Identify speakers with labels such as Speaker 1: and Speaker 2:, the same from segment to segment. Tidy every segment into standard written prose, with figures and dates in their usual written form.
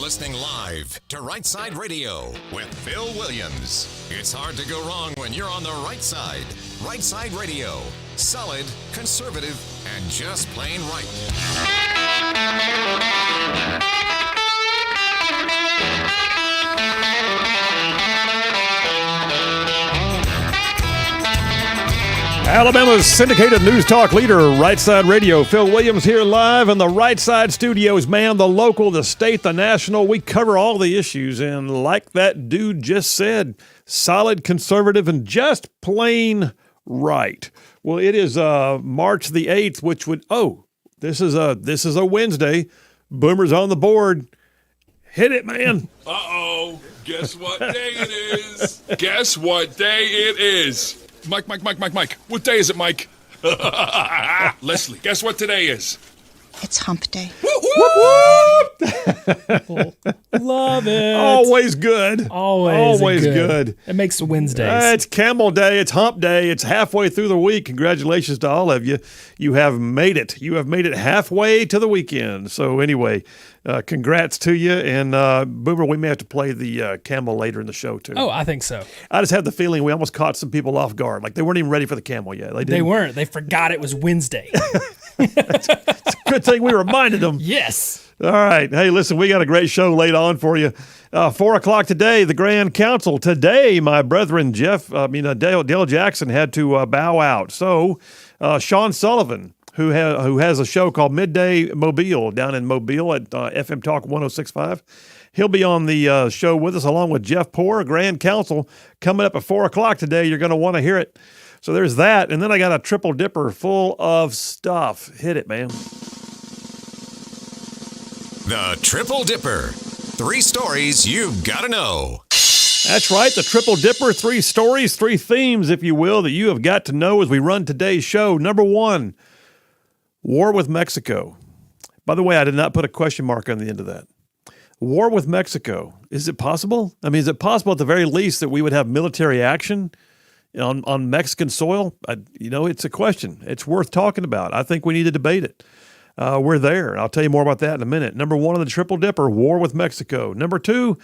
Speaker 1: listening live to Rightside Radio with Phil Williams. It's hard to go wrong when you're on the right side. Rightside Radio. Solid, conservative, and just plain right.
Speaker 2: Alabama's syndicated news talk leader, Rightside Radio. Phil Williams here live in the Rightside studios. Man, the local, the state, the national, we cover all the issues. And like that dude just said, solid, conservative, and just plain right. Well, it is March the 8th, which would, this is a Wednesday. Boomer's on the board. Hit it, man.
Speaker 3: Uh-oh. Guess what day it is? Guess what day it is? Mike. What day is it, Mike? Leslie, guess what today is?
Speaker 4: It's hump day.
Speaker 2: Whoop, whoop.
Speaker 5: Love it.
Speaker 2: Always good.
Speaker 5: Always
Speaker 2: good.
Speaker 5: It makes Wednesdays.
Speaker 2: It's camel day. It's hump day. It's halfway through the week. Congratulations to all of you. You have made it. You have made it halfway to the weekend. So anyway, congrats to you. And Boomer, we may have to play the camel later in the show too.
Speaker 5: Oh, I think so.
Speaker 2: I just have the feeling we almost caught some people off guard. Like they weren't even ready for the camel yet.
Speaker 5: They weren't. They forgot it was Wednesday.
Speaker 2: It's a good thing we reminded them.
Speaker 5: Yes.
Speaker 2: All right. Hey, listen, we got a great show laid on for you. 4 o'clock today, the Grand Council. Today, my brethren, Dale Jackson had to bow out. So Sean Sullivan, who has a show called Midday Mobile down in Mobile at FM Talk 106.5, he'll be on the show with us along with Jeff Poore. Grand Council coming up at 4 o'clock today. You're going to want to hear it. So there's that. And then I got a triple dipper full of stuff. Hit it, man.
Speaker 1: The Triple Dipper. 3 stories you've got to know.
Speaker 2: That's right, the Triple Dipper, 3 stories, 3 themes, if you will, that you have got to know as we run today's show. Number 1, war with Mexico. By the way, I did not put a question mark on the end of that. War with Mexico. Is it possible? I mean, is it possible at the very least that we would have military action on Mexican soil? It's a question. It's worth talking about. I think we need to debate it. We're there. I'll tell you more about that in a minute. Number 1 on the Triple Dipper, war with Mexico. Number 2,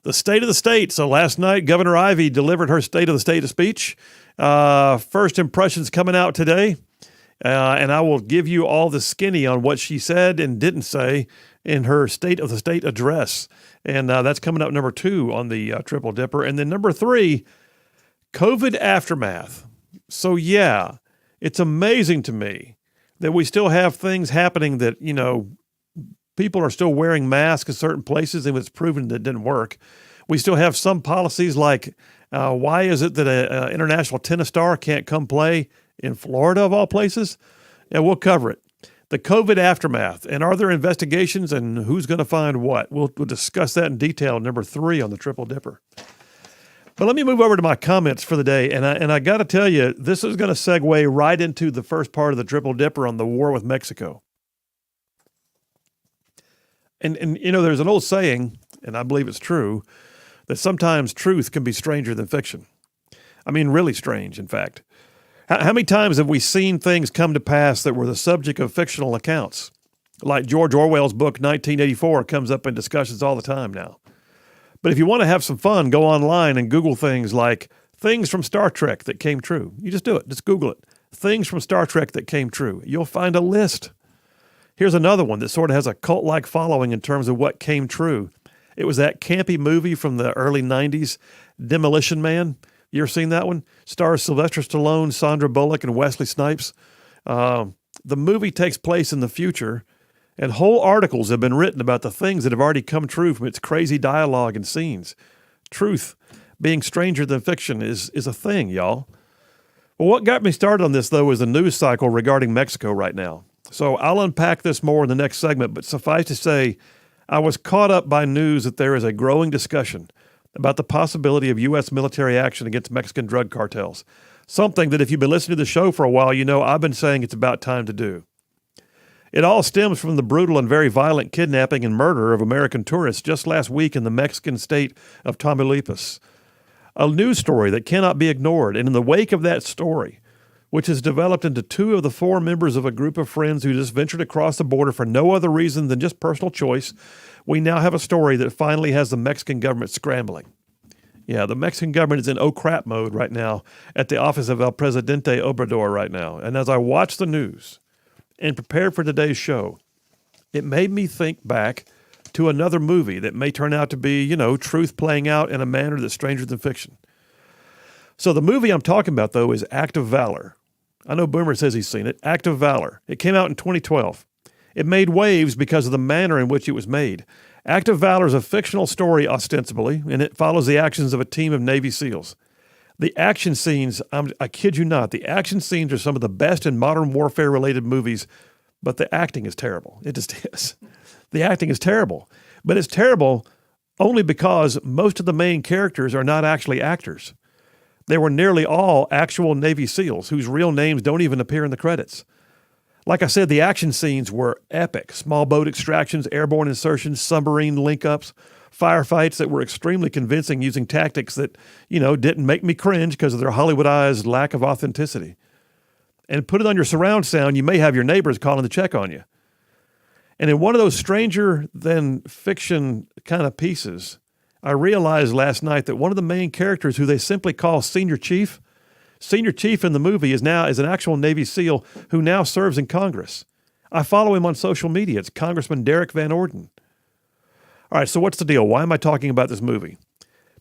Speaker 2: the state of the state. So last night, Governor Ivey delivered her State of the State speech. First impressions coming out today. And I will give you all the skinny on what she said and didn't say in her State of the State address. And that's coming up number 2 on the Triple Dipper. And then number 3, COVID aftermath. So yeah, it's amazing to me that we still have things happening that, people are still wearing masks in certain places and it's proven that it didn't work. We still have some policies like why is it that an international tennis star can't come play in Florida of all places? And we'll cover it. The COVID aftermath. And are there investigations and who's going to find what? We'll discuss that in detail, number 3 on the Triple Dipper. But let me move over to my comments for the day. And I got to tell you, this is going to segue right into the first part of the Triple Dipper on the war with Mexico. And there's an old saying, and I believe it's true, that sometimes truth can be stranger than fiction. I mean, really strange, in fact. How many times have we seen things come to pass that were the subject of fictional accounts? Like George Orwell's book, 1984, comes up in discussions all the time now. But if you want to have some fun, go online and Google things like things from Star Trek that came true. You just do it. Just Google it. Things from Star Trek that came true. You'll find a list. Here's another one that sort of has a cult-like following in terms of what came true. It was that campy movie from the early 90s, Demolition Man. You ever seen that one? Stars Sylvester Stallone, Sandra Bullock, and Wesley Snipes. The movie takes place in the future, and whole articles have been written about the things that have already come true from its crazy dialogue and scenes. Truth, being stranger than fiction, is a thing, y'all. Well, what got me started on this, though, is the news cycle regarding Mexico right now. So I'll unpack this more in the next segment, but suffice to say, I was caught up by news that there is a growing discussion about the possibility of U.S. military action against Mexican drug cartels. Something that if you've been listening to the show for a while, you know I've been saying it's about time to do. It all stems from the brutal and very violent kidnapping and murder of American tourists just last week in the Mexican state of Tamaulipas. A news story that cannot be ignored. And in the wake of that story, which has developed into two of the four members of a group of friends who just ventured across the border for no other reason than just personal choice, we now have a story that finally has the Mexican government scrambling. Yeah, the Mexican government is in oh crap mode right now at the office of El Presidente Obrador right now. And as I watched the news and prepared for today's show, it made me think back to another movie that may turn out to be, truth playing out in a manner that's stranger than fiction. So the movie I'm talking about, though, is Act of Valor. I know Boomer says he's seen it. Act of Valor. It came out in 2012. It made waves because of the manner in which it was made. Act of Valor is a fictional story, ostensibly, and it follows the actions of a team of Navy SEALs. The action scenes, I kid you not, the action scenes are some of the best in modern warfare-related movies, but the acting is terrible. It just is. The acting is terrible. But it's terrible only because most of the main characters are not actually actors. They were nearly all actual Navy SEALs whose real names don't even appear in the credits. Like I said, the action scenes were epic. Small boat extractions, airborne insertions, submarine link-ups, firefights that were extremely convincing using tactics that, didn't make me cringe because of their Hollywoodized lack of authenticity. And put it on your surround sound, you may have your neighbors calling to check on you. And in one of those stranger-than-fiction kind of pieces, I realized last night that one of the main characters who they simply call Senior Chief in the movie is an actual Navy SEAL who now serves in Congress. I follow him on social media. It's Congressman Derek Van Orden. All right, so what's the deal? Why am I talking about this movie?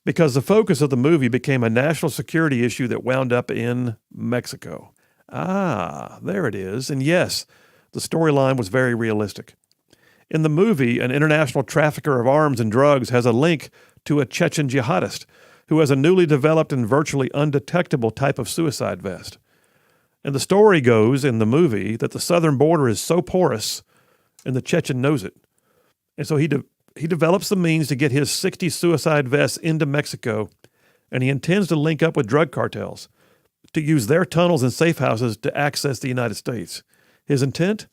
Speaker 2: Because the focus of the movie became a national security issue that wound up in Mexico. Ah, there it is. And yes, the storyline was very realistic. In the movie, an international trafficker of arms and drugs has a link to a Chechen jihadist who has a newly developed and virtually undetectable type of suicide vest. And the story goes in the movie that the southern border is so porous, and the Chechen knows it. And so he develops the means to get his 60 suicide vests into Mexico, and he intends to link up with drug cartels to use their tunnels and safe houses to access the United States. His intent?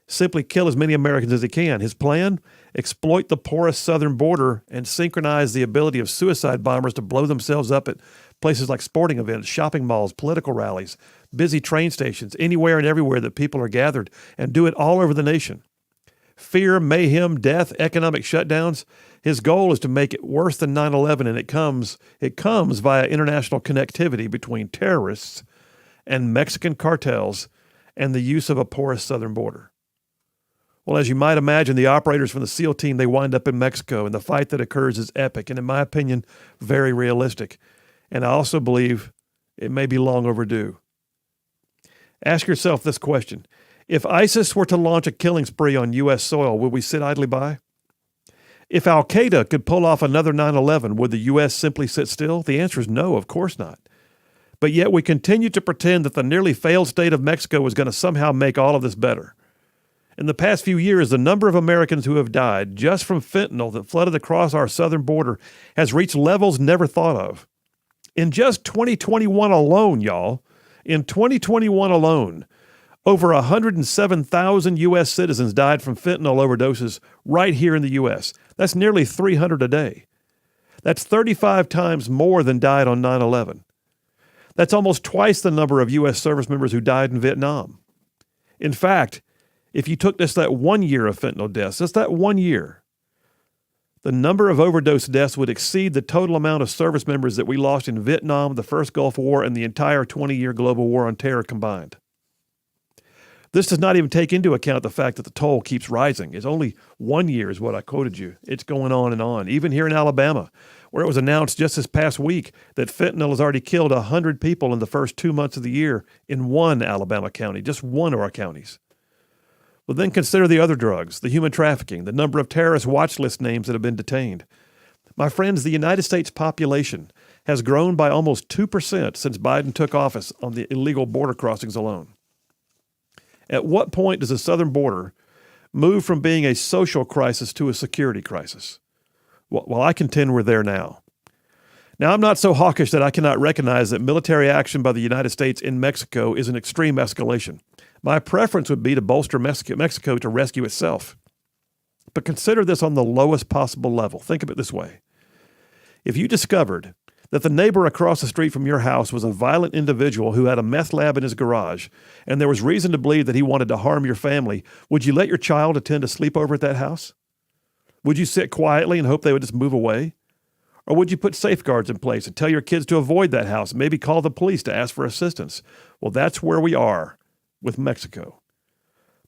Speaker 2: Simply kill as many Americans as he can. His plan? Exploit the porous southern border and synchronize the ability of suicide bombers to blow themselves up at places like sporting events, shopping malls, political rallies, busy train stations, anywhere and everywhere that people are gathered, and do it all over the nation. Fear, mayhem, death, economic shutdowns. His goal is to make it worse than 9/11, and it comes via international connectivity between terrorists and Mexican cartels and the use of a porous southern border. Well, as you might imagine, the operators from the SEAL team, they wind up in Mexico, and the fight that occurs is epic and, in my opinion, very realistic. And I also believe it may be long overdue. Ask yourself this question. If ISIS were to launch a killing spree on U.S. soil, would we sit idly by? If Al-Qaeda could pull off another 9/11, would the U.S. simply sit still? The answer is no, of course not. But yet we continue to pretend that the nearly failed state of Mexico was going to somehow make all of this better. In the past few years, the number of Americans who have died just from fentanyl that flooded across our southern border has reached levels never thought of. In just 2021 alone, y'all, over 107,000 U.S. citizens died from fentanyl overdoses right here in the U.S. That's nearly 300 a day. That's 35 times more than died on 9/11. That's almost twice the number of U.S. service members who died in Vietnam. In fact, if you took just that 1 year of fentanyl deaths, just that 1 year, the number of overdose deaths would exceed the total amount of service members that we lost in Vietnam, the First Gulf War, and the entire 20-year global war on terror combined. This does not even take into account the fact that the toll keeps rising. It's only 1 year is what I quoted you. It's going on and on. Even here in Alabama, where it was announced just this past week that fentanyl has already killed 100 people in the first 2 months of the year in one Alabama county, just one of our counties. Well, then consider the other drugs, the human trafficking, the number of terrorist watch list names that have been detained. My friends, the United States population has grown by almost 2% since Biden took office on the illegal border crossings alone. At what point does the southern border move from being a social crisis to a security crisis? Well, I contend we're there now. Now, I'm not so hawkish that I cannot recognize that military action by the United States in Mexico is an extreme escalation. My preference would be to bolster Mexico to rescue itself. But consider this on the lowest possible level. Think of it this way. If you discovered that the neighbor across the street from your house was a violent individual who had a meth lab in his garage, and there was reason to believe that he wanted to harm your family, would you let your child attend a sleepover at that house? Would you sit quietly and hope they would just move away? Or would you put safeguards in place and tell your kids to avoid that house, maybe call the police to ask for assistance? Well, that's where we are with Mexico.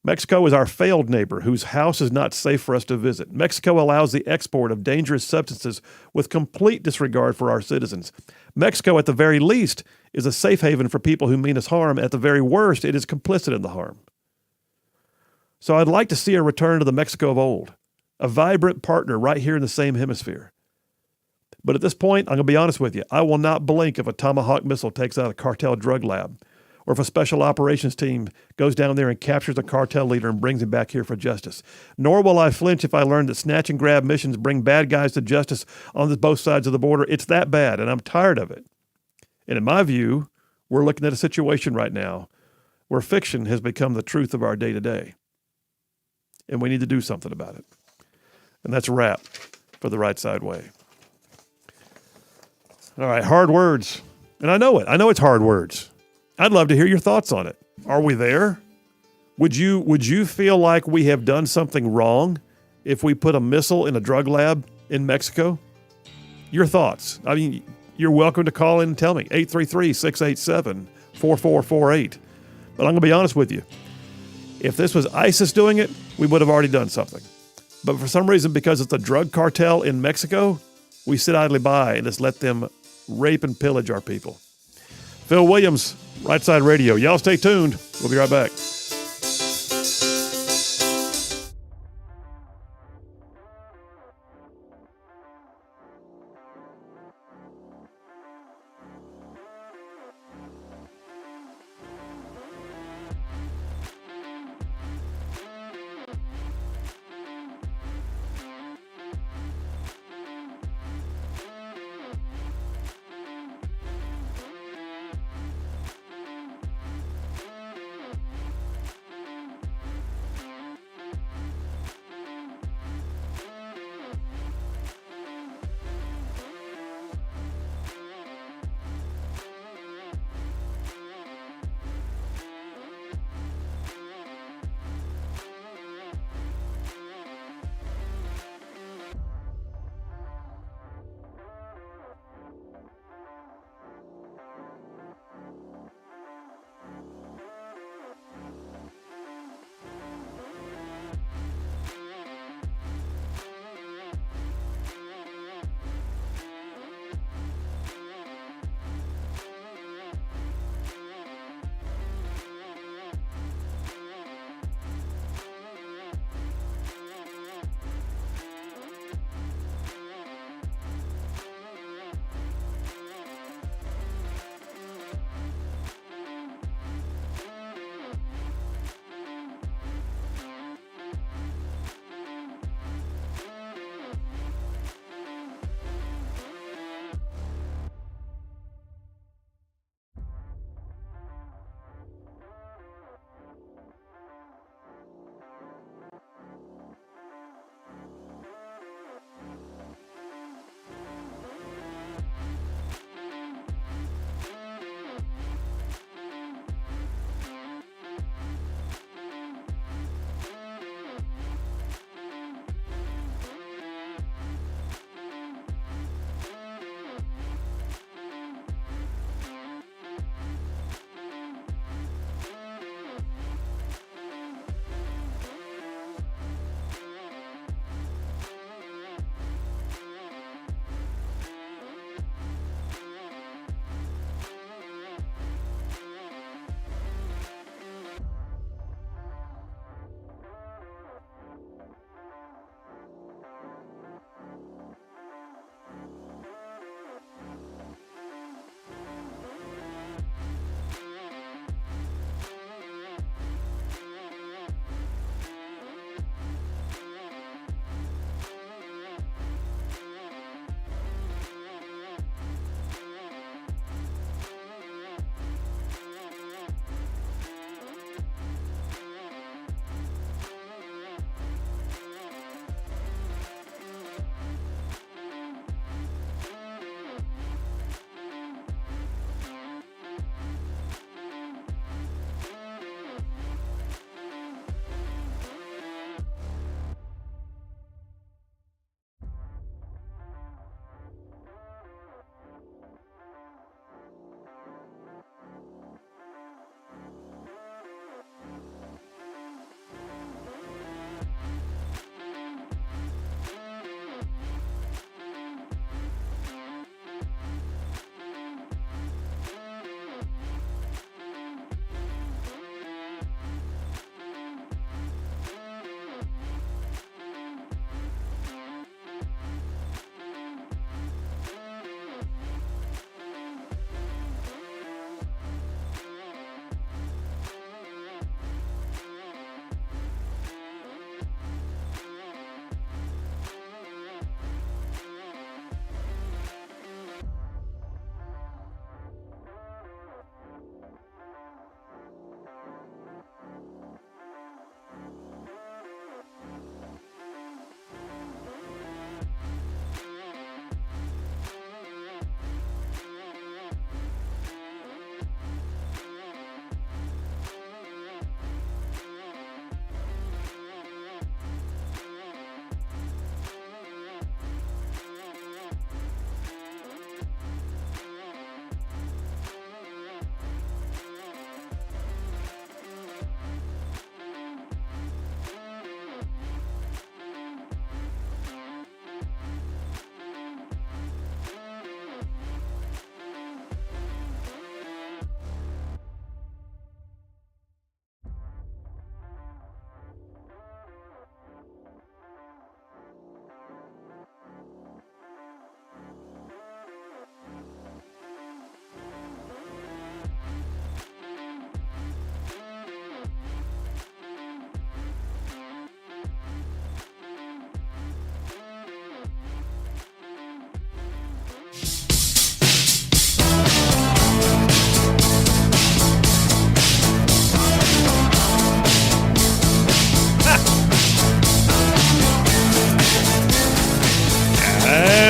Speaker 2: Mexico is our failed neighbor whose house is not safe for us to visit. Mexico allows the export of dangerous substances with complete disregard for our citizens. Mexico, at the very least, is a safe haven for people who mean us harm. At the very worst, it is complicit in the harm. So I'd like to see a return to the Mexico of old, a vibrant partner right here in the same hemisphere. But at this point, I'm going to be honest with you, I will not blink if a Tomahawk missile takes out a cartel drug lab, or if a special operations team goes down there and captures a cartel leader and brings him back here for justice. Nor will I flinch if I learn that snatch and grab missions bring bad guys to justice on both sides of the border. It's that bad, and I'm tired of it. And in my view, we're looking at a situation right now where fiction has become the truth of our day-to-day. And we need to do something about it. And that's a wrap for the Right Side Way. All right, hard words. And I know it. I know it's hard words. I'd love to hear your thoughts on it. Are we there? Would you feel like we have done something wrong if we put a missile in a drug lab in Mexico? Your thoughts. I mean, you're welcome to call in and tell me. 833-687-4448. But I'm going to be honest with you. If this was ISIS doing it, we would have already done something. But for some reason, because it's a drug cartel in Mexico, we sit idly by and just let them rape and pillage our people. Phil Williams, Right Side Radio. Y'all stay tuned. We'll be right back.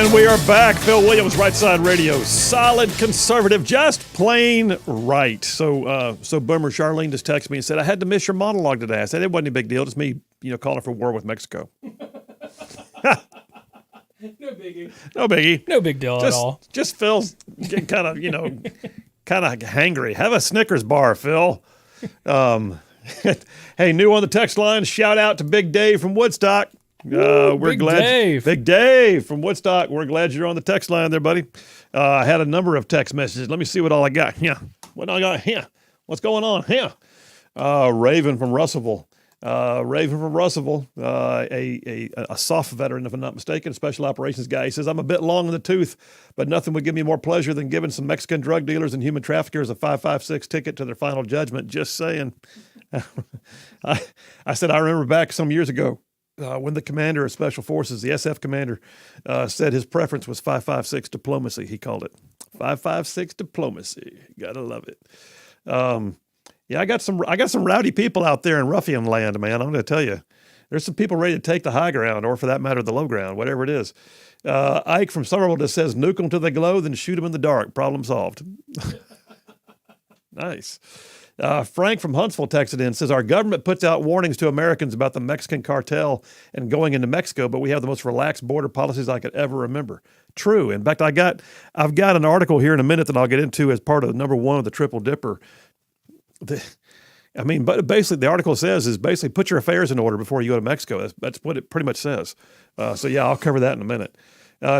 Speaker 2: And we are back. Phil Williams, Rightside Radio. Solid conservative, just plain right. So Boomer Charlene just texted me and said, I had to miss your monologue today. I said, it wasn't a big deal. Just me, calling for war with Mexico.
Speaker 5: No biggie.
Speaker 2: No biggie.
Speaker 5: No big deal at all.
Speaker 2: Just Phil's getting kind of hangry. Have a Snickers bar, Phil. Hey, new on the text line. Shout out to Big Dave from Woodstock. We're
Speaker 5: Big
Speaker 2: glad.
Speaker 5: Dave.
Speaker 2: Big Dave from Woodstock. We're glad you're on the text line there, buddy. I had a number of text messages. Let me see what all I got. Yeah. What I got here? What's going on here? Raven from Russellville. A soft veteran, if I'm not mistaken, a special operations guy. He says, I'm a bit long in the tooth, but nothing would give me more pleasure than giving some Mexican drug dealers and human traffickers a 556 ticket to their final judgment. Just saying. I said, I remember back some years ago when the commander of Special Forces, the SF commander, said his preference was 556 diplomacy. He called it 556 diplomacy. Gotta love it. Yeah, I got some rowdy people out there in ruffian land, man. I'm going to tell you, there's some people ready to take the high ground, or for that matter, the low ground, whatever it is. Ike from Somerville just says, "Nuke them till they glow, then shoot them in the dark. Problem solved." Nice. Frank from Huntsville texted in, says, our government puts out warnings to Americans about the Mexican cartel and going into Mexico, but we have the most relaxed border policies I could ever remember. True. In fact, I've got an article here in a minute that I'll get into as part of number one of the Triple Dipper. But basically the article says is basically put your affairs in order before you go to Mexico. That's what it pretty much says. So yeah, I'll cover that in a minute.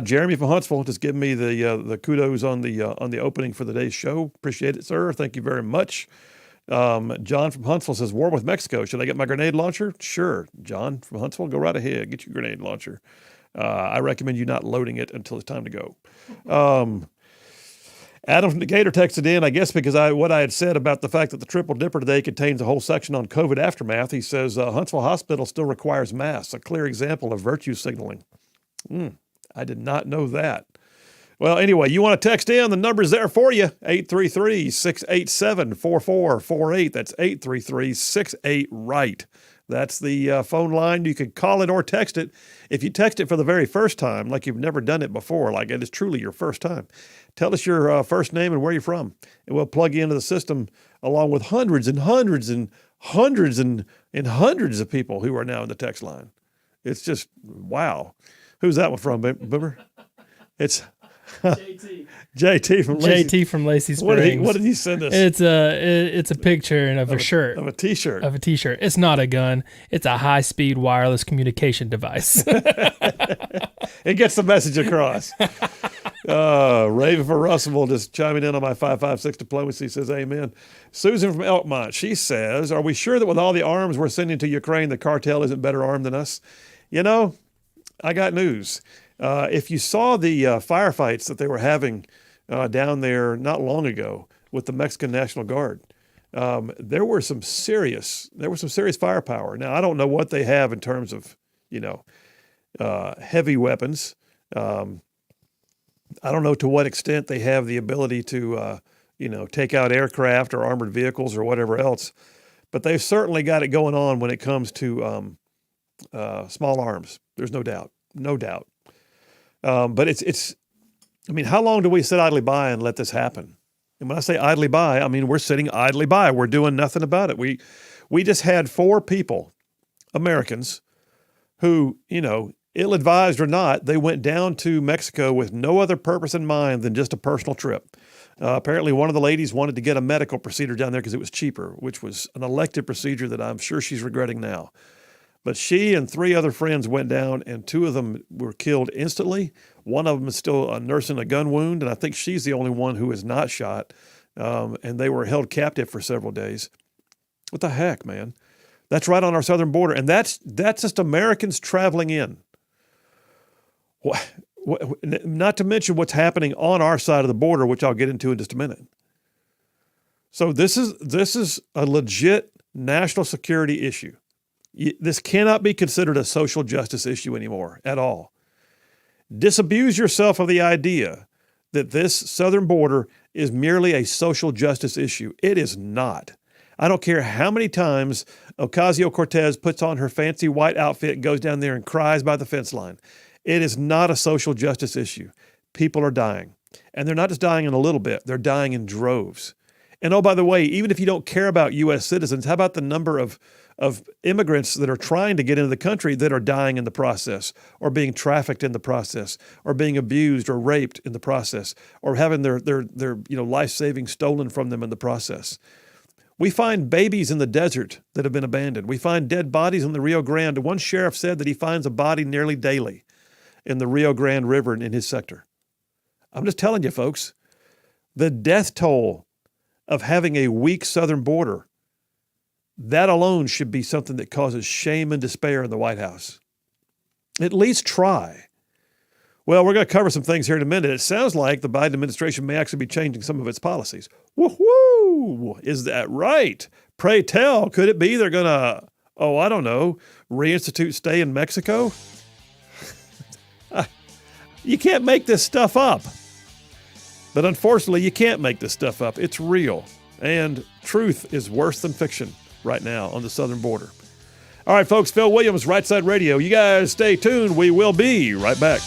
Speaker 2: Jeremy from Huntsville just giving me the kudos on the opening for the day's show. Appreciate it, sir. Thank you very much. John from Huntsville says, war with Mexico. Should I get my grenade launcher? Sure. John from Huntsville, go right ahead. Get your grenade launcher. I recommend you not loading it until it's time to go. Adam from Decatur texted in, I guess because what I had said about the fact that the Triple Dipper today contains a whole section on COVID aftermath. He says, Huntsville Hospital still requires masks, a clear example of virtue signaling. I did not know that. Well, anyway, you want to text in, the number's there for you, 833-687-4448. That's 833-68-RIGHT. That's the phone line. You can call it or text it. If you text it for the very first time, like you've never done it before, like it is truly your first time, tell us your first name and where you're from, and we'll plug you into the system along with hundreds and hundreds and hundreds and hundreds of people who are now in the text line. It's just, wow. Who's that one from, Boomer? It's JT from Lacey.
Speaker 5: JT from Lacey Springs.
Speaker 2: What did he send us?
Speaker 5: It's a picture of a shirt.
Speaker 2: Of a T-shirt.
Speaker 5: Of a T-shirt. It's not a gun. It's a high-speed wireless communication device.
Speaker 2: It gets the message across. Raven from Russellville just chiming in on my 556 diplomacy, says amen. Susan from Elkmont, she says, are we sure that with all the arms we're sending to Ukraine, the cartel isn't better armed than us? I got news. If you saw the firefights that they were having down there not long ago with the Mexican National Guard, there was some serious firepower. Now, I don't know what they have in terms of, heavy weapons. I don't know to what extent they have the ability to, take out aircraft or armored vehicles or whatever else. But they've certainly got it going on when it comes to small arms. There's no doubt. But how long do we sit idly by and let this happen? And when I say idly by, I mean we're sitting idly by. We're doing nothing about it. We just had 4 people, Americans, who, ill-advised or not, they went down to Mexico with no other purpose in mind than just a personal trip. Apparently one of the ladies wanted to get a medical procedure down there because it was cheaper, which was an elective procedure that I'm sure she's regretting now. But she and 3 other friends went down, and 2 of them were killed instantly. One of them is still nursing a gun wound, and I think she's the only one who is not shot. And they were held captive for several days. What the heck, man? That's right on our southern border, and that's just Americans traveling in. Not to mention what's happening on our side of the border, which I'll get into in just a minute. So this is a legit national security issue. This cannot be considered a social justice issue anymore at all. Disabuse yourself of the idea that this southern border is merely a social justice issue. It is not. I don't care how many times Ocasio-Cortez puts on her fancy white outfit and goes down there and cries by the fence line. It is not a social justice issue. People are dying. And they're not just dying in a little bit, they're dying in droves. And oh, by the way, even if you don't care about U.S. citizens, how about the number of immigrants that are trying to get into the country that are dying in the process, or being trafficked in the process, or being abused or raped in the process, or having their life savings stolen from them in the process? We find babies in the desert that have been abandoned. We find dead bodies in the Rio Grande. One sheriff said that he finds a body nearly daily in the Rio Grande River in his sector. I'm just telling you, folks, the death toll of having a weak southern border, that alone should be something that causes shame and despair in the White House. At least try. Well, we're going to cover some things here in a minute. It sounds like the Biden administration may actually be changing some of its policies. Woohoo! Is that right? Pray tell, could it be they're going to, I don't know, reinstitute stay in Mexico? You can't make this stuff up. But unfortunately, you can't make this stuff up. It's real. And truth is worse than fiction right now on the southern border. All right, folks, Phil Williams, Rightside Radio. You guys stay tuned. We will be right back.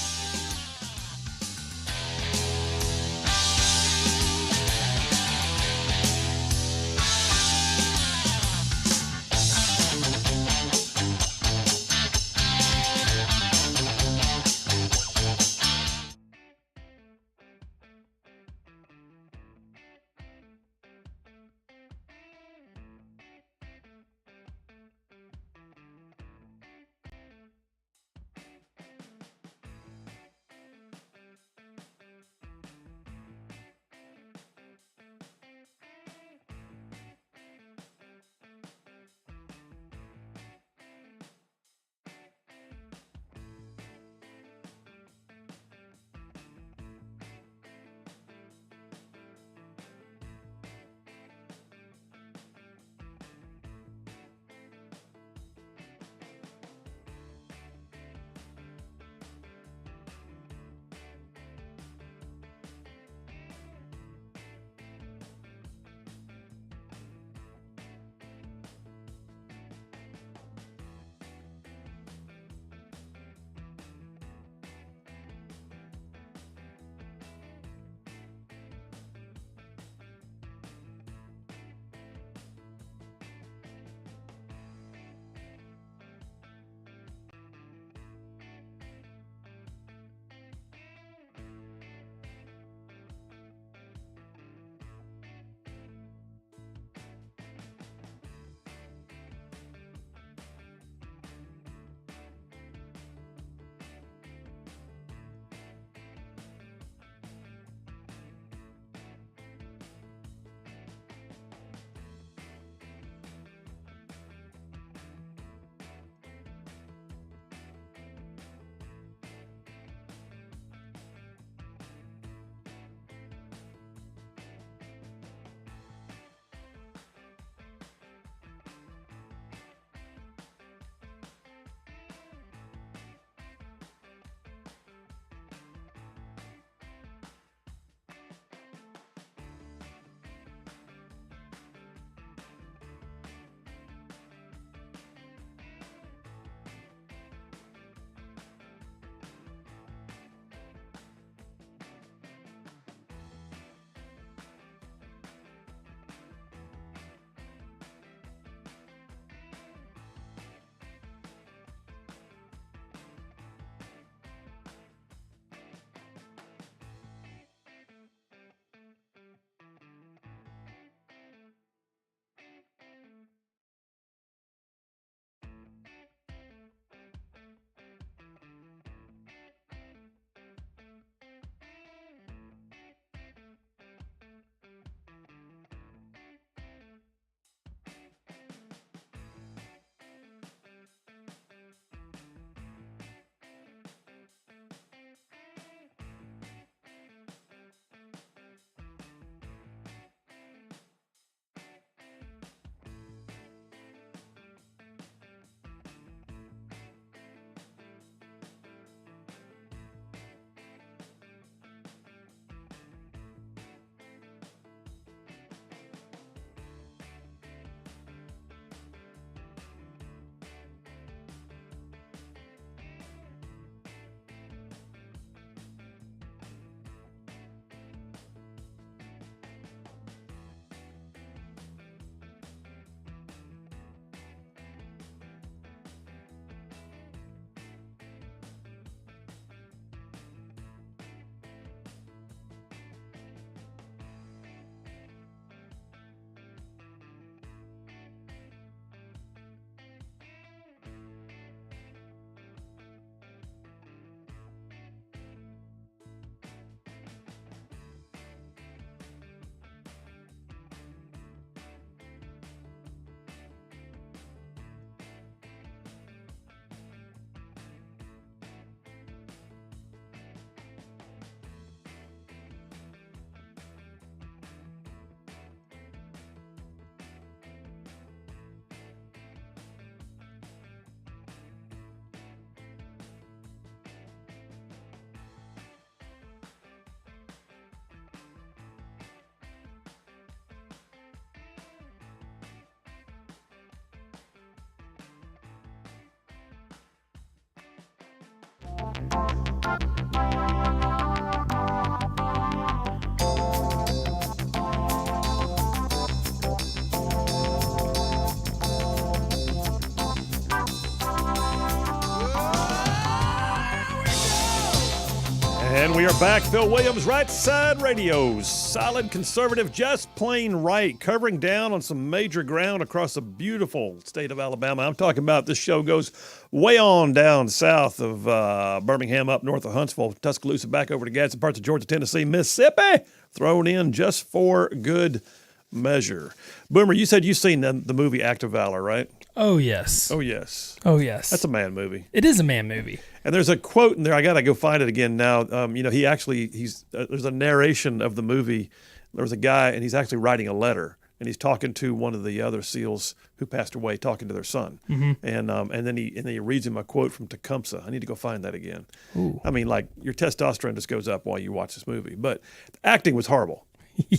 Speaker 2: And we are back. Phil Williams, Right Side Radio. Solid conservative, just plain right. Covering down on some major ground across the beautiful state of Alabama. I'm talking about this show goes way on down south of Birmingham, up north of Huntsville, Tuscaloosa, back over to Gadsden, parts of Georgia, Tennessee, Mississippi. Thrown in just for good measure. Boomer, you said you've seen the movie Act of Valor, right?
Speaker 5: Oh, yes.
Speaker 2: Oh, yes.
Speaker 5: Oh, yes.
Speaker 2: That's a man movie.
Speaker 5: It is a man movie.
Speaker 2: And there's a quote in there. I got to go find it again now. There's a narration of the movie. There was a guy, and he's actually writing a letter, and he's talking to one of the other SEALs who passed away, talking to their son. Mm-hmm. And then he reads him a quote from Tecumseh. I need to go find that again.
Speaker 5: Ooh.
Speaker 2: I mean, like, your testosterone just goes up while you watch this movie. But the acting was horrible.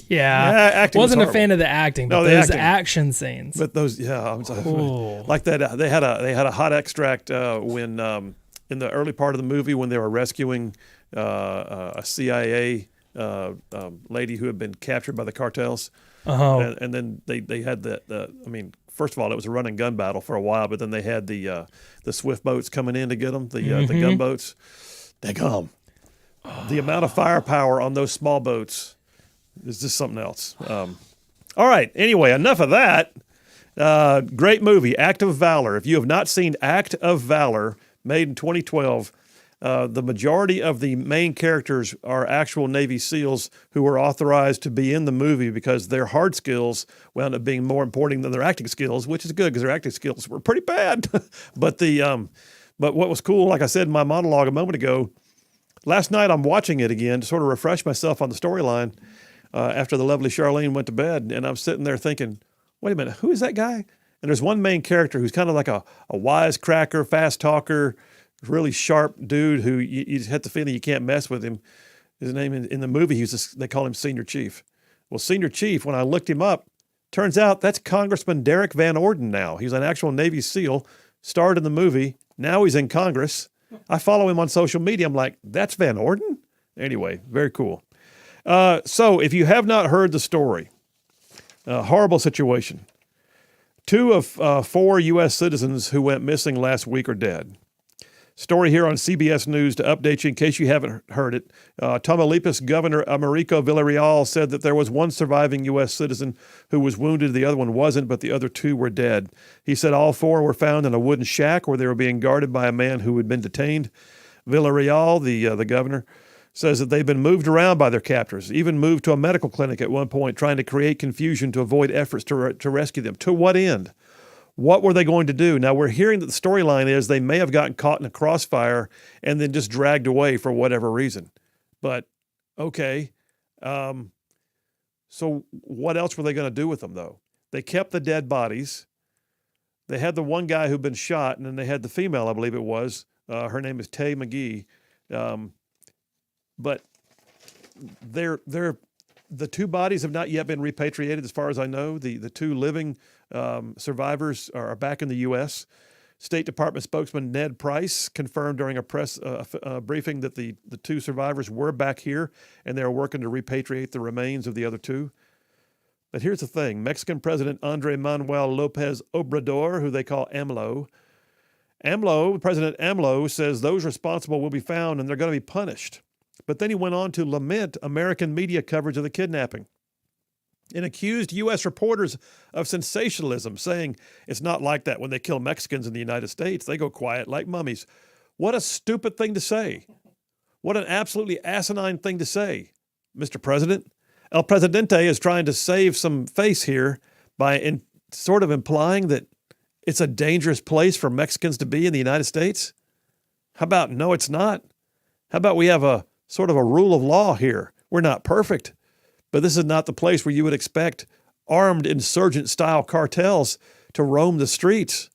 Speaker 5: Yeah,
Speaker 2: acting
Speaker 5: wasn't
Speaker 2: was
Speaker 5: a fan of the acting, but
Speaker 2: No, the
Speaker 5: those
Speaker 2: acting.
Speaker 5: action scenes.
Speaker 2: But those, I was
Speaker 5: Cool.
Speaker 2: like that. They had a hot extract when in the early part of the movie when they were rescuing a CIA lady who had been captured by the cartels.
Speaker 5: Uh-huh.
Speaker 2: And then they had first of all, it was a run and gun battle for a while, but then they had the swift boats coming in to get them, the gunboats. Daggum. The amount of firepower on those small boats is just something else. All right. Anyway, enough of that. Great movie, Act of Valor. If you have not seen Act of Valor, made in 2012, the majority of the main characters are actual Navy SEALs who were authorized to be in the movie because their hard skills wound up being more important than their acting skills, which is good because their acting skills were pretty bad. But what was cool, like I said in my monologue a moment ago, last night I'm watching it again to sort of refresh myself on the storyline after the lovely Charlene went to bed, and I'm sitting there thinking, wait a minute, who is that guy? And there's one main character who's kind of like a wisecracker, fast talker, really sharp dude who you just have the feeling you can't mess with him. His name in the movie, they call him Senior Chief. Well, Senior Chief, when I looked him up, turns out that's Congressman Derek Van Orden now. He's an actual Navy SEAL, starred in the movie. Now he's in Congress. I follow him on social media. I'm like, that's Van Orden? Anyway, very cool. So if you have not heard the story, horrible situation. 2 of 4 U.S. citizens who went missing last week are dead. Story here on CBS News to update you in case you haven't heard it. Tamaulipas Governor Americo Villarreal said that there was one surviving U.S. citizen who was wounded. The other one wasn't, but the other 2 were dead. He said all 4 were found in a wooden shack where they were being guarded by a man who had been detained. Villarreal, the governor, says that they've been moved around by their captors, even moved to a medical clinic at one point, trying to create confusion to avoid efforts to rescue them. To what end? What were they going to do? Now, we're hearing that the storyline is they may have gotten caught in a crossfire and then just dragged away for whatever reason. But, okay. So what else were they going to do with them, though? They kept the dead bodies. They had the one guy who'd been shot, and then they had the female, I believe it was. Her name is Tay McGee. But the 2 bodies have not yet been repatriated, as far as I know. The 2 living survivors are back in the U.S. State Department spokesman Ned Price confirmed during a press briefing that the 2 survivors were back here, and they're working to repatriate the remains of the other 2. But here's the thing. Mexican President Andrés Manuel López Obrador, who they call President AMLO says those responsible will be found and they're going to be punished. But then he went on to lament American media coverage of the kidnapping and accused U.S. reporters of sensationalism, saying it's not like that when they kill Mexicans in the United States. They go quiet like mummies. What a stupid thing to say. What an absolutely asinine thing to say, Mr. President. El Presidente is trying to save some face here by sort of implying that it's a dangerous place for Mexicans to be in the United States. How about no, it's not? How about we have a sort of a rule of law here? We're not perfect, but this is not the place where you would expect armed insurgent-style cartels to roam the streets.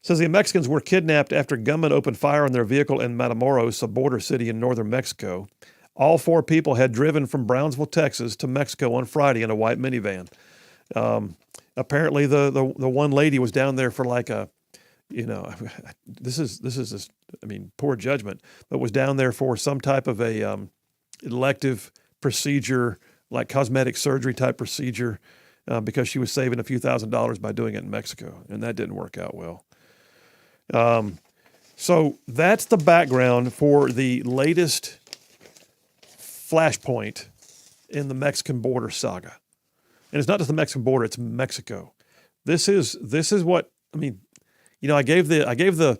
Speaker 2: Says the Mexicans were kidnapped after gunmen opened fire on their vehicle in Matamoros, a border city in northern Mexico. All 4 people had driven from Brownsville, Texas to Mexico on Friday in a white minivan. Apparently the one lady was down there for like a this is just, poor judgment, but was down there for some type of a elective procedure, like cosmetic surgery type procedure, because she was saving a few $1,000s by doing it in Mexico, and that didn't work out well. So that's the background for the latest flashpoint in the Mexican border saga. And it's not just the Mexican border, it's Mexico. This is what, I gave the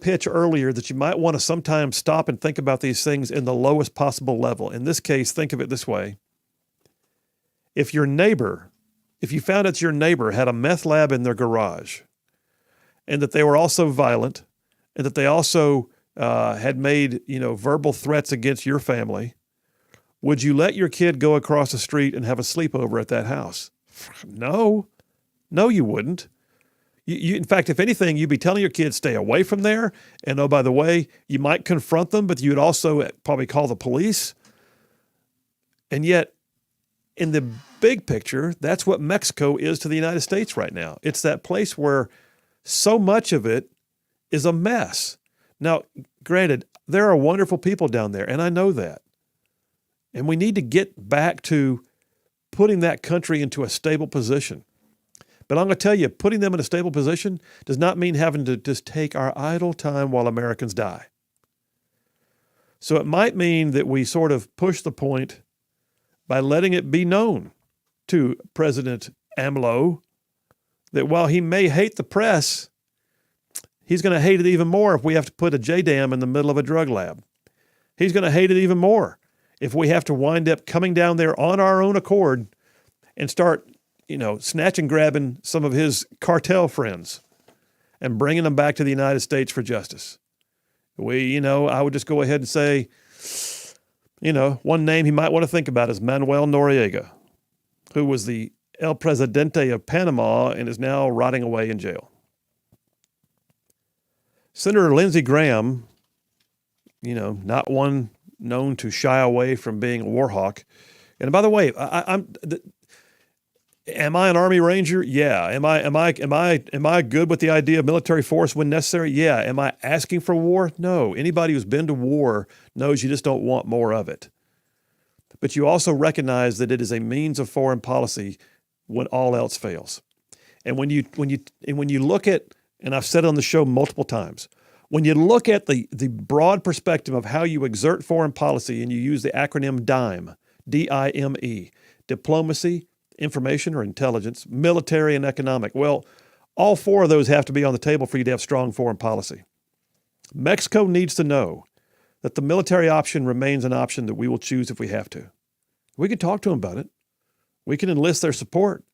Speaker 2: pitch earlier that you might want to sometimes stop and think about these things in the lowest possible level. In this case, think of it this way. If you found out your neighbor had a meth lab in their garage, and that they were also violent, and that they also had made, verbal threats against your family, would you let your kid go across the street and have a sleepover at that house? No, you wouldn't. You, in fact, if anything, you'd be telling your kids stay away from there. And oh, by the way, you might confront them, but you'd also probably call the police. And yet, in the big picture, that's what Mexico is to the United States right now. It's that place where so much of it is a mess. Now, granted, there are wonderful people down there, and I know that. And we need to get back to putting that country into a stable position. But I'm going to tell you, putting them in a stable position does not mean having to just take our idle time while Americans die. So it might mean that we sort of push the point by letting it be known to President AMLO that while he may hate the press, he's going to hate it even more if we have to put a JDAM in the middle of a drug lab. He's going to hate it even more if we have to wind up coming down there on our own accord and start, snatch and grabbing some of his cartel friends and bringing them back to the United States for justice. I would just go ahead and say, one name he might want to think about is Manuel Noriega, who was the El Presidente of Panama and is now rotting away in jail. Senator Lindsey Graham, not one known to shy away from being a war hawk. And by the way, am I an Army Ranger? Yeah. Am I good with the idea of military force when necessary? Yeah. Am I asking for war? No. Anybody who's been to war knows you just don't want more of it. But you also recognize that it is a means of foreign policy when all else fails. And when you look at, and I've said it on the show multiple times, when you look at the broad perspective of how you exert foreign policy and you use the acronym DIME, D-I-M-E, diplomacy, information or intelligence, military, and economic, well, all four of those have to be on the table for you to have strong foreign policy. Mexico needs to know that the military option remains an option that we will choose if we have to. We can talk to them about it. We can enlist their support.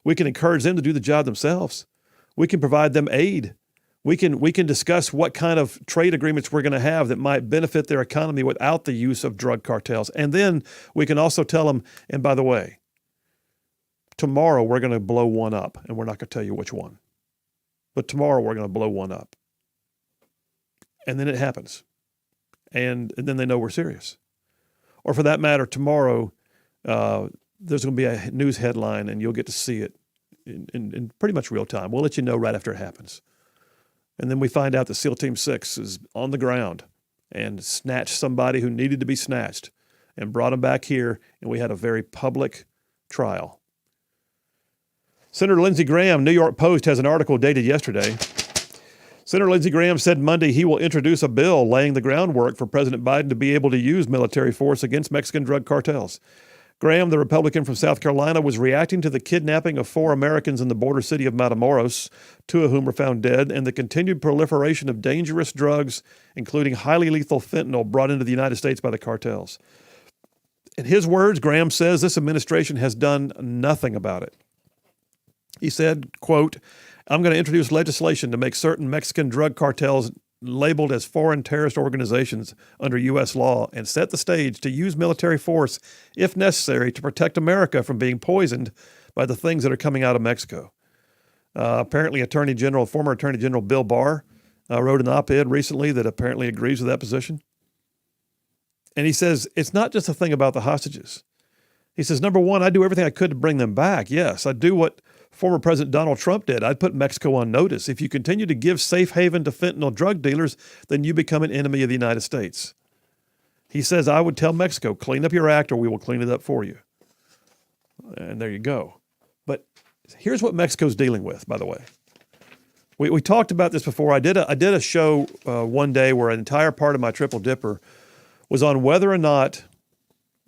Speaker 2: We can encourage them to do the job themselves. We can provide them aid. We can discuss what kind of trade agreements we're going to have that might benefit their economy without the use of drug cartels. And then we can also tell them, and by the way, tomorrow we're going to blow one up, and we're not going to tell you which one. But tomorrow we're going to blow one up. And then it happens. And then they know we're serious. Or for that matter, tomorrow there's going to be a news headline, and you'll get to see it in pretty much real time. We'll let you know right after it happens. And then we find out that SEAL Team 6 is on the ground and snatched somebody who needed to be snatched and brought him back here, and we had a very public trial. Senator Lindsey Graham, New York Post, has an article dated yesterday. Senator Lindsey Graham said Monday he will introduce a bill laying the groundwork for President Biden to be able to use military force against Mexican drug cartels. Graham, the Republican from South Carolina, was reacting to the kidnapping of 4 Americans in the border city of Matamoros, 2 of whom were found dead, and the continued proliferation of dangerous drugs, including highly lethal fentanyl, brought into the United States by the cartels. In his words, Graham says this administration has done nothing about it. He said, quote, "I'm going to introduce legislation to make certain Mexican drug cartels labeled as foreign terrorist organizations under U.S. law and set the stage to use military force, if necessary, to protect America from being poisoned by the things that are coming out of Mexico." Apparently, former Attorney General Bill Barr wrote an op-ed recently that apparently agrees with that position. And he says, it's not just a thing about the hostages. He says, number one, I do everything I could to bring them back. Yes, I do what former President Donald Trump did. I'd put Mexico on notice. If you continue to give safe haven to fentanyl drug dealers, then you become an enemy of the United States. He says, I would tell Mexico, clean up your act or we will clean it up for you. And there you go. But here's what Mexico's dealing with, by the way. We talked about this before. I did a show one day where an entire part of my Triple Dipper was on whether or not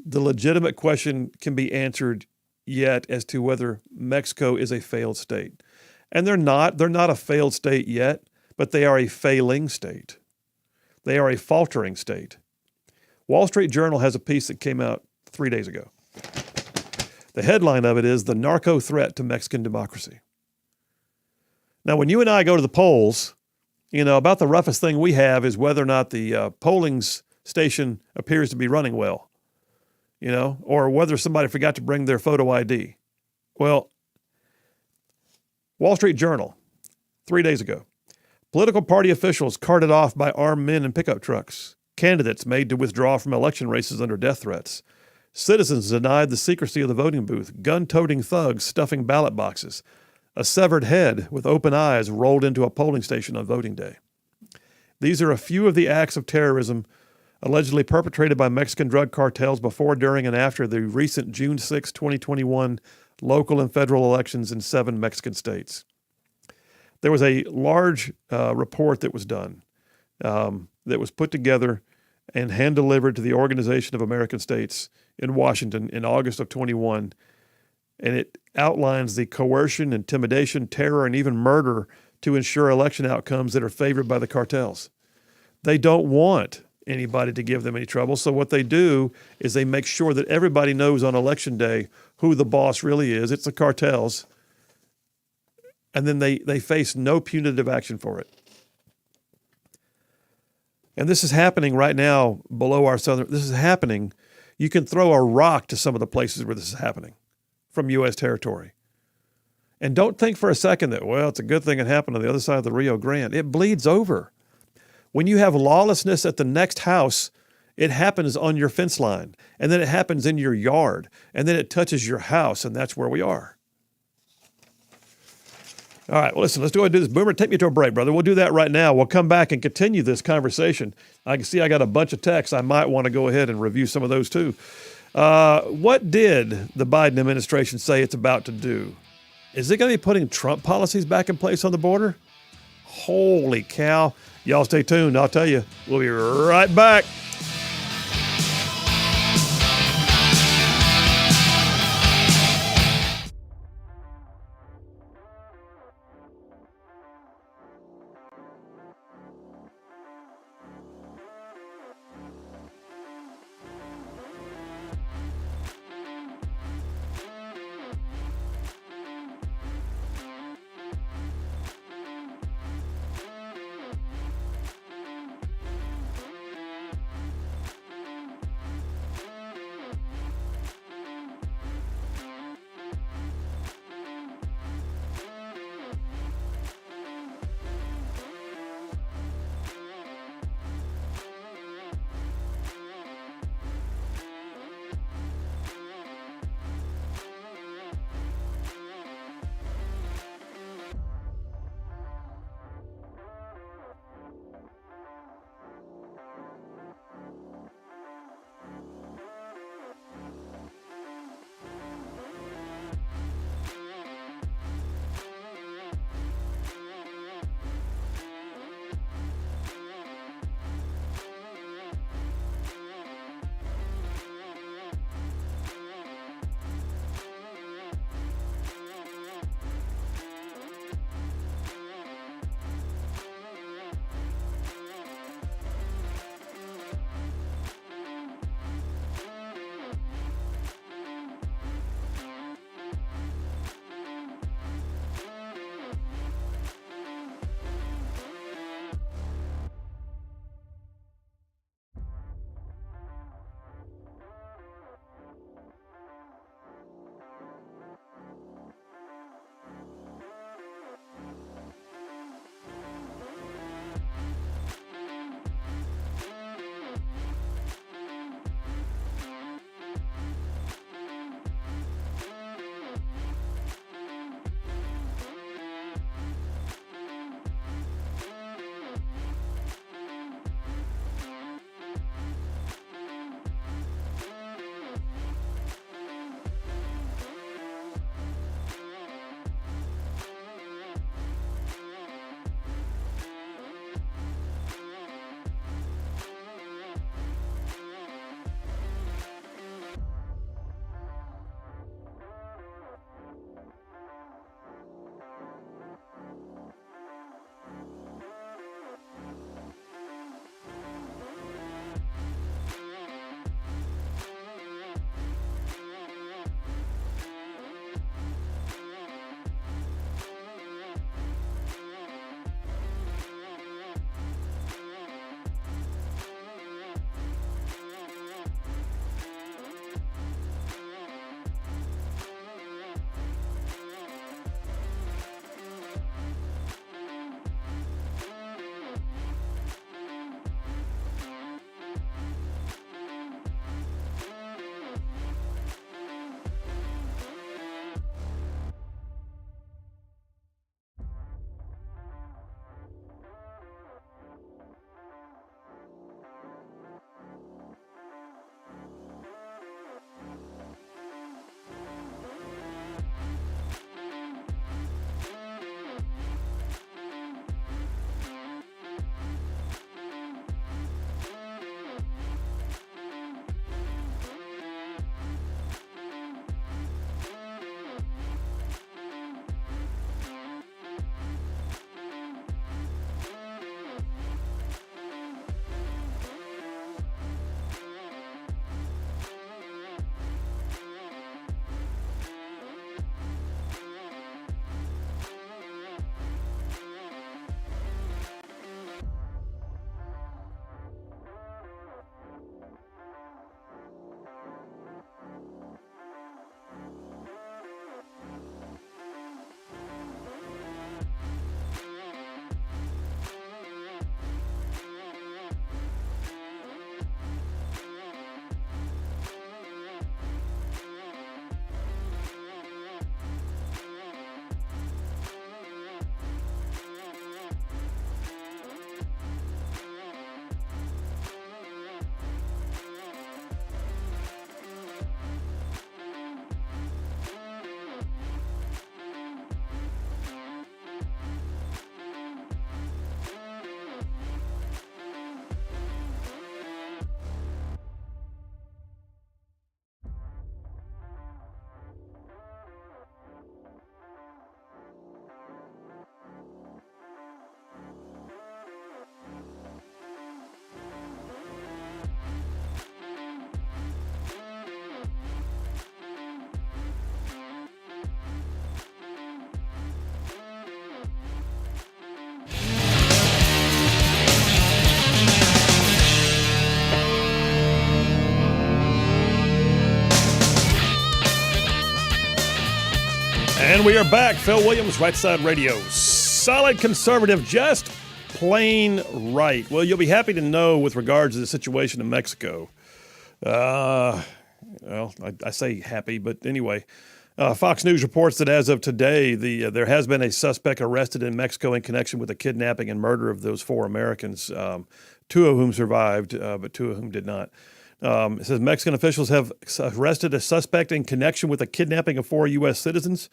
Speaker 2: the legitimate question can be answered yet as to whether Mexico is a failed state. And they're not. They're not a failed state yet, but they are a failing state. They are a faltering state. Wall Street Journal has a piece that came out 3 days ago. The headline of it is The Narco Threat to Mexican Democracy. Now, when you and I go to the polls, about the roughest thing we have is whether or not the polling station appears to be running well, or whether somebody forgot to bring their photo ID. Well, Wall Street Journal, 3 days ago. Political party officials carted off by armed men in pickup trucks. Candidates made to withdraw from election races under death threats. Citizens denied the secrecy of the voting booth. Gun-toting thugs stuffing ballot boxes. A severed head with open eyes rolled into a polling station on voting day. These are a few of the acts of terrorism allegedly perpetrated by Mexican drug cartels before, during, and after the recent June 6, 2021 local and federal elections in 7 Mexican states. There was a large report that was done that was put together and hand-delivered to the Organization of American States in Washington in August of 21, and it outlines the coercion, intimidation, terror, and even murder to ensure election outcomes that are favored by the cartels. They don't want anybody to give them any trouble, so what they do is they make sure that everybody knows on election day who the boss really is. It's the cartels, and then they face no punitive action for it. And this is happening right now below our southern. This is happening. You can throw a rock to some of the places where this is happening from U.S. territory. And don't think for a second that, well, it's a good thing it happened on the other side of the Rio Grande. It bleeds over. When you have lawlessness at the next house, it happens on your fence line, and then it happens in your yard, and then it touches your house, and that's where we are. All right, well, listen, let's go ahead and do this. Boomer, take me to a break, brother. We'll do that right now. We'll come back and continue this conversation. I can see I got a bunch of texts. I might want to go ahead and review some of those too. What did the Biden administration say it's about to do? Is it going to be putting Trump policies back in place on the border? Holy cow. Y'all stay tuned. I'll tell you. We'll be right back. And we are back. Phil Williams, Rightside Radio. Solid conservative, just plain right. Well, you'll be happy to know with regards to the situation in Mexico. Well, I say happy, but anyway. Fox News reports that as of today, there has been a suspect arrested in Mexico in connection with the kidnapping and murder of those 4 Americans, 2 of whom survived, but 2 of whom did not. It says Mexican officials have arrested a suspect in connection with the kidnapping of 4 U.S. citizens.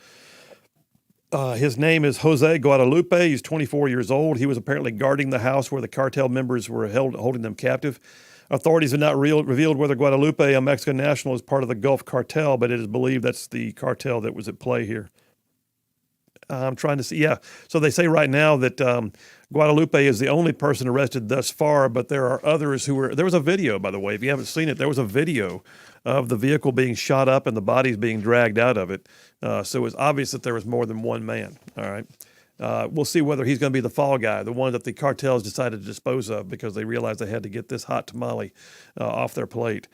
Speaker 2: His name is Jose Guadalupe. He's 24 years old. He was apparently guarding the house where the cartel members were holding them captive. Authorities have not revealed whether Guadalupe, a Mexican national, is part of the Gulf cartel, but it is believed that's the cartel that was at play here. I'm trying to see. Yeah. So they say right now that Guadalupe is the only person arrested thus far, but there are others who were. There was a video, by the way. If you haven't seen it, there was a video of the vehicle being shot up and the bodies being dragged out of it. So it's obvious that there was more than one man. All right. We'll see whether he's going to be the fall guy, the one that the cartels decided to dispose of because they realized they had to get this hot tamale off their plate.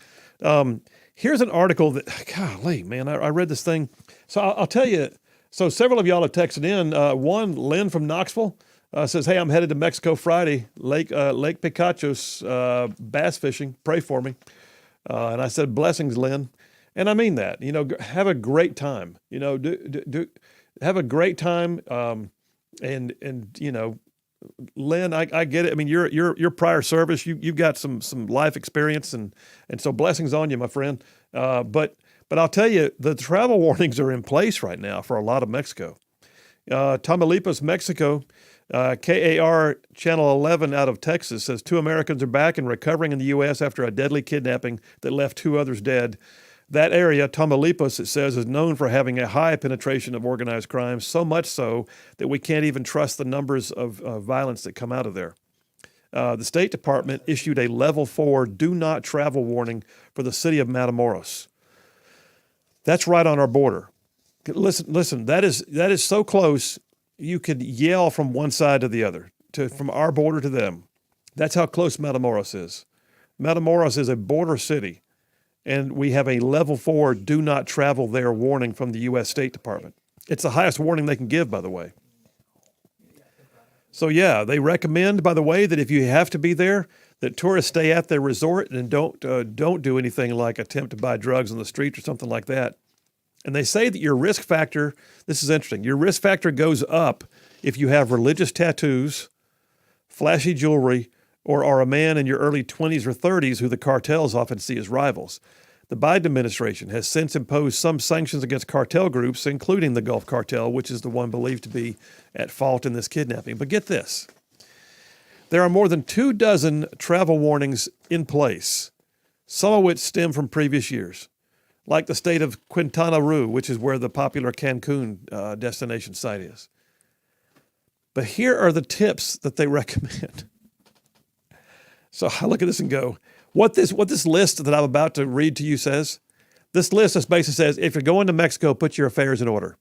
Speaker 2: Here's an article that, golly, man, I read this thing. So I'll tell you. So several of y'all have texted in. One, Lynn from Knoxville, says, hey, I'm headed to Mexico Friday, Lake Picachos, bass fishing. Pray for me. And I said, blessings, Lynn. And I mean that. Have a great time. Have a great time. And Lynn, I get it. I mean, your prior service, you've got some life experience, and so blessings on you, my friend. But I'll tell you, the travel warnings are in place right now for a lot of Mexico. Tamaulipas, Mexico, KAR Channel 11 out of Texas says 2 Americans are back and recovering in the U.S. after a deadly kidnapping that left 2 others dead. That area, Tamaulipas, it says, is known for having a high penetration of organized crime, so much so that we can't even trust the numbers of violence that come out of there. The State Department issued a level 4 do not travel warning for the city of Matamoros. That's right on our border. Listen, that is so close, you could yell from one side to the other, from our border to them. That's how close Matamoros is. Matamoros is a border city, and we have a level 4 do not travel there warning from the U.S. State Department. It's the highest warning they can give, by the way. So yeah, they recommend, by the way, that if you have to be there, that tourists stay at their resort and don't do anything like attempt to buy drugs on the street or something like that. And they say that your risk factor, this is interesting, your risk factor goes up if you have religious tattoos, flashy jewelry, or are a man in your early 20s or 30s who the cartels often see as rivals. The Biden administration has since imposed some sanctions against cartel groups, including the Gulf Cartel, which is the one believed to be at fault in this kidnapping. But get this. There are more than 24 travel warnings in place, some of which stem from previous years, like the state of Quintana Roo, which is where the popular Cancun destination site is. But here are the tips that they recommend. So I look at this and go, what this list that I'm about to read to you says, this list just basically says, if you're going to Mexico, put your affairs in order.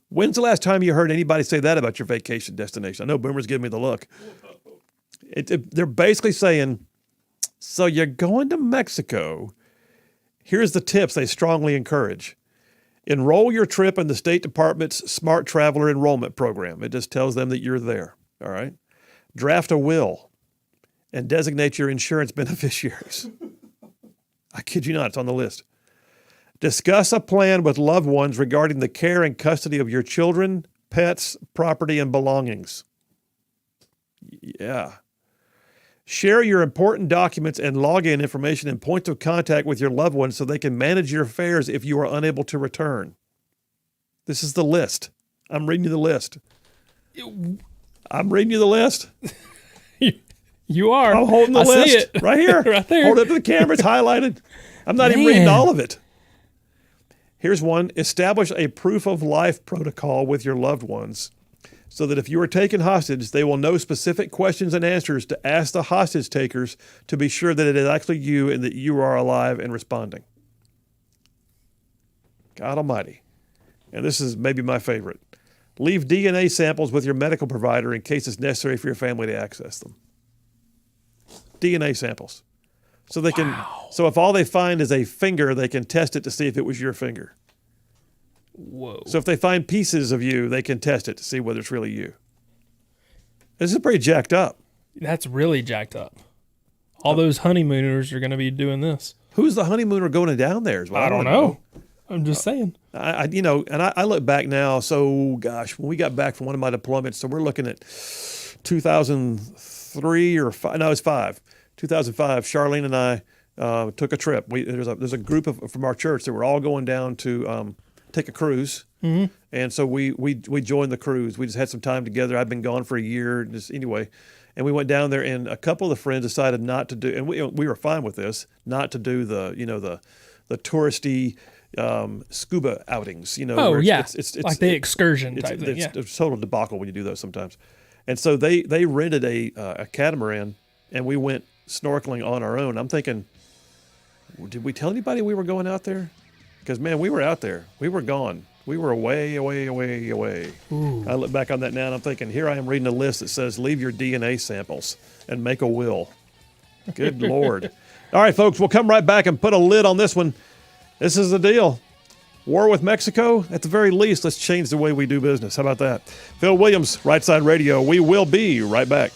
Speaker 2: When's the last time you heard anybody say that about your vacation destination? I know Boomer's giving me the look. They're basically saying, so you're going to Mexico. Here's the tips they strongly encourage. Enroll your trip in the State Department's Smart Traveler Enrollment Program. It just tells them that you're there, all right? Draft a will and designate your insurance beneficiaries. I kid you not, it's on the list. Discuss a plan with loved ones regarding the care and custody of your children, pets, property, and belongings. Yeah. Share your important documents and login information and points of contact with your loved ones so they can manage your affairs if you are unable to return. This is the list. I'm reading you the list. I'm reading you the list.
Speaker 5: You are.
Speaker 2: I'm holding the
Speaker 5: I
Speaker 2: list
Speaker 5: see it.
Speaker 2: right here.
Speaker 5: Right there.
Speaker 2: Hold it up to the camera. It's highlighted. I'm not even reading all of it. Here's one. Establish a proof of life protocol with your loved ones so that if you are taken hostage, they will know specific questions and answers to ask the hostage takers to be sure that it is actually you and that you are alive and responding. God almighty. And this is maybe my favorite. Leave DNA samples with your medical provider in case it's necessary for your family to access them. DNA samples. So they can. So if all they find is a finger, they can test it to see if it was your finger.
Speaker 5: Whoa.
Speaker 2: So if they find pieces of you, they can test it to see whether it's really you. This is pretty jacked up.
Speaker 5: That's really jacked up. All those honeymooners are going to be doing this.
Speaker 2: Who's the honeymooner going down there? Is what
Speaker 5: I don't
Speaker 2: wanna
Speaker 5: know. I'm just saying.
Speaker 2: I look back now. So, gosh, when we got back from one of my deployments, so we're looking at 2003 or five. No, it's 2005. Charlene and I took a trip. There's a group from our church that were all going down to take a cruise, and so we joined the cruise. We just had some time together. I'd been gone for a year, anyway. And we went down there, and a couple of the friends decided not to do, and we were fine with this, not to do the touristy scuba outings.
Speaker 5: Oh
Speaker 2: where
Speaker 5: yeah,
Speaker 2: it's
Speaker 5: like the excursion type thing.
Speaker 2: It's a total debacle when you do those sometimes. And so they rented a catamaran, and we went snorkeling on our own. I'm thinking, did we tell anybody we were going out there? Because man, we were out there. We were gone. We were away. Ooh. I look back on that now, and I'm thinking, here I am reading a list that says, leave your DNA samples and make a will. Good Lord. All right, folks, we'll come right back and put a lid on this one. This is the deal. War with Mexico, at the very least, let's change the way we do business. How about that? Phil Williams, Rightside Radio. We will be right back.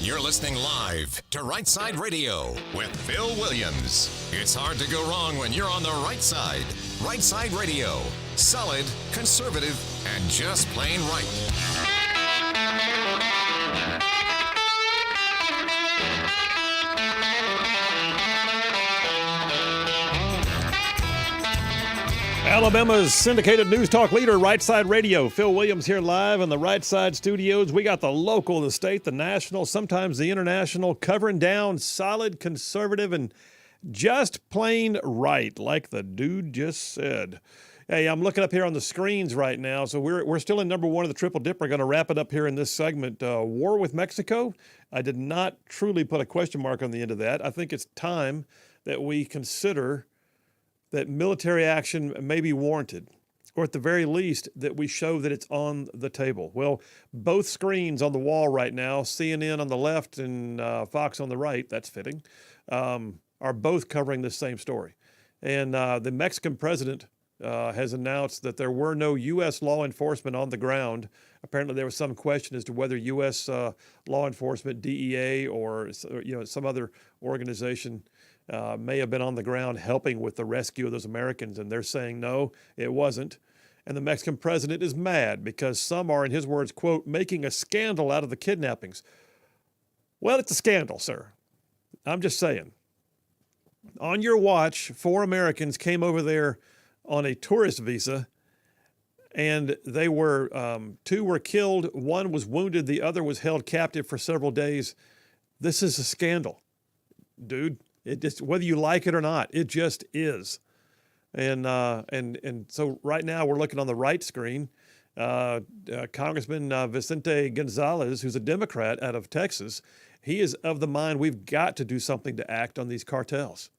Speaker 1: You're listening live to Rightside Radio with Phil Williams. It's hard to go wrong when you're on the right side. Rightside Radio. Solid, conservative, and just plain right.
Speaker 2: Alabama's syndicated news talk leader, Rightside Radio. Phil Williams here live in the Rightside studios. We got the local, the state, the national, sometimes the international, covering down solid, conservative, and just plain right, like the dude just said. Hey, I'm looking up here on the screens right now. So we're still in number one of the Triple Dipper. Going to wrap it up here in this segment. War with Mexico. I did not truly put a question mark on the end of that. I think it's time that we consider that military action may be warranted, or at the very least, that we show that it's on the table. Well, both screens on the wall right now, CNN on the left and Fox on the right, that's fitting, are both covering this same story. And the Mexican president has announced that there were no U.S. law enforcement on the ground. Apparently, there was some question as to whether U.S. Law enforcement, DEA, or some other organization may have been on the ground helping with the rescue of those Americans, and they're saying no, it wasn't. And the Mexican president is mad because some are, in his words, quote, making a scandal out of the kidnappings. Well, it's a scandal, sir. I'm just saying. On your watch, 4 Americans came over there on a tourist visa, and they were 2 were killed, 1 was wounded, the other was held captive for several days. This is a scandal, dude. It just, whether you like it or not, it just is. And so right now we're looking on the right screen. Congressman Vicente Gonzalez, who's a Democrat out of Texas, he is of the mind we've got to do something to act on these cartels.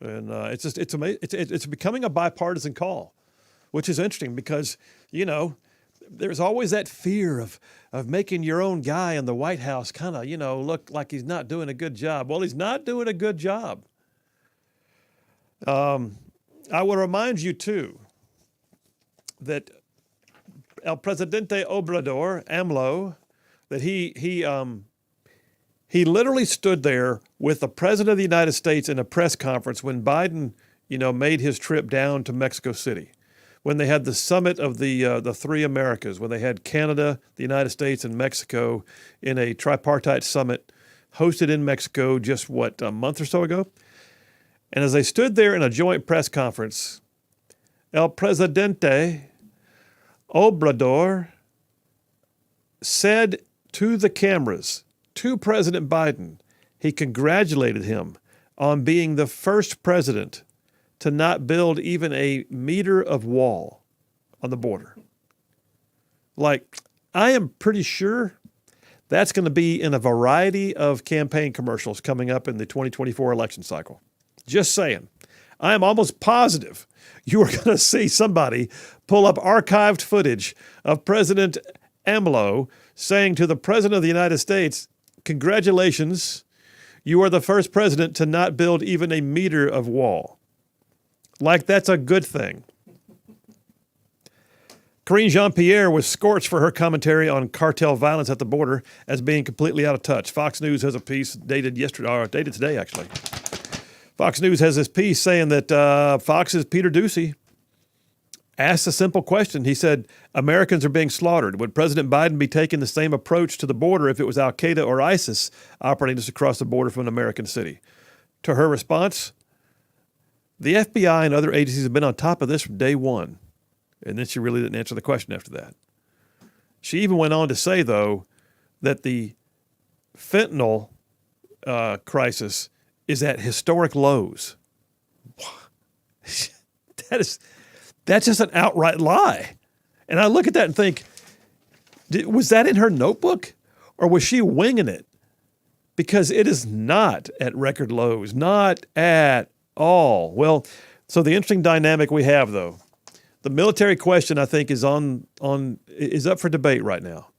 Speaker 2: And it's amazing. It's becoming a bipartisan call, which is interesting because, there's always that fear of making your own guy in the White House kind of, look like he's not doing a good job. Well, he's not doing a good job. I will remind you, too, that El Presidente Obrador, AMLO, that he literally stood there with the President of the United States in a press conference when Biden, made his trip down to Mexico City, when they had the summit of the 3 Americas, when they had Canada, the United States, and Mexico in a tripartite summit hosted in Mexico just, a month or so ago? And as they stood there in a joint press conference, El Presidente Obrador said to the cameras, to President Biden, he congratulated him on being the first president to not build even a meter of wall on the border. Like, I am pretty sure that's going to be in a variety of campaign commercials coming up in the 2024 election cycle. Just saying. I am almost positive you are going to see somebody pull up archived footage of President AMLO saying to the President of the United States, congratulations, you are the first president to not build even a meter of wall. Like that's a good thing. Karine Jean-Pierre was scorched for her commentary on cartel violence at the border as being completely out of touch. Fox News has a piece dated today, actually. Fox News has this piece saying that Fox's Peter Doocy asked a simple question. He said, Americans are being slaughtered. Would President Biden be taking the same approach to the border if it was Al-Qaeda or ISIS operating just across the border from an American city? To her response, the FBI and other agencies have been on top of this from day one. And then she really didn't answer the question after that. She even went on to say, though, that the fentanyl crisis is at historic lows. That's just an outright lie. And I look at that and think, was that in her notebook? Or was she winging it? Because it is not at record lows, not at all. Well, so the interesting dynamic we have, though, the military question, I think, is up for debate right now.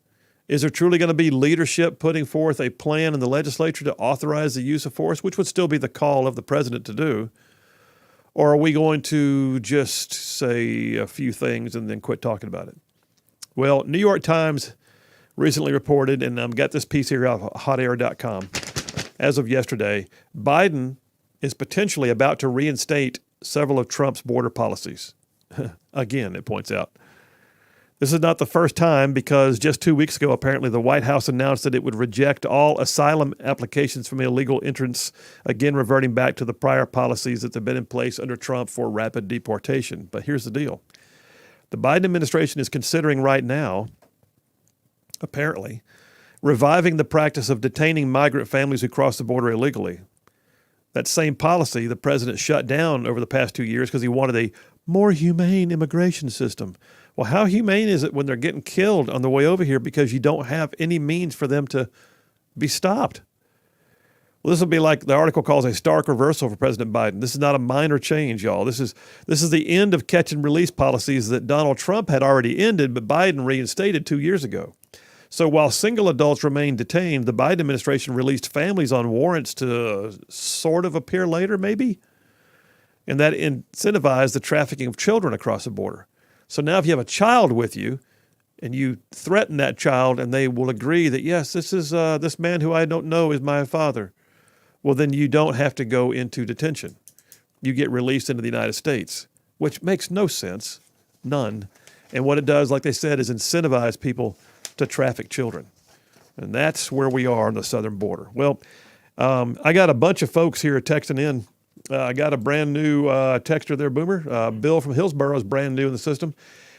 Speaker 2: Is there truly going to be leadership putting forth a plan in the legislature to authorize the use of force, which would still be the call of the president to do? Or are we going to just say a few things and then quit talking about it? Well, New York Times recently reported, and I've got this piece here off hotair.com. As of yesterday, Biden is potentially about to reinstate several of Trump's border policies. Again, it points out. This is not the first time because just 2 weeks ago, apparently, the White House announced that it would reject all asylum applications from illegal entrants, again reverting back to the prior policies that have been in place under Trump for rapid deportation. But here's the deal. The Biden administration is considering right now, apparently, reviving the practice of detaining migrant families who cross the border illegally. That same policy the president shut down over the past 2 years because he wanted a more humane immigration system. Well, how humane is it when they're getting killed on the way over here because you don't have any means for them to be stopped? Well, this will be like the article calls a stark reversal for President Biden. This is not a minor change, y'all. This is the end of catch and release policies that Donald Trump had already ended, but Biden reinstated 2 years ago. So while single adults remain detained, the Biden administration released families on warrants to sort of appear later, maybe? And that incentivized the trafficking of children across the border. So now if you have a child with you and you threaten that child and they will agree that, yes, this man who I don't know is my father, well, then you don't have to go into detention. You get released into the United States, which makes no sense, none. And what it does, like they said, is incentivize people to traffic children. And that's where we are on the southern border. Well, I got a bunch of folks here texting in. I got a brand new texter there, Boomer. Bill from Hillsborough is brand new in the system.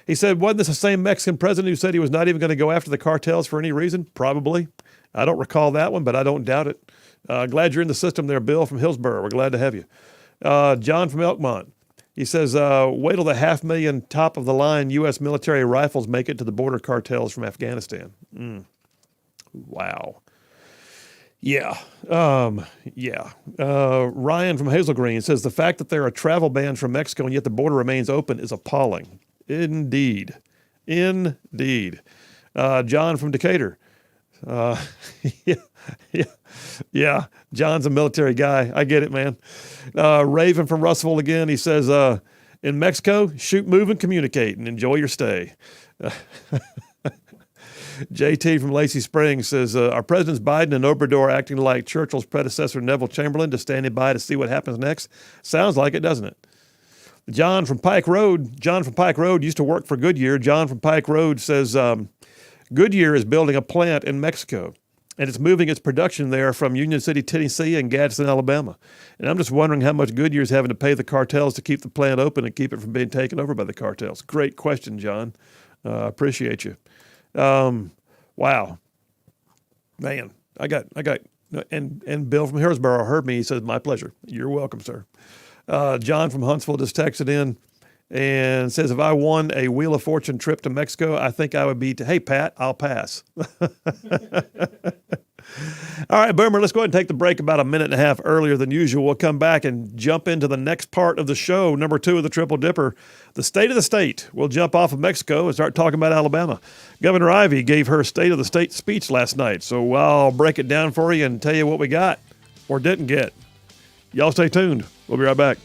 Speaker 2: He said, wasn't this the same Mexican president who said he was not even going to go after the cartels for any reason? Probably. I don't recall that one, but I don't doubt it. Glad you're in the system there, Bill from Hillsborough. We're glad to have you. John from Elkmont. He says, wait till the 500,000 top-of-the-line U.S. military rifles make it to the border cartels from Afghanistan. Wow. Yeah. Ryan from Hazel Green says, the fact that there are travel bans from Mexico and yet the border remains open is appalling. Indeed. John from Decatur. Yeah. John's a military guy. I get it, man. Raven from Russellville again. He says, in Mexico, shoot, move, and communicate, and enjoy your stay. JT from Lacey Springs says, are Presidents Biden and Obrador acting like Churchill's predecessor Neville Chamberlain, just standing by to see what happens next? Sounds like it, doesn't it? John from Pike Road used to work for Goodyear. John from Pike Road says, Goodyear is building a plant in Mexico, and it's moving its production there from Union City, Tennessee, and Gadsden, Alabama. And I'm just wondering how much Goodyear's having to pay the cartels to keep the plant open and keep it from being taken over by the cartels. Great question, John. Appreciate you. Wow, man, I got, and Bill from Hillsborough heard me. He says, my pleasure. You're welcome, sir. John from Huntsville just texted in and says, if I won a Wheel of Fortune trip to Mexico, I think I would be, hey, Pat, I'll pass. All right, Boomer, let's go ahead and take the break about a minute and a half earlier than usual. We'll come back and jump into the next part of the show, number 2 of the Triple Dipper, the state of the state. We'll jump off of Mexico and start talking about Alabama. Governor Ivey gave her state of the state speech last night, so I'll break it down for you and tell you what we got or didn't get. Y'all stay tuned. We'll be right back.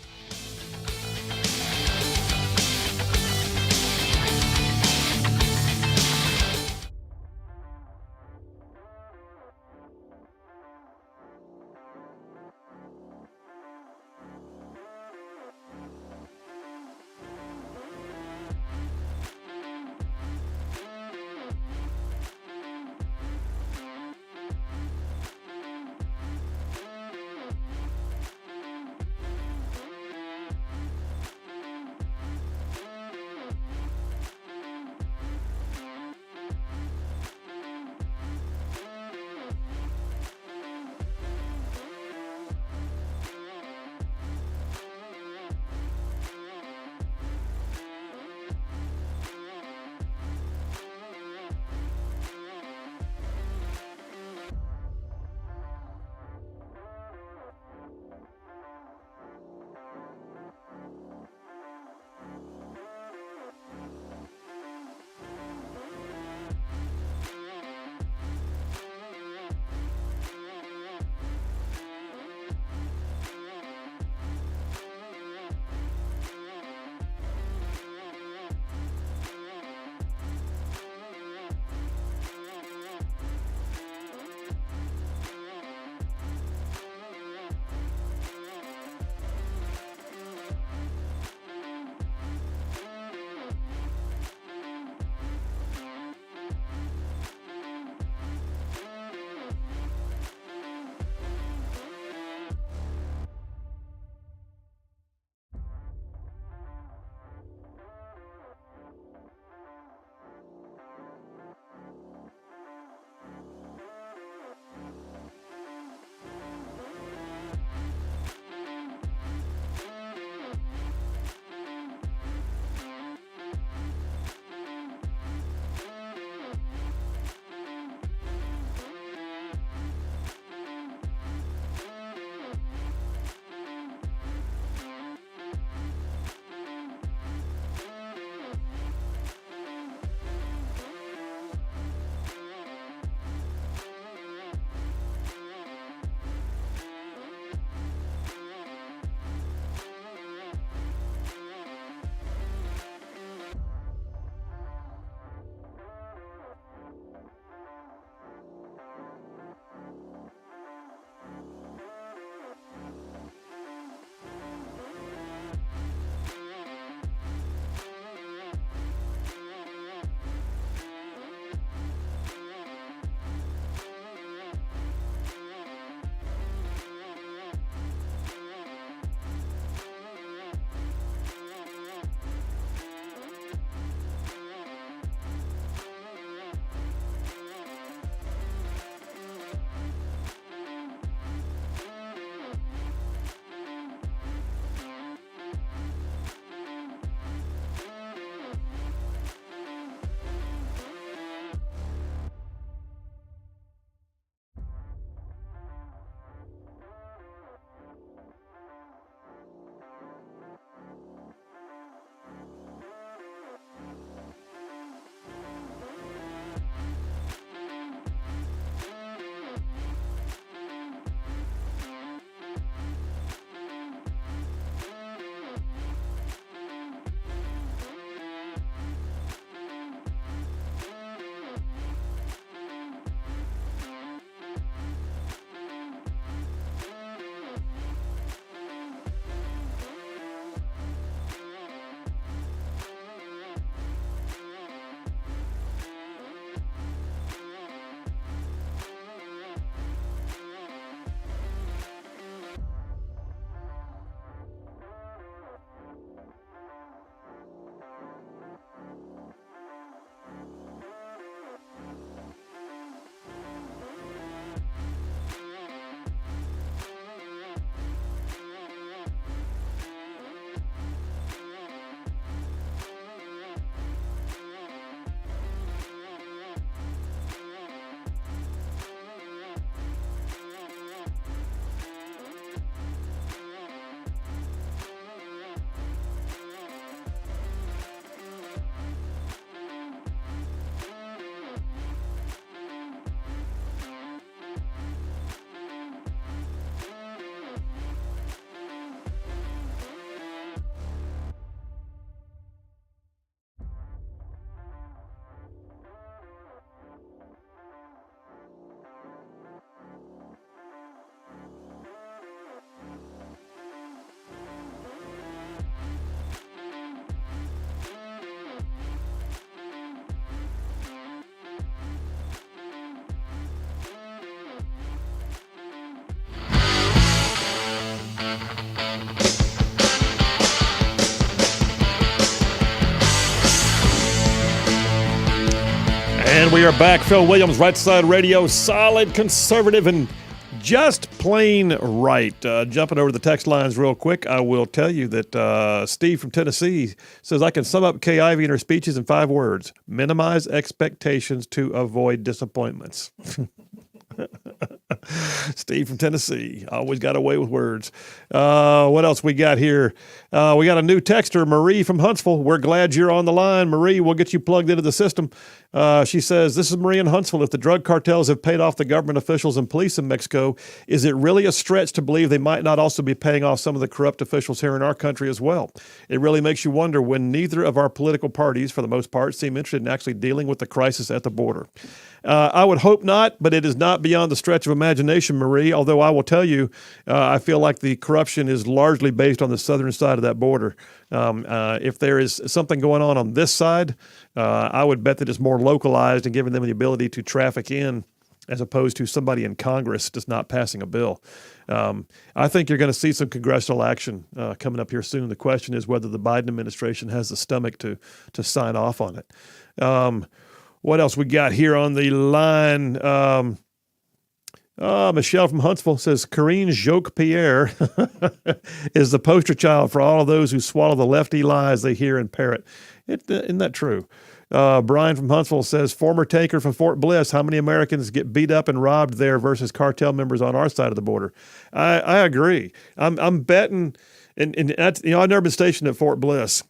Speaker 2: And we are back. Phil Williams, Rightside Radio, solid, conservative, and just plain right. Jumping over the text lines real quick, I will tell you that Steve from Tennessee says, I can sum up Kay Ivey and her speeches in 5 words. Minimize expectations to avoid disappointments. Steve from Tennessee. Always got away with words. What else we got here? We got a new texter, Marie from Huntsville. We're glad you're on the line. Marie, we'll get you plugged into the system. She says, this is Marie in Huntsville. If the drug cartels have paid off the government officials and police in Mexico, is it really a stretch to believe they might not also be paying off some of the corrupt officials here in our country as well? It really makes you wonder when neither of our political parties, for the most part, seem interested in actually dealing with the crisis at the border. I would hope not, but it is not beyond the stretch of imagination, Marie, although I will tell you, I feel like the corruption is largely based on the southern side of that border. If there is something going on this side, I would bet that it's more localized and giving them the ability to traffic in as opposed to somebody in Congress just not passing a bill. I think you're going to see some congressional action coming up here soon. The question is whether the Biden administration has the stomach to sign off on it. What else we got here on the line? Michelle from Huntsville says, Karine Jacques-Pierre is the poster child for all of those who swallow the lefty lies they hear and parrot. Isn't that true? Brian from Huntsville says, former tanker from Fort Bliss, how many Americans get beat up and robbed there versus cartel members on our side of the border? I agree. I'm betting, and that's, I've never been stationed at Fort Bliss,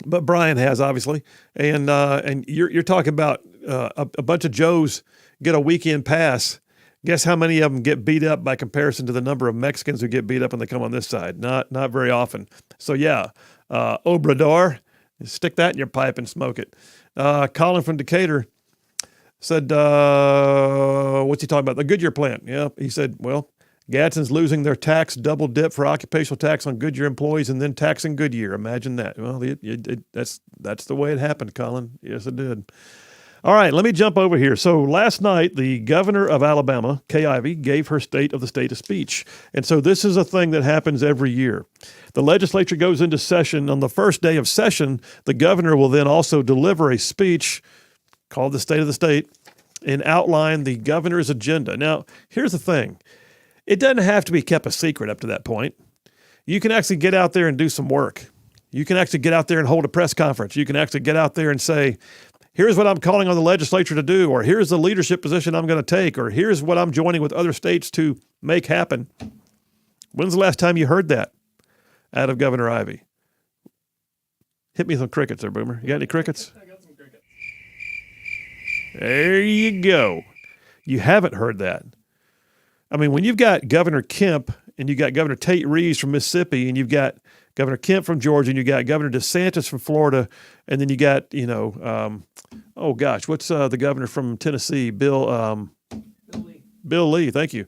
Speaker 2: but Brian has, obviously, and you're talking about a bunch of Joes get a weekend pass. Guess how many of them get beat up by comparison to the number of Mexicans who get beat up when they come on this side? Not very often. So yeah, Obrador, stick that in your pipe and smoke it. Colin from Decatur said, what's he talking about? The Goodyear plant. Yeah, he said, well, Gadsden's losing their tax double dip for occupational tax on Goodyear employees and then taxing Goodyear. Imagine that. Well, that's the way it happened, Colin. Yes, it did. All right, let me jump over here. So last night, the governor of Alabama, Kay Ivey, gave her State of the State speech. And so this is a thing that happens every year. The legislature goes into session. On the first day of session, the governor will then also deliver a speech called the State of the State and outline the governor's agenda. Now, here's the thing. It doesn't have to be kept a secret up to that point. You can actually get out there and do some work. You can actually get out there and hold a press conference. You can actually get out there and say, here's what I'm calling on the legislature to do, or here's the leadership position I'm going to take, or here's what I'm joining with other states to make happen. When's the last time you heard that out of Governor Ivey? Hit me with some crickets there, Boomer. You got any crickets?
Speaker 5: I got some crickets.
Speaker 2: There you go. You haven't heard that. I mean, when you've got Governor Kemp and you've got Governor Tate Reeves from Mississippi and you've got Governor Kemp from Georgia and you got Governor DeSantis from Florida and then you got, what's the governor from Tennessee? Bill Lee. Thank you.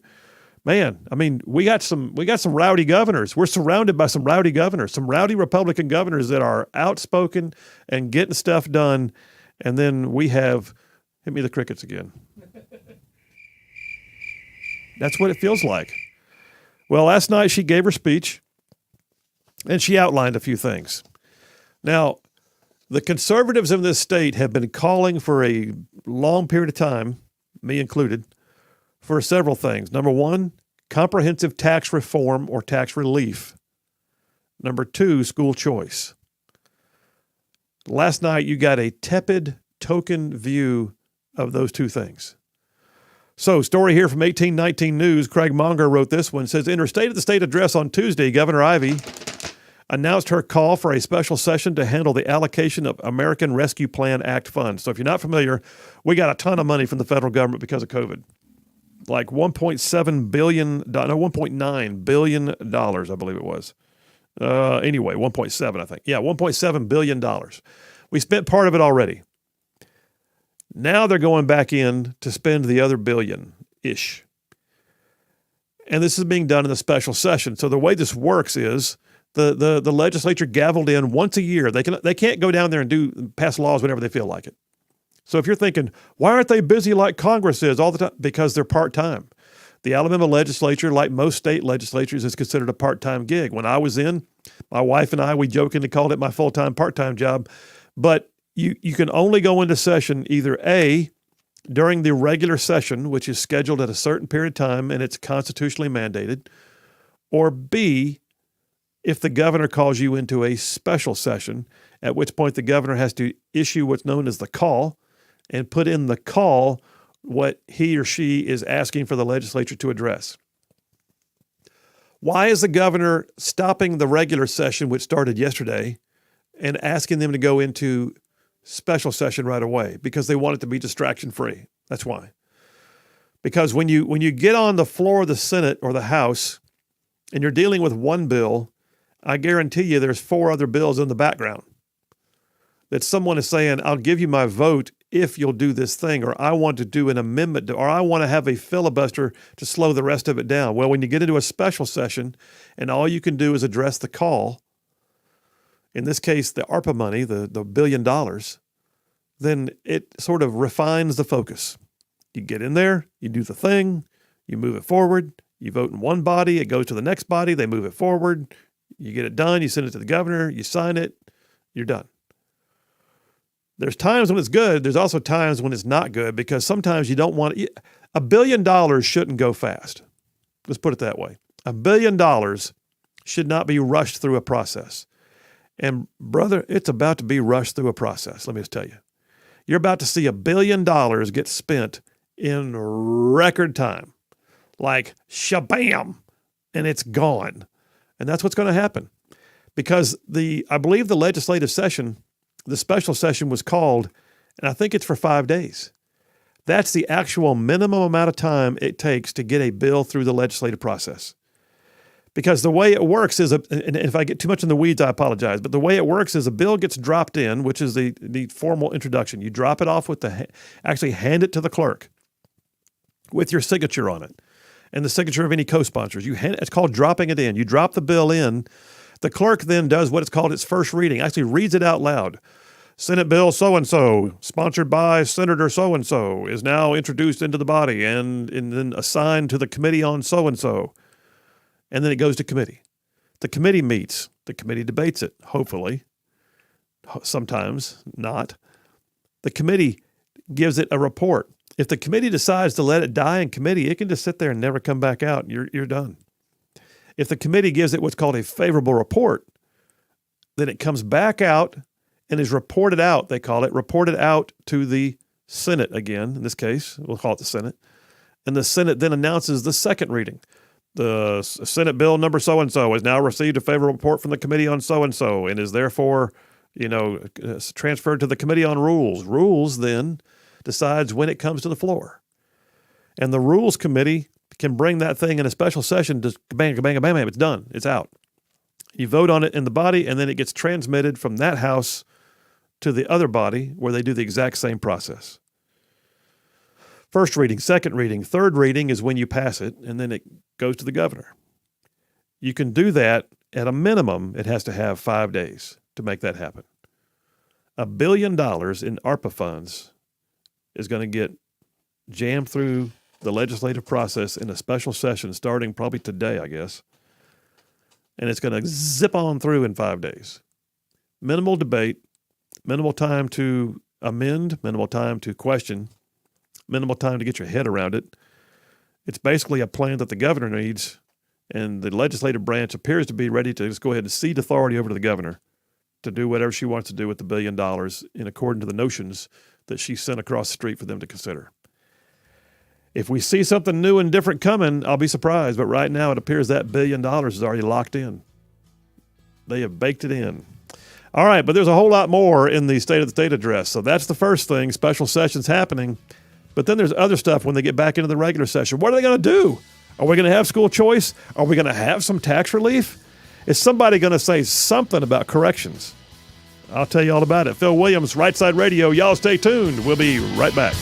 Speaker 2: Man, I mean, we got some rowdy governors. We're surrounded by some rowdy governors, some rowdy Republican governors that are outspoken and getting stuff done. And then we have, hit me the crickets again. That's what it feels like. Well, last night she gave her speech and she outlined a few things. Now, the conservatives in this state have been calling for a long period of time, me included, for several things. Number one, comprehensive tax reform or tax relief. Number two, school choice. Last night you got a tepid token view of those two things. So, story here from 1819 News. Craig Monger wrote this one. It says, in her State of the State address on Tuesday, Governor Ivey announced her call for a special session to handle the allocation of American Rescue Plan Act funds. So if you're not familiar, we got a ton of money from the federal government because of COVID. Like $1.9 billion, I believe it was. Anyway, 1.7, I think. Yeah, $1.7 billion. We spent part of it already. Now they're going back in to spend the other billion-ish. And this is being done in a special session. So the way this works is the legislature gavelled in once a year. They can't go down there and pass laws whenever they feel like it. So if you're thinking, why aren't they busy like Congress is all the time? Because they're part-time. The Alabama legislature, like most state legislatures, is considered a part-time gig. When I was in, my wife and I, we jokingly called it my full-time, part-time job. But you can only go into session either A, during the regular session, which is scheduled at a certain period of time and it's constitutionally mandated, or B, if the governor calls you into a special session, at which point the governor has to issue what's known as the call and put in the call what he or she is asking for the legislature to address. Why is the governor stopping the regular session, which started yesterday, and asking them to go into special session right away? Because they want it to be distraction free. That's why. Because when you get on the floor of the Senate or the House and you're dealing with one bill, I guarantee you there's 4 other bills in the background that someone is saying, I'll give you my vote if you'll do this thing, or I want to do an amendment, or I want to have a filibuster to slow the rest of it down. Well, when you get into a special session and all you can do is address the call, in this case, the ARPA money, the $1 billion, then it sort of refines the focus. You get in there, you do the thing, you move it forward, you vote in one body, it goes to the next body, they move it forward, you get it done, you send it to the governor, you sign it, you're done. There's times when it's good, there's also times when it's not good, because sometimes you don't want $1 billion shouldn't go fast. Let's put it that way. $1 billion should not be rushed through a process. And brother, it's about to be rushed through a process. Let me just tell you. You're about to see $1 billion get spent in record time. Like shabam, and it's gone. And that's what's going to happen. Because I believe the legislative session, the special session was called, and I think it's for 5 days. That's the actual minimum amount of time it takes to get a bill through the legislative process. Because the way it works is, and if I get too much in the weeds, I apologize, but the way it works is a bill gets dropped in, which is the formal introduction. You drop it off with actually hand it to the clerk with your signature on it and the signature of any co-sponsors. It's called dropping it in. You drop the bill in. The clerk then does what is called its first reading, actually reads it out loud. Senate Bill so-and-so, sponsored by Senator so-and-so, is now introduced into the body and then assigned to the committee on so-and-so. And then it goes to committee. The committee meets. The committee debates it, hopefully. Sometimes not. The committee gives it a report. If the committee decides to let it die in committee, it can just sit there and never come back out. You're done. If the committee gives it what's called a favorable report, then it comes back out and is reported out, they call it, reported out to the Senate again, in this case. We'll call it the Senate. And the Senate then announces the second reading. The Senate bill number so-and-so has now received a favorable report from the committee on so-and-so and is therefore, transferred to the committee on rules. Rules then decides when it comes to the floor. And the rules committee can bring that thing in a special session, just bang, bang, bang, bang, it's done. It's out. You vote on it in the body, and then it gets transmitted from that house to the other body where they do the exact same process. First reading, second reading, third reading is when you pass it, and then it goes to the governor. You can do that at a minimum. It has to have 5 days to make that happen. $1 billion in ARPA funds is going to get jammed through the legislative process in a special session starting probably today, I guess. And it's going to zip on through in 5 days. Minimal debate, minimal time to amend, minimal time to question, minimal time to get your head around it. It's basically a plan that the governor needs, and the legislative branch appears to be ready to just go ahead and cede authority over to the governor to do whatever she wants to do with the $1 billion in accordance to the notions that she sent across the street for them to consider. If we see something new and different coming, I'll be surprised. But right now, it appears that $1 billion is already locked in. They have baked it in. All right, but there's a whole lot more in the State of the State address. So that's the first thing, special sessions happening. But then there's other stuff when they get back into the regular session. What are they going to do? Are we going to have school choice? Are we going to have some tax relief? Is somebody going to say something about corrections? I'll tell you all about it. Phil Williams, Rightside Radio. Y'all stay tuned. We'll be right back.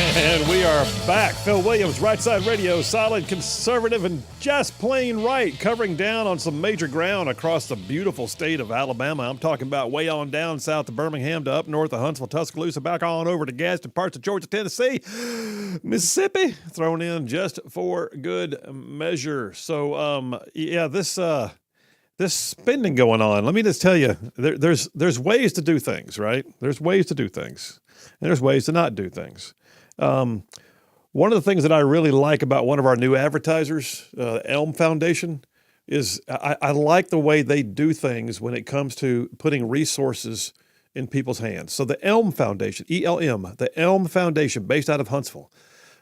Speaker 2: And we are back. Phil Williams, Rightside Radio, solid, conservative, and just plain right, covering down on some major ground across the beautiful state of Alabama. I'm talking about way on down south of Birmingham to up north of Huntsville, Tuscaloosa, back on over to Gadsden, parts of Georgia, Tennessee, Mississippi, thrown in just for good measure. So, this spending going on, let me just tell you, there's ways to do things, right? There's ways to do things, and there's ways to not do things. One of the things that I really like about one of our new advertisers, Elm Foundation, is I like the way they do things when it comes to putting resources in people's hands. So the Elm Foundation, ELM, the Elm Foundation, based out of Huntsville,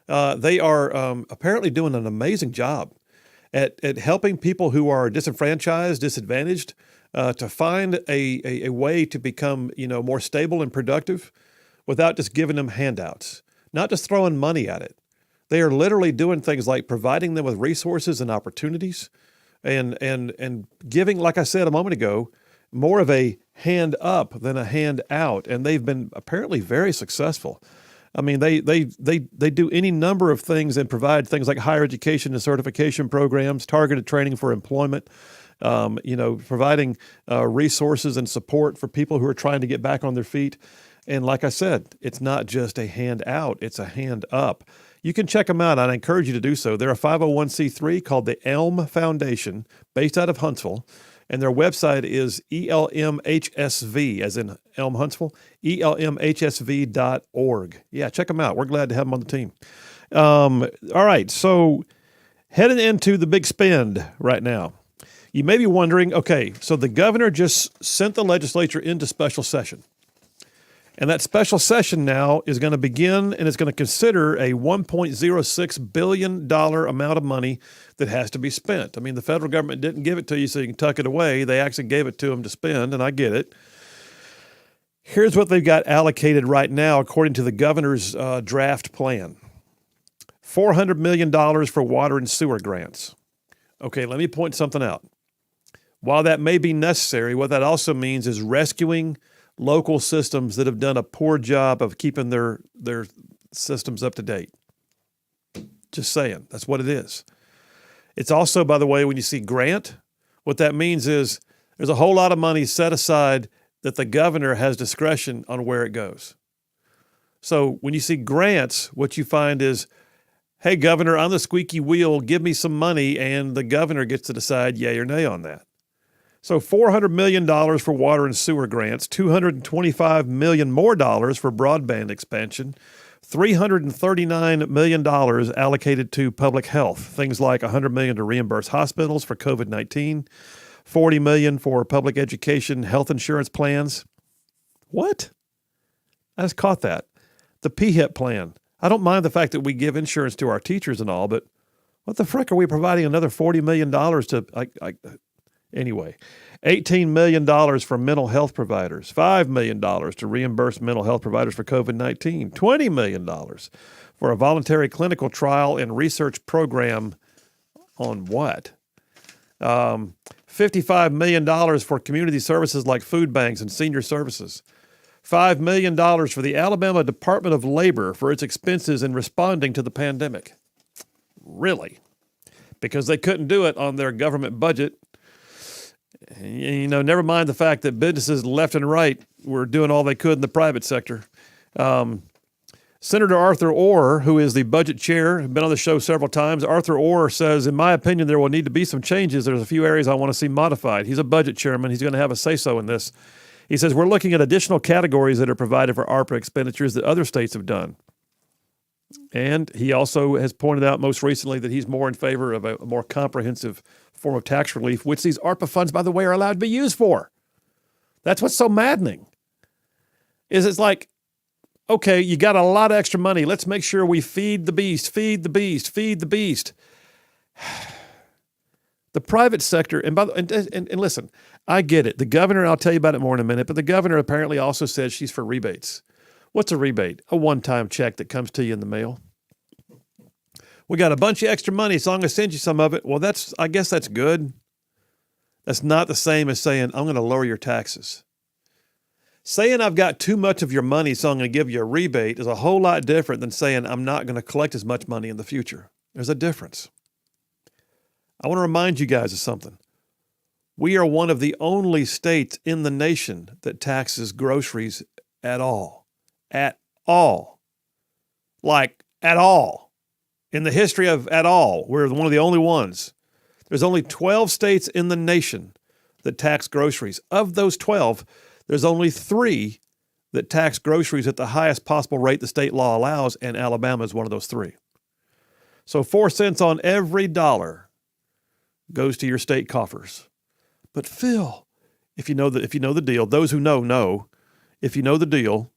Speaker 2: they are apparently doing an amazing job at helping people who are disenfranchised, disadvantaged, to find a way to become more stable and productive without just giving them handouts. Not just throwing money at it. They are literally doing things like providing them with resources and opportunities and giving, like I said a moment ago, more of a hand up than a hand out. And they've been apparently very successful. I mean, they do any number of things and provide things like higher education and certification programs, targeted training for employment, providing resources and support for people who are trying to get back on their feet. And like I said, it's not just a hand out, it's a hand up. You can check them out. I'd encourage you to do so. They're a 501c3 called the Elm Foundation, based out of Huntsville. And their website is ELMHSV, as in Elm Huntsville, ELMHSV.org. Yeah, check them out. We're glad to have them on the team. All right, so heading into the big spend right now. You may be wondering, okay, so the governor just sent the legislature into special session. And that special session now is going to begin, and it's going to consider a $1.06 billion amount of money that has to be spent. I mean, the federal government didn't give it to you so you can tuck it away. They actually gave it to them to spend, and I get it. Here's what they've got allocated right now, according to the governor's draft plan. $400 million for water and sewer grants. Okay, let me point something out. While that may be necessary, what that also means is rescuing local systems that have done a poor job of keeping their systems up to date. Just saying, that's what it is. It's also, by the way, when you see grant, what that means is there's a whole lot of money set aside that the governor has discretion on where it goes. So when you see grants, what you find is, hey, governor, I'm the squeaky wheel, give me some money, and the governor gets to decide yay or nay on that. So $400 million for water and sewer grants, $225 million more for broadband expansion, $339 million allocated to public health, things like $100 million to reimburse hospitals for COVID-19, $40 million for public education health insurance plans. What? I just caught that. The PHIP plan. I don't mind the fact that we give insurance to our teachers and all, but what the frick are we providing another $40 million to? Anyway, $18 million for mental health providers, $5 million to reimburse mental health providers for COVID-19, $20 million for a voluntary clinical trial and research program on what? $55 million for community services like food banks and senior services. $5 million for the Alabama Department of Labor for its expenses in responding to the pandemic. Really? Because they couldn't do it on their government budget. Never mind the fact that businesses left and right were doing all they could in the private sector. Senator Arthur Orr, who is the budget chair, been on the show several times. Arthur Orr says, in my opinion, there will need to be some changes. There's a few areas I want to see modified. He's a budget chairman. He's going to have a say-so in this. He says, we're looking at additional categories that are provided for ARPA expenditures that other states have done. And he also has pointed out most recently that he's more in favor of a more comprehensive form of tax relief, which these ARPA funds, by the way, are allowed to be used for. That's what's so maddening. It's like, okay, you got a lot of extra money. Let's make sure we feed the beast, feed the beast, feed the beast. The private sector, and listen, I get it. The governor, I'll tell you about it more in a minute, but the governor apparently also says she's for rebates. What's a rebate? A one-time check that comes to you in the mail. We got a bunch of extra money, so I'm going to send you some of it. Well, I guess that's good. That's not the same as saying, I'm going to lower your taxes. Saying I've got too much of your money, so I'm going to give you a rebate is a whole lot different than saying I'm not going to collect as much money in the future. There's a difference. I want to remind you guys of something. We are one of the only states in the nation that taxes groceries at all. At all. Like, at all. In the history of at all, we're one of the only ones. There's only 12 states in the nation that tax groceries. Of those 12, there's only 3 that tax groceries at the highest possible rate the state law allows, and Alabama is one of those 3. So 4 cents on every dollar goes to your state coffers. But Phil, if you know the deal, those who know, if you know the deal,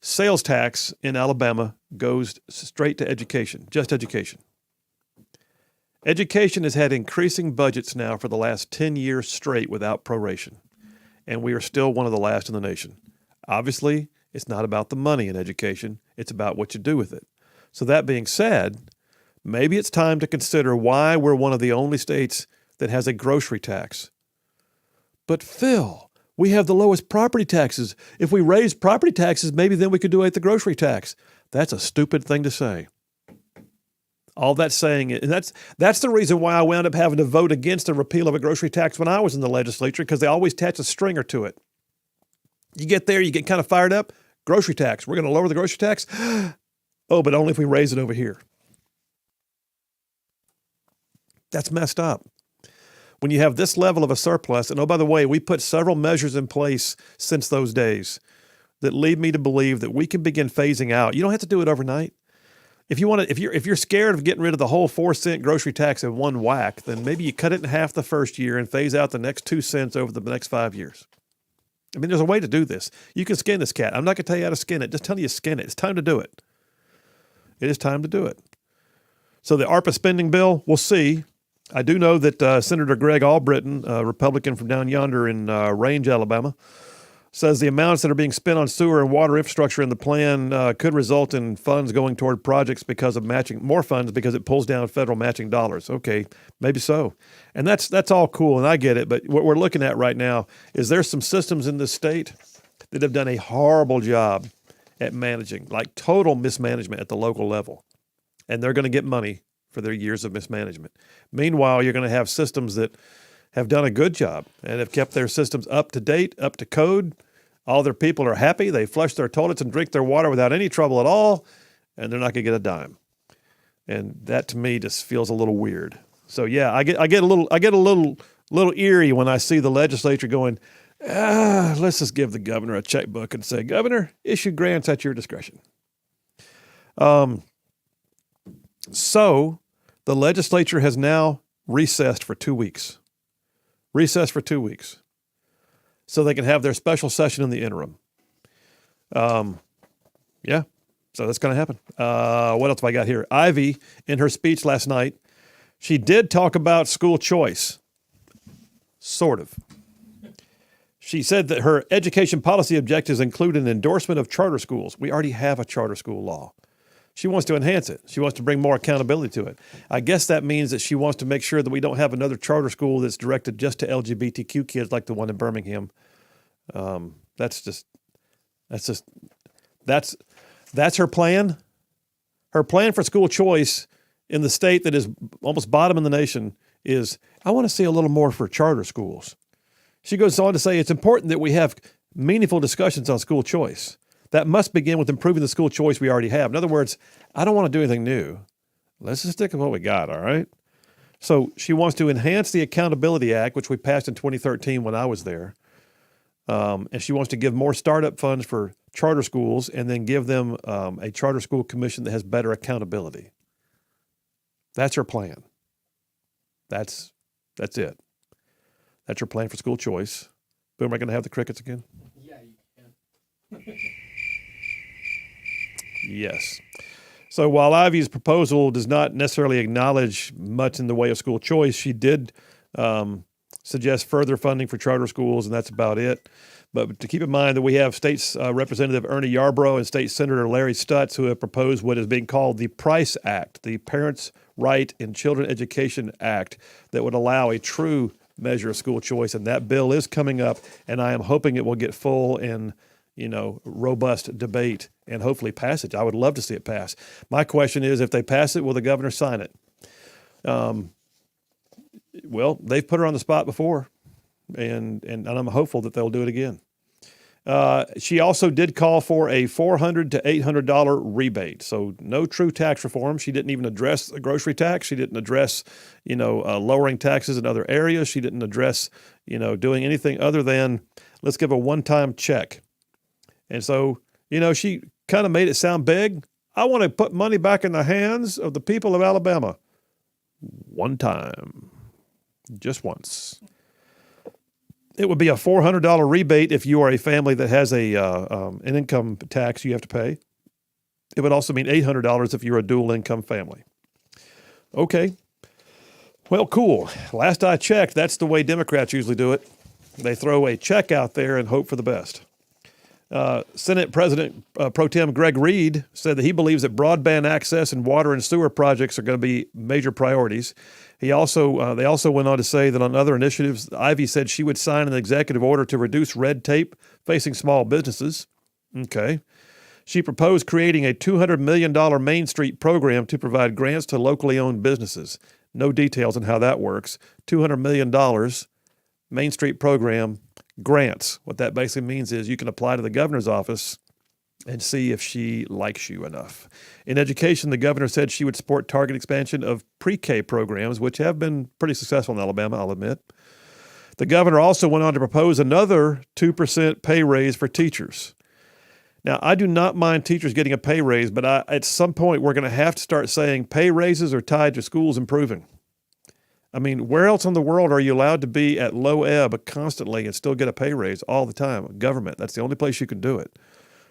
Speaker 2: sales tax in Alabama goes straight to education, just education. Education has had increasing budgets now for the last 10 years straight without proration, and we are still one of the last in the nation. Obviously, it's not about the money in education, it's about what you do with it. So that being said, maybe it's time to consider why we're one of the only states that has a grocery tax. But Phil, we have the lowest property taxes. If we raise property taxes, maybe then we could do the grocery tax. That's a stupid thing to say. All that's saying, and that's the reason why I wound up having to vote against the repeal of a grocery tax when I was in the legislature, because they always attach a stringer to it. You get there, you get kind of fired up, grocery tax. We're going to lower the grocery tax? Oh, but only if we raise it over here. That's messed up. When you have this level of a surplus, and oh, by the way, we put several measures in place since those days that lead me to believe that we can begin phasing out. You don't have to do it overnight. If you're scared of getting rid of the whole 4-cent grocery tax in one whack, then maybe you cut it in half the first year and phase out the next 2 cents over the next 5 years. I mean, there's a way to do this. You can skin this cat. I'm not going to tell you how to skin it. Just telling you to skin it. It's time to do it. It is time to do it. So the ARPA spending bill, we'll see. I do know that Senator Greg Albritton, a Republican from down yonder in Range, Alabama, says the amounts that are being spent on sewer and water infrastructure in the plan could result in funds going toward projects because of more funds because it pulls down federal matching dollars. Okay, maybe so. And that's all cool, and I get it. But what we're looking at right now is there's some systems in this state that have done a horrible job at managing, like total mismanagement at the local level. And they're going to get money for their years of mismanagement. Meanwhile, you're going to have systems that have done a good job and have kept their systems up to date, up to code. All their people are happy. They flush their toilets and drink their water without any trouble at all, and they're not going to get a dime. And that to me just feels a little weird. So yeah, I get a little eerie when I see the legislature going, let's just give the governor a checkbook and say, Governor, issue grants at your discretion. So the legislature has now recessed for 2 weeks. So they can have their special session in the interim. Yeah, so that's going to happen. What else have I got here? Ivy, in her speech last night, she did talk about school choice. Sort of. She said that her education policy objectives include an endorsement of charter schools. We already have a charter school law. She wants to enhance it. She wants to bring more accountability to it. I guess that means that she wants to make sure that we don't have another charter school that's directed just to LGBTQ kids like the one in Birmingham. That's her plan. Her plan for school choice in the state that is almost bottom in the nation is, I want to see a little more for charter schools. She goes on to say it's important that we have meaningful discussions on school choice. That must begin with improving the school choice we already have. In other words, I don't want to do anything new. Let's just stick with what we got, all right? So she wants to enhance the Accountability Act, which we passed in 2013 when I was there. And she wants to give more startup funds for charter schools and then give them a charter school commission that has better accountability. That's her plan. That's it. That's her plan for school choice. Boom, am I going to have the crickets again?
Speaker 5: Yeah, you can.
Speaker 2: Yes. So while Ivy's proposal does not necessarily acknowledge much in the way of school choice, she did suggest further funding for charter schools, and that's about it. But to keep in mind that we have State Representative Ernie Yarbrough and State Senator Larry Stutz who have proposed what is being called the PRICE Act, the Parents' Right in Children Education Act, that would allow a true measure of school choice. And that bill is coming up, and I am hoping it will get full and robust debate and hopefully passage. I would love to see it pass. My question is, if they pass it, will the governor sign it? Well, they've put her on the spot before, and I'm hopeful that they'll do it again. She also did call for a $400 to $800 rebate. So no true tax reform. She didn't even address the grocery tax. She didn't address, lowering taxes in other areas. She didn't address, doing anything other than let's give a one-time check. And so, she kind of made it sound big. I want to put money back in the hands of the people of Alabama. One time. Just once. It would be a $400 rebate if you are a family that has an income tax you have to pay. It would also mean $800 if you're a dual income family. Okay. Well, cool. Last I checked, that's the way Democrats usually do it. They throw a check out there and hope for the best. Senate President Pro Tem Greg Reed said that he believes that broadband access and water and sewer projects are going to be major priorities. They also went on to say that on other initiatives, Ivy said she would sign an executive order to reduce red tape facing small businesses. Okay. She proposed creating a $200 million Main Street program to provide grants to locally owned businesses. No details on how that works. $200 million, Main Street program, grants. What that basically means is you can apply to the governor's office and see if she likes you enough. In education, the governor said she would support target expansion of pre-K programs, which have been pretty successful in Alabama, I'll admit. The governor also went on to propose another 2% pay raise for teachers. Now, I do not mind teachers getting a pay raise, but at some point we're going to have to start saying pay raises are tied to schools improving. I mean, where else in the world are you allowed to be at low ebb constantly and still get a pay raise all the time? Government, that's the only place you can do it.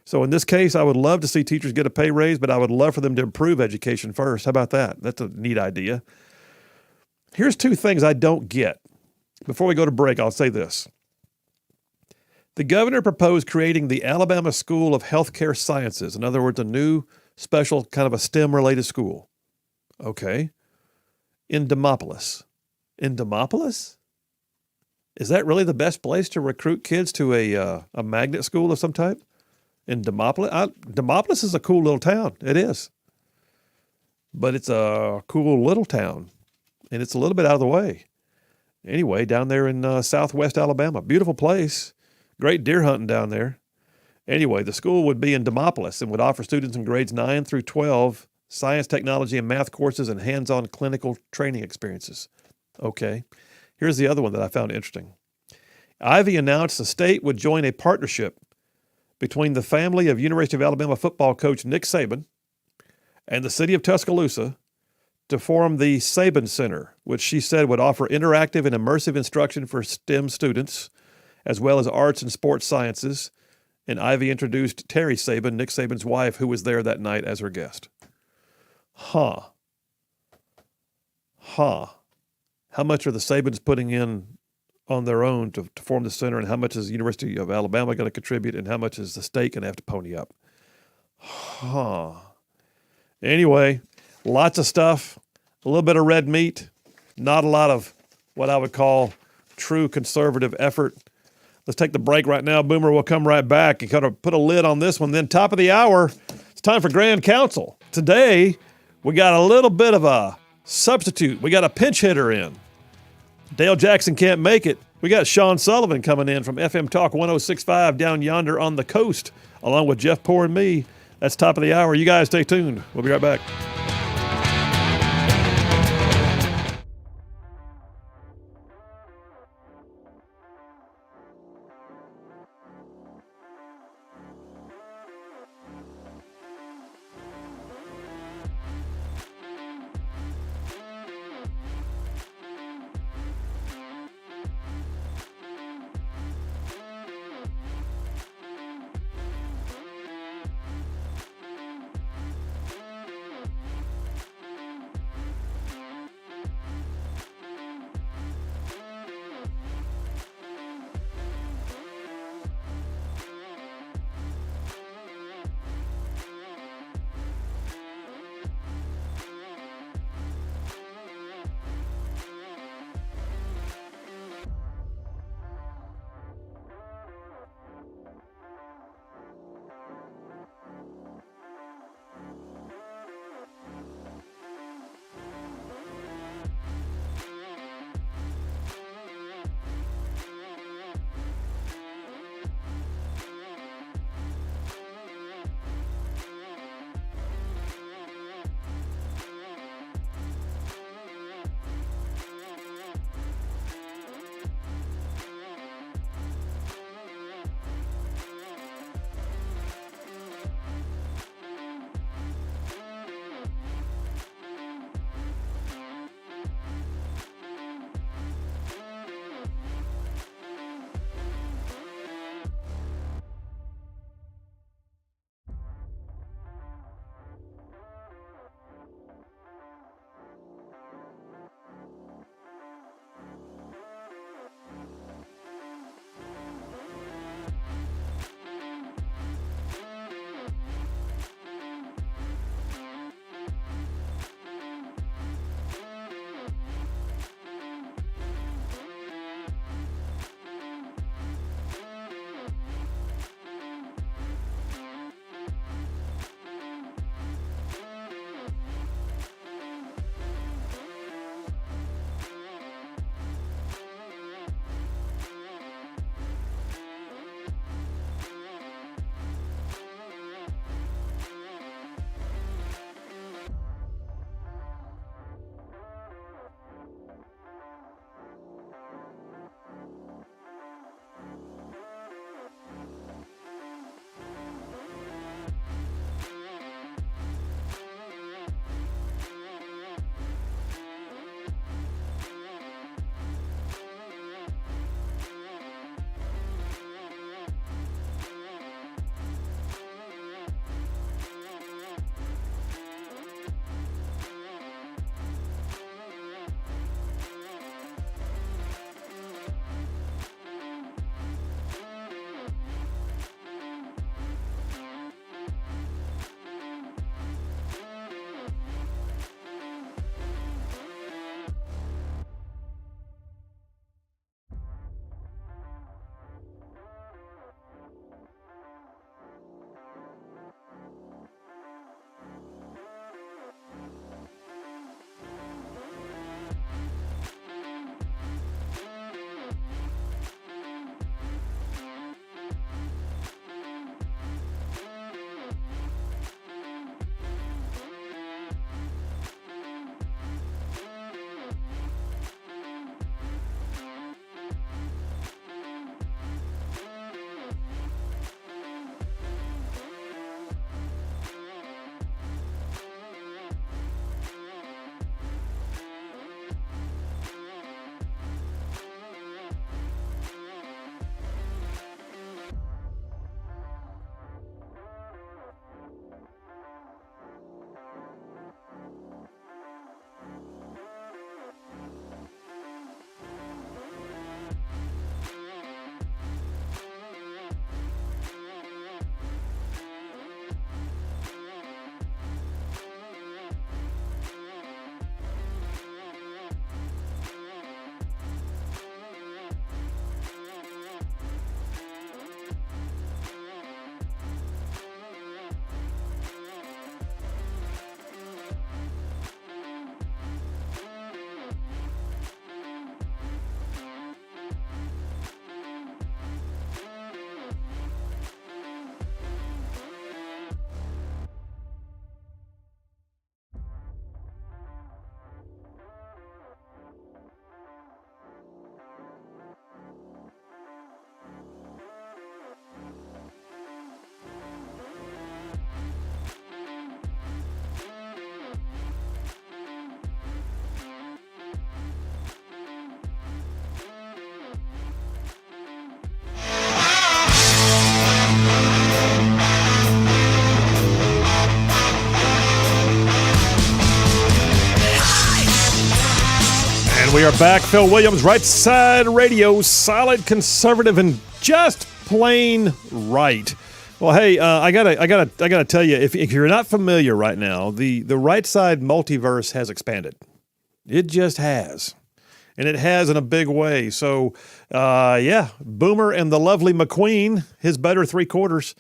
Speaker 2: So in this case, I would love to see teachers get a pay raise, but I would love for them to improve education first. How about that? That's a neat idea. Here's two things I don't get. Before we go to break, I'll say this. The governor proposed creating the Alabama School of Healthcare Sciences. In other words, a new special kind of a STEM-related school. Okay. In Demopolis. In Demopolis? Is that really the best place to recruit kids to a magnet school of some type? In Demopolis? Demopolis is a cool little town. It is. But it's a cool little town. And it's a little bit out of the way. Anyway, down there in southwest Alabama. Beautiful place. Great deer hunting down there. Anyway, the school would be in Demopolis and would offer students in grades 9 through 12 science, technology, and math courses and hands-on clinical training experiences. Okay. Here's the other one that I found interesting. Ivy announced the state would join a partnership between the family of University of Alabama football coach Nick Saban and the city of Tuscaloosa to form the Saban Center, which she said would offer interactive and immersive instruction for STEM students, as well as arts and sports sciences. And Ivy introduced Terry Saban, Nick Saban's wife, who was there that night as her guest. How much are the Sabans putting in on their own to form the center, and how much is the University of Alabama going to contribute, and how much is the state going to have to pony up? Anyway, lots of stuff, a little bit of red meat, not a lot of what I would call true conservative effort. Let's take the break right now. Boomer will come right back and kind of put a lid on this one. Then top of the hour, it's time for Grand Council. Today, we got a little bit of a substitute. We got a pinch hitter in. Dale Jackson can't make it. We got Sean Sullivan coming in from FM Talk 106.5 down yonder on the coast, along with Jeff Poore and me. That's top of the hour. You guys stay tuned. We'll be right back. And we are back. Phil Williams, Right Side Radio, solid, conservative, and just plain right. Well, hey, I gotta tell you, if you're not familiar right now, the Right Side multiverse has expanded. It just has, and it has in a big way. So, Boomer and the lovely McQueen, his better three quarters,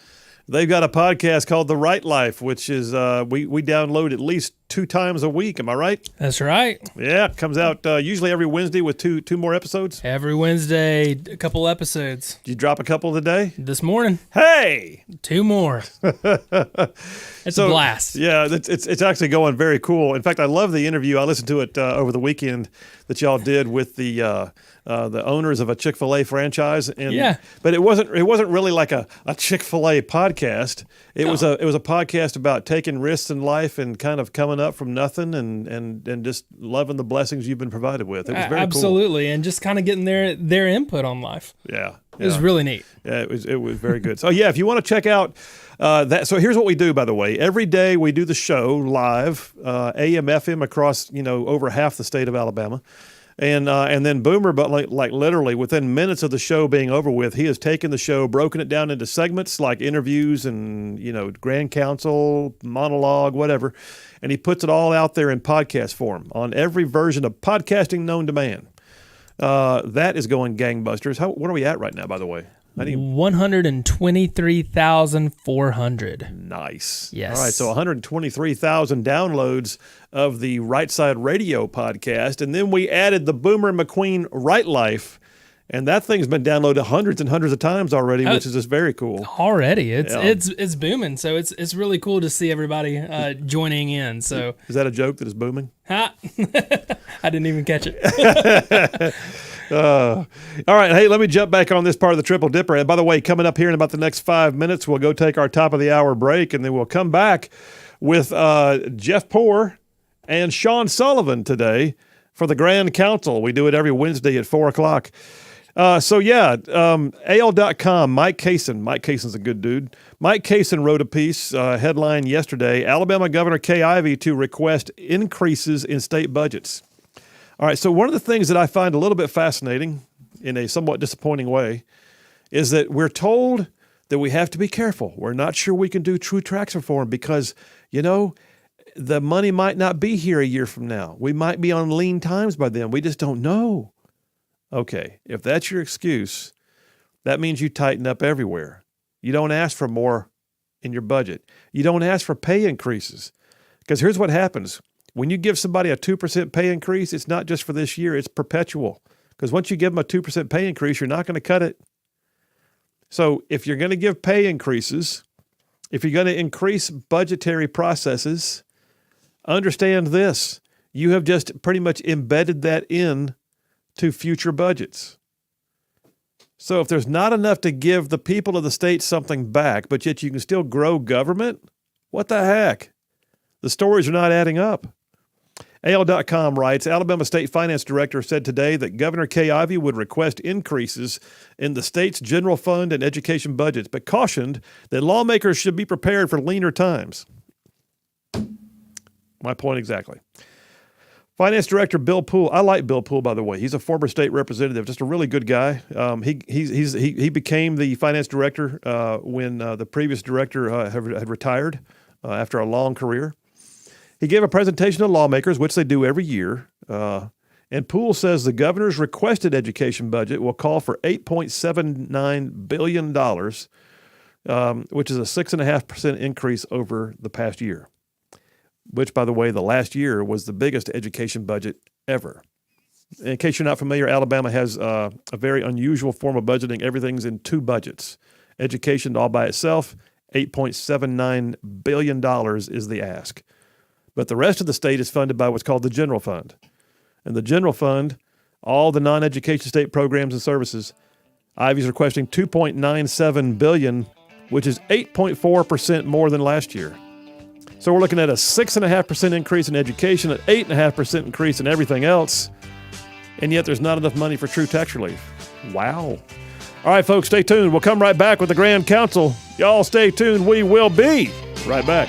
Speaker 2: they've got a podcast called The Right Life, which is we download at least 2 times a week. Am I right?
Speaker 5: That's right.
Speaker 2: Yeah, it comes out usually every Wednesday with two more episodes.
Speaker 5: Every Wednesday, a couple episodes.
Speaker 2: Did you drop a couple today?
Speaker 5: This morning,
Speaker 2: Hey!
Speaker 5: 2 more. It's a blast.
Speaker 2: Yeah, it's actually going very cool. In fact, I love the interview. I listened to it over the weekend that y'all did with the owners of a Chick-fil-A franchise. And,
Speaker 5: yeah.
Speaker 2: But it wasn't really like a Chick-fil-A podcast. It was a podcast about taking risks in life and kind of coming up from nothing and just loving the blessings you've been provided with. It was very
Speaker 5: Absolutely, and just kind of getting their input on life.
Speaker 2: Yeah.
Speaker 5: It was really neat.
Speaker 2: Yeah, it was very good. So yeah, if you want to check out that, so here's what we do. By the way, every day we do the show live, AM, FM across over half the state of Alabama, and then Boomer, but like literally within minutes of the show being over with, he has taken the show, broken it down into segments like interviews and grand counsel, monologue, whatever, and he puts it all out there in podcast form on every version of podcasting known to man. That is going gangbusters. What are we at right now, by the way?
Speaker 5: 123,400.
Speaker 2: Nice.
Speaker 5: Yes.
Speaker 2: All right, so 123,000 downloads of the Right Side Radio podcast, and then we added the Boomer McQueen Right Life, and that thing's been downloaded hundreds and hundreds of times already, which is just very cool.
Speaker 5: Already, it's booming. So it's really cool to see everybody joining in. So
Speaker 2: is that a joke that is booming?
Speaker 5: Ha! I didn't even catch it.
Speaker 2: All right, hey, let me jump back on this part of the Triple Dipper. And by the way, coming up here in about the next 5 minutes, we'll go take our top of the hour break, and then we'll come back with Jeff Poore and Sean Sullivan today for the Grand Council. We do it every Wednesday at 4 o'clock. AL.com, Mike Kaysen. Mike Kaysen's a good dude. Mike Kaysen wrote a piece, headline yesterday, Alabama Governor Kay Ivey to request increases in state budgets. All right, so one of the things that I find a little bit fascinating in a somewhat disappointing way is that we're told that we have to be careful. We're not sure we can do true tax reform because, the money might not be here a year from now. We might be on lean times by then. We just don't know. Okay, if that's your excuse, that means you tighten up everywhere. You don't ask for more in your budget. You don't ask for pay increases. Because here's what happens. When you give somebody a 2% pay increase, it's not just for this year, it's perpetual. Because once you give them a 2% pay increase, you're not going to cut it. So if you're going to give pay increases, if you're going to increase budgetary processes, understand this. You have just pretty much embedded that in to future budgets. So if there's not enough to give the people of the state something back, but yet you can still grow government, what the heck? The stories are not adding up. AL.com writes, Alabama State Finance Director said today that Governor Kay Ivey would request increases in the state's general fund and education budgets, but cautioned that lawmakers should be prepared for leaner times. My point exactly. Finance Director Bill Poole. I like Bill Poole, by the way. He's a former state representative, just a really good guy. He became the finance director when the previous director had retired after a long career. He gave a presentation to lawmakers, which they do every year. And Poole says the governor's requested education budget will call for $8.79 billion, which is a 6.5% increase over the past year. Which, by the way, the last year was the biggest education budget ever. In case you're not familiar, Alabama has a very unusual form of budgeting. Everything's in 2 budgets. Education all by itself, $8.79 billion is the ask. But the rest of the state is funded by what's called the general fund. And the general fund, all the non-education state programs and services, Ivey's requesting $2.97 billion, which is 8.4% more than last year. So we're looking at a 6.5% increase in education, an 8.5% increase in everything else, and yet there's not enough money for true tax relief. Wow. All right, folks, stay tuned. We'll come right back with the Grand Council. Y'all stay tuned. We will be right back.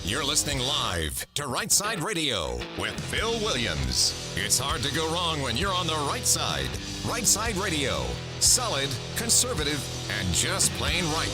Speaker 1: You're listening live to Rightside Radio with Phil Williams. It's hard to go wrong when you're on the right side. Rightside Radio. Solid, conservative, and just plain right.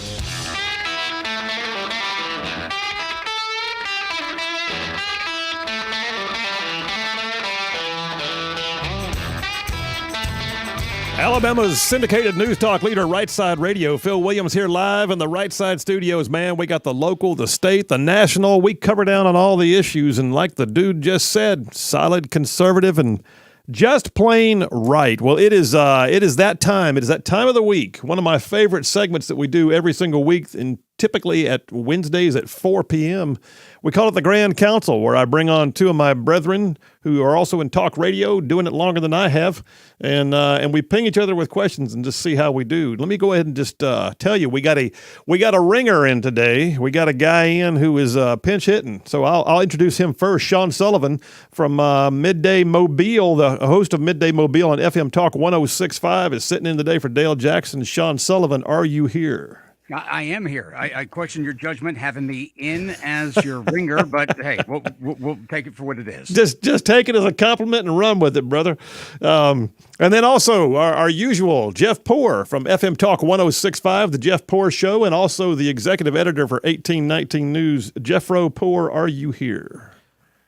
Speaker 2: Alabama's syndicated news talk leader, Rightside Radio. Phil Williams here live in the Rightside studios, man. We got the local, the state, the national. We cover down on all the issues. And like the dude just said, solid, conservative, and just plain right. Well, it is that time. It is that time of the week. One of my favorite segments that we do every single week, and typically at Wednesdays at 4 p.m. We call it the Grand Council, where I bring on two of my brethren who are also in talk radio, doing it longer than I have, and we ping each other with questions and just see how we do. Let me go ahead and just tell you, we got a ringer in today. We got a guy in who is pinch hitting. So I'll introduce him first. Sean Sullivan from Midday Mobile, the host of Midday Mobile on FM Talk 106.5, is sitting in today for Dale Jackson. Sean Sullivan, are you here?
Speaker 4: I am here. I question your judgment having me in as your ringer, but hey, we'll take it for what it is.
Speaker 2: Just take it as a compliment and run with it, brother. And then also our usual Jeff Poor from FM Talk 106.5, the Jeff Poor Show, and also the executive editor for 1819 News. Jeffro Poor, are you here?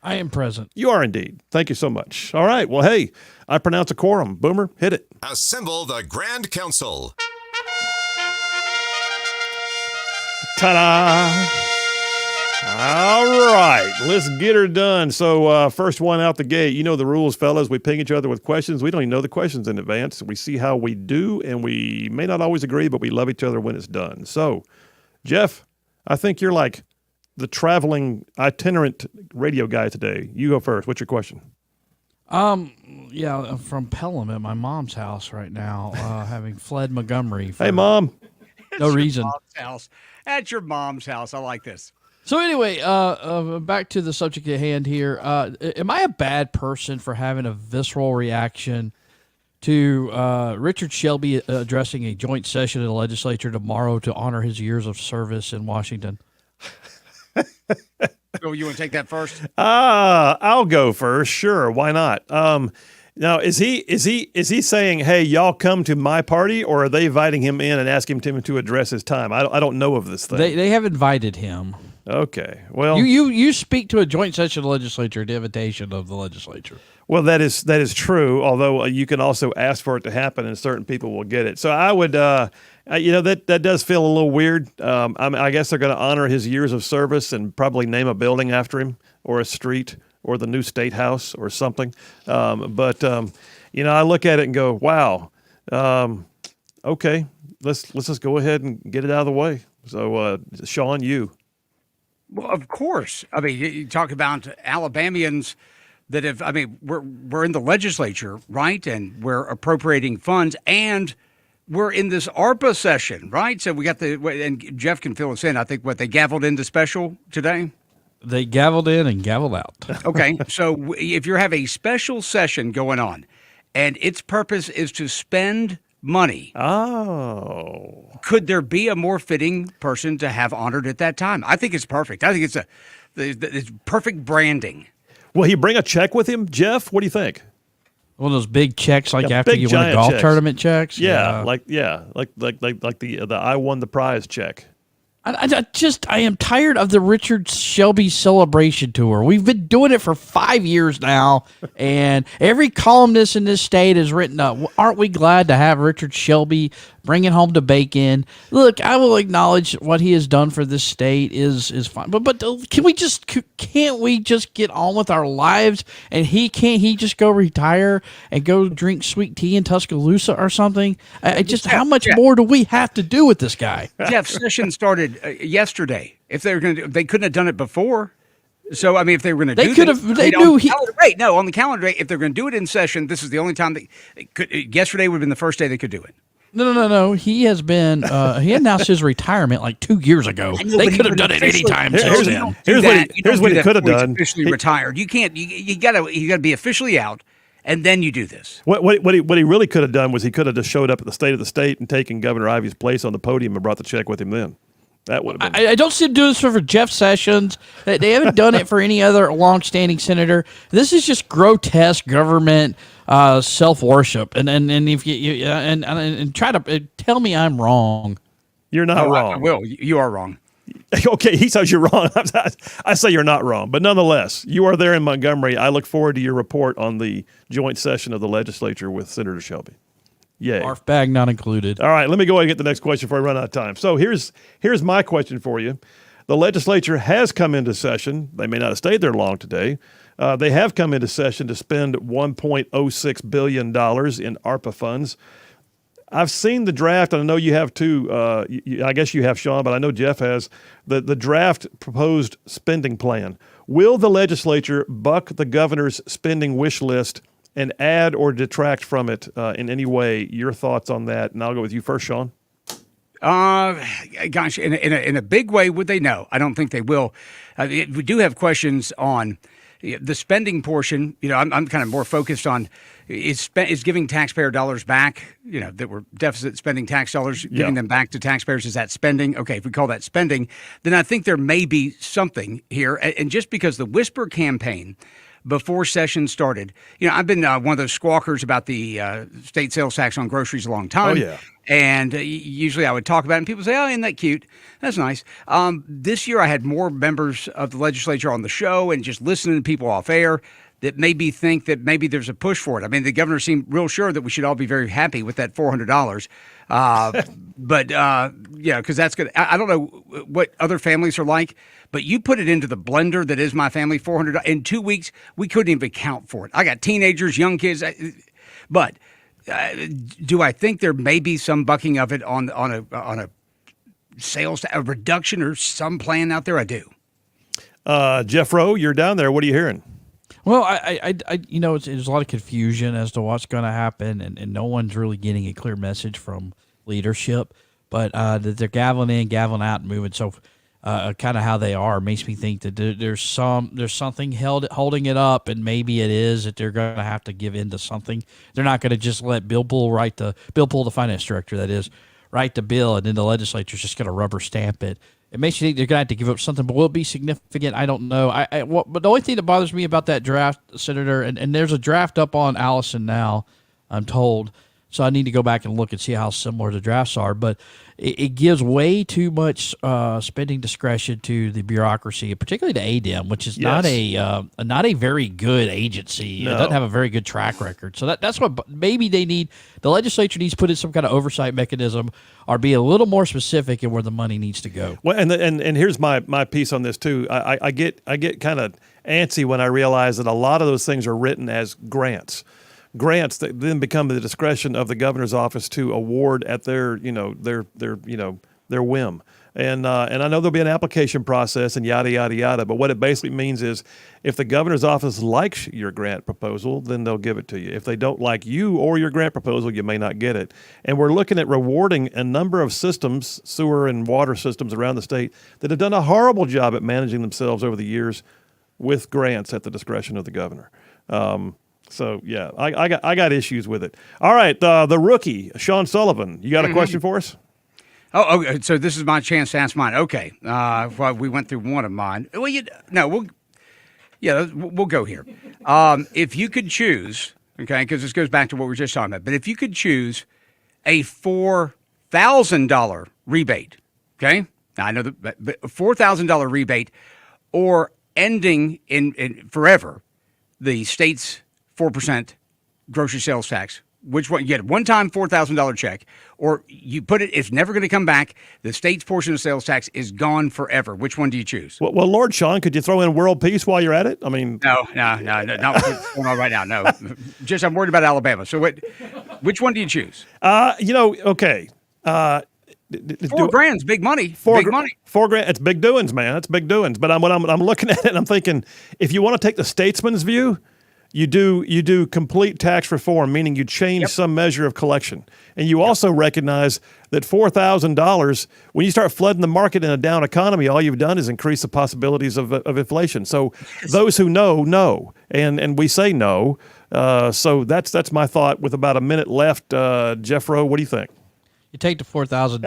Speaker 6: I am present.
Speaker 2: You are indeed. Thank you so much. All right. Well, hey, I pronounce a quorum. Boomer, hit it.
Speaker 1: Assemble the Grand Council.
Speaker 2: Ta-da! All right, let's get her done. So first one out the gate. You know the rules, fellas. We ping each other with questions. We don't even know the questions in advance. We see how we do, and we may not always agree, but we love each other when it's done. So, Jeff, I think you're like the traveling itinerant radio guy today. You go first. What's your question?
Speaker 6: Yeah, I'm from Pelham at my mom's house right now, having fled Montgomery.
Speaker 2: Hey, Mom.
Speaker 6: No reason.
Speaker 4: Mom's house. At your mom's house. I like this.
Speaker 6: So anyway, back to the subject at hand here. Am I a bad person for having a visceral reaction to Richard Shelby addressing a joint session in the legislature tomorrow to honor his years of service in Washington?
Speaker 4: So you want to take that first?
Speaker 2: I'll go first. Sure, why not? Now, is he saying, "Hey, y'all come to my party," or are they inviting him in and asking him to address his time? I don't know of this thing.
Speaker 6: They have invited him.
Speaker 2: Okay, well,
Speaker 6: you speak to a joint session of the legislature at the invitation of the legislature.
Speaker 2: Well, that is true. Although you can also ask for it to happen, and certain people will get it. So I would, that does feel a little weird. I guess they're going to honor his years of service and probably name a building after him or a street, or the new state house or something. But I look at it and go, wow, okay, let's just go ahead and get it out of the way. So, Sean, you.
Speaker 4: Well, of course. I mean, you talk about Alabamians that have, I mean, we're in the legislature, right? And we're appropriating funds, and we're in this ARPA session, right? So we got and Jeff can fill us in. I think they gavelled into special today?
Speaker 6: They gavelled in and gavelled out.
Speaker 4: Okay, so if you have a special session going on and its purpose is to spend money, could there be a more fitting person to have honored at that time? I think it's perfect. I think it's perfect branding.
Speaker 2: Will he bring a check with him, Jeff? What do you think?
Speaker 6: One of those big checks, like
Speaker 2: Yeah,
Speaker 6: after
Speaker 2: big,
Speaker 6: you win a
Speaker 2: giant
Speaker 6: golf
Speaker 2: checks.
Speaker 6: tournament checks.
Speaker 2: Like the I won the prize check.
Speaker 6: I am tired of the Richard Shelby celebration tour. We've been doing it for 5 years now, and every columnist in this state has written up. Aren't we glad to have Richard Shelby bringing home to bacon? Look, I will acknowledge what he has done for this state is fine, but can't we just get on with our lives? And can't he just go retire and go drink sweet tea in Tuscaloosa or something? How much more do we have to do with this guy?
Speaker 4: Jeff, session started yesterday. If they were going to, they couldn't have done it before. So I mean, if they were going to,
Speaker 6: they could have. They knew he.
Speaker 4: Right? No, on the calendar, if they're going to do it in session, this is the only time they could. Yesterday would have been the first day they could do it.
Speaker 6: No. He has been. He announced his retirement like 2 years ago. They could have done it any time since then.
Speaker 2: Here's what he could have done.
Speaker 4: Officially retired. You can't. You got to be officially out, and then you do this.
Speaker 2: What he really could have done was he could have just showed up at the State of the State and taken Governor Ivey's place on the podium and brought the check with him then. That would have been.
Speaker 6: I don't see them doing this for Jeff Sessions. They haven't done it for any other longstanding senator. This is just grotesque government self-worship. And if you and try to tell me I'm wrong.
Speaker 2: You're not wrong.
Speaker 4: I will. You are wrong.
Speaker 2: Okay, he says you're wrong. I say you're not wrong. But nonetheless, you are there in Montgomery. I look forward to your report on the joint session of the legislature with Senator Shelby. Yay.
Speaker 6: Barf bag not included.
Speaker 2: All right, let me go ahead and get the next question before I run out of time. So here's my question for you. The legislature has come into session. They may not have stayed there long today. They have come into session to spend $1.06 billion in ARPA funds. I've seen the draft, and I know you have too. I guess you have, Sean, but I know Jeff has the draft proposed spending plan. Will the legislature buck the governor's spending wish list and add or detract from it in any way? Your thoughts on that? And I'll go with you first, Sean.
Speaker 4: Gosh, in a big way, would they? No, I don't think they will. We do have questions on the spending portion. I'm kind of more focused on is giving taxpayer dollars back. That were deficit spending tax dollars, giving them back to taxpayers. Is that spending? Okay, if we call that spending, then I think there may be something here. And just because the whisper campaign before session started, I've been one of those squawkers about the state sales tax on groceries a long time.
Speaker 2: Oh, yeah.
Speaker 4: And usually I would talk about it, and people say, oh, isn't that cute? That's nice. This year I had more members of the legislature on the show and just listening to people off air that made me think that maybe there's a push for it. I mean, the governor seemed real sure that we should all be very happy with that $400. But, because that's good. I don't know what other families are like, but you put it into the blender that is my family, $400. In 2 weeks, we couldn't even account for it. I got teenagers, young kids, but do I think there may be some bucking of it on a sales, a reduction or some plan out there? I do.
Speaker 2: Jeff Rowe, you're down there. What are you hearing?
Speaker 6: Well, there's a lot of confusion as to what's going to happen, and no one's really getting a clear message from leadership. But that they're gaveling in, gaveling out, and moving. So, kind of how they are makes me think that there's something holding it up, and maybe it is that they're going to have to give in to something. They're not going to just let Bill Poole, the finance director, that is, write the bill, and then the legislature's just going to rubber stamp it. It makes you think they're going to have to give up something, but will it be significant? I don't know. But the only thing that bothers me about that draft, Senator, and there's a draft up on Allison now, I'm told, so I need to go back and look and see how similar the drafts are. But it gives way too much spending discretion to the bureaucracy, particularly to ADEM, which is not a very good agency.
Speaker 2: No.
Speaker 6: It doesn't have a very good track record. So that's what maybe they need. The legislature needs to put in some kind of oversight mechanism or be a little more specific in where the money needs to go.
Speaker 2: Well, and here's my piece on this too. I get kind of antsy when I realize that a lot of those things are written as grants that then become the discretion of the governor's office to award at their whim. And I know there'll be an application process and yada, yada, yada. But what it basically means is if the governor's office likes your grant proposal, then they'll give it to you. If they don't like you or your grant proposal, you may not get it. And we're looking at rewarding a number of systems, sewer and water systems around the state that have done a horrible job at managing themselves over the years with grants at the discretion of the governor. So, yeah, I got issues with it. All right, the rookie, Sean Sullivan, you got a question for us?
Speaker 4: Oh, so this is my chance to ask mine. Okay. Well, we went through one of mine. Well, we'll go here. If you could choose, okay, because this goes back to what we were just talking about, but if you could choose a $4,000 rebate, okay? Now, I know that a $4,000 rebate or ending in forever the state's 4% grocery sales tax. Which one? You get a one-time $4,000 check, or you put it, it's never going to come back. The state's portion of sales tax is gone forever. Which one do you choose?
Speaker 2: Well, Lord Sean, could you throw in world peace while you're at it? I mean,
Speaker 4: no, not what's going on right now. No, just I'm worried about Alabama. So which one do you choose?
Speaker 2: Okay.
Speaker 4: $4,000's big money. Big money.
Speaker 2: $4,000. It's big doings, man. It's big doings. But I'm looking at it and I'm thinking, if you want to take the statesman's view, you do complete tax reform, meaning you change some measure of collection. And you also recognize that $4,000, when you start flooding the market in a down economy, all you've done is increase the possibilities of inflation. So those who know. And we say no. So that's my thought with about a minute left. Jeff Rowe, what do you think?
Speaker 6: You take the $4,000.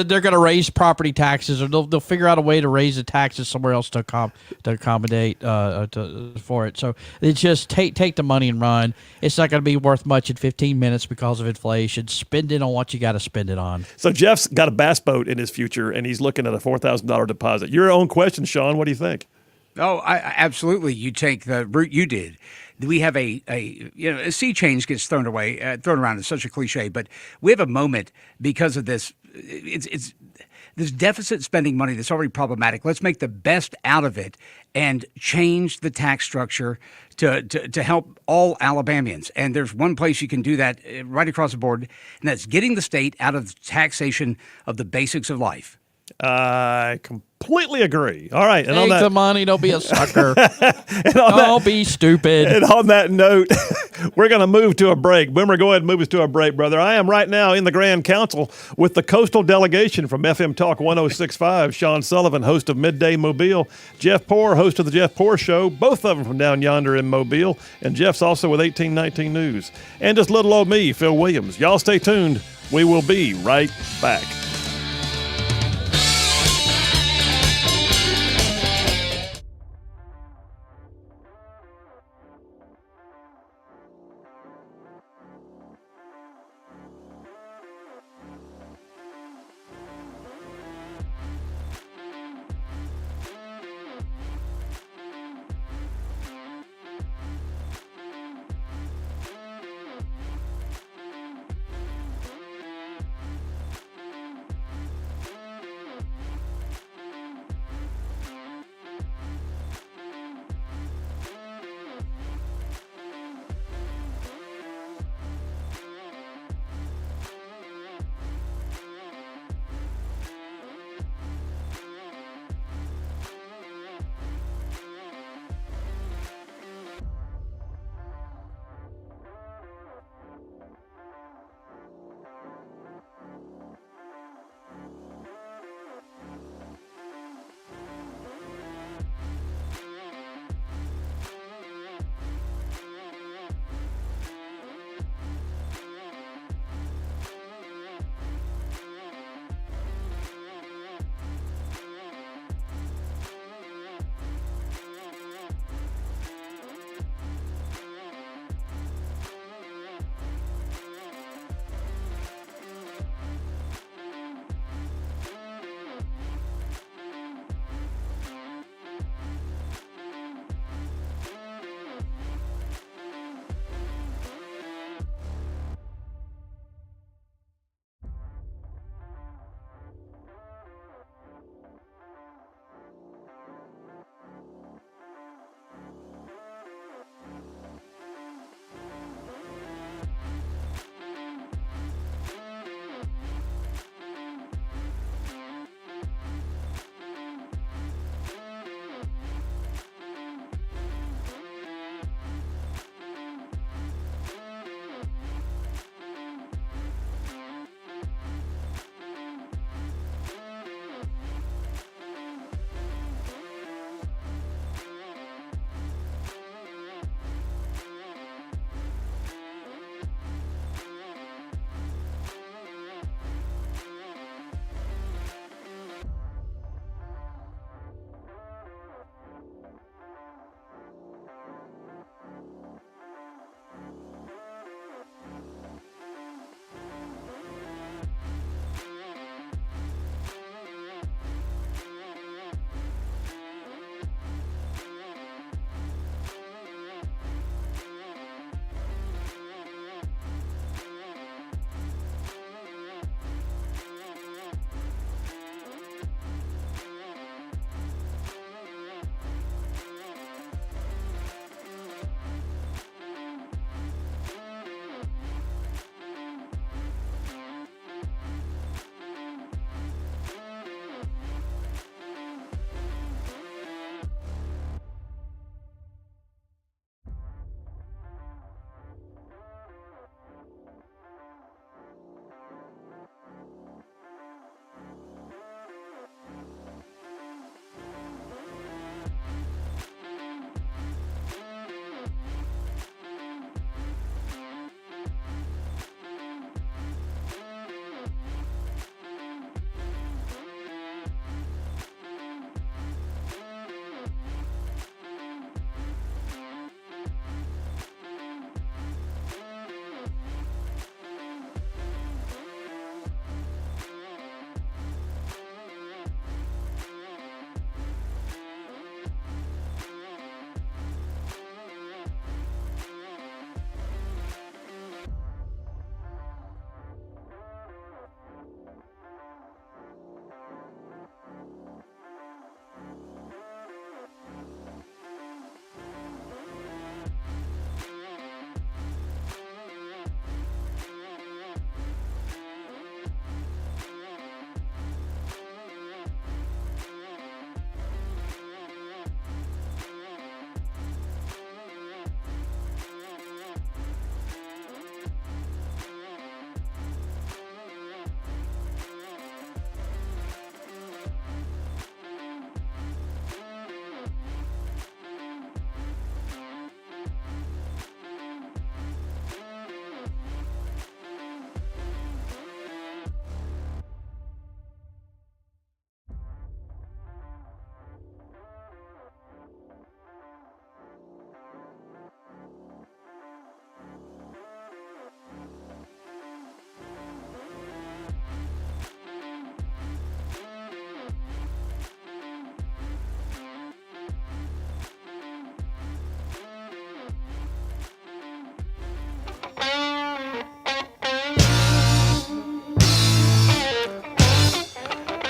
Speaker 6: They're going to raise property taxes, or they'll figure out a way to raise the taxes somewhere else to accommodate for it. So it's just take the money and run. It's not going to be worth much in 15 minutes because of inflation. Spend it on what you got to spend it on.
Speaker 2: So Jeff's got a bass boat in his future, and he's looking at a $4,000 deposit. Your own question, Sean. What do you think?
Speaker 4: Oh, absolutely. You take the route you did. We have a sea change gets thrown around. It's such a cliche, but we have a moment because of this. It's this deficit spending money that's already problematic. Let's make the best out of it and change the tax structure to help all Alabamians. And there's one place you can do that right across the board, and that's getting the state out of taxation of the basics of life.
Speaker 2: I completely agree. All right. And
Speaker 6: Take
Speaker 2: on that,
Speaker 6: the money. Don't be a sucker. Don't be stupid.
Speaker 2: And on that note, we're going to move to a break. Boomer, go ahead and move us to a break, brother. I am right now in the Grand Council with the Coastal Delegation from FM Talk 106.5. Sean Sullivan, host of Midday Mobile. Jeff Poor, host of the Jeff Poor Show. Both of them from down yonder in Mobile. And Jeff's also with 1819 News. And just little old me, Phil Williams. Y'all stay tuned. We will be right back.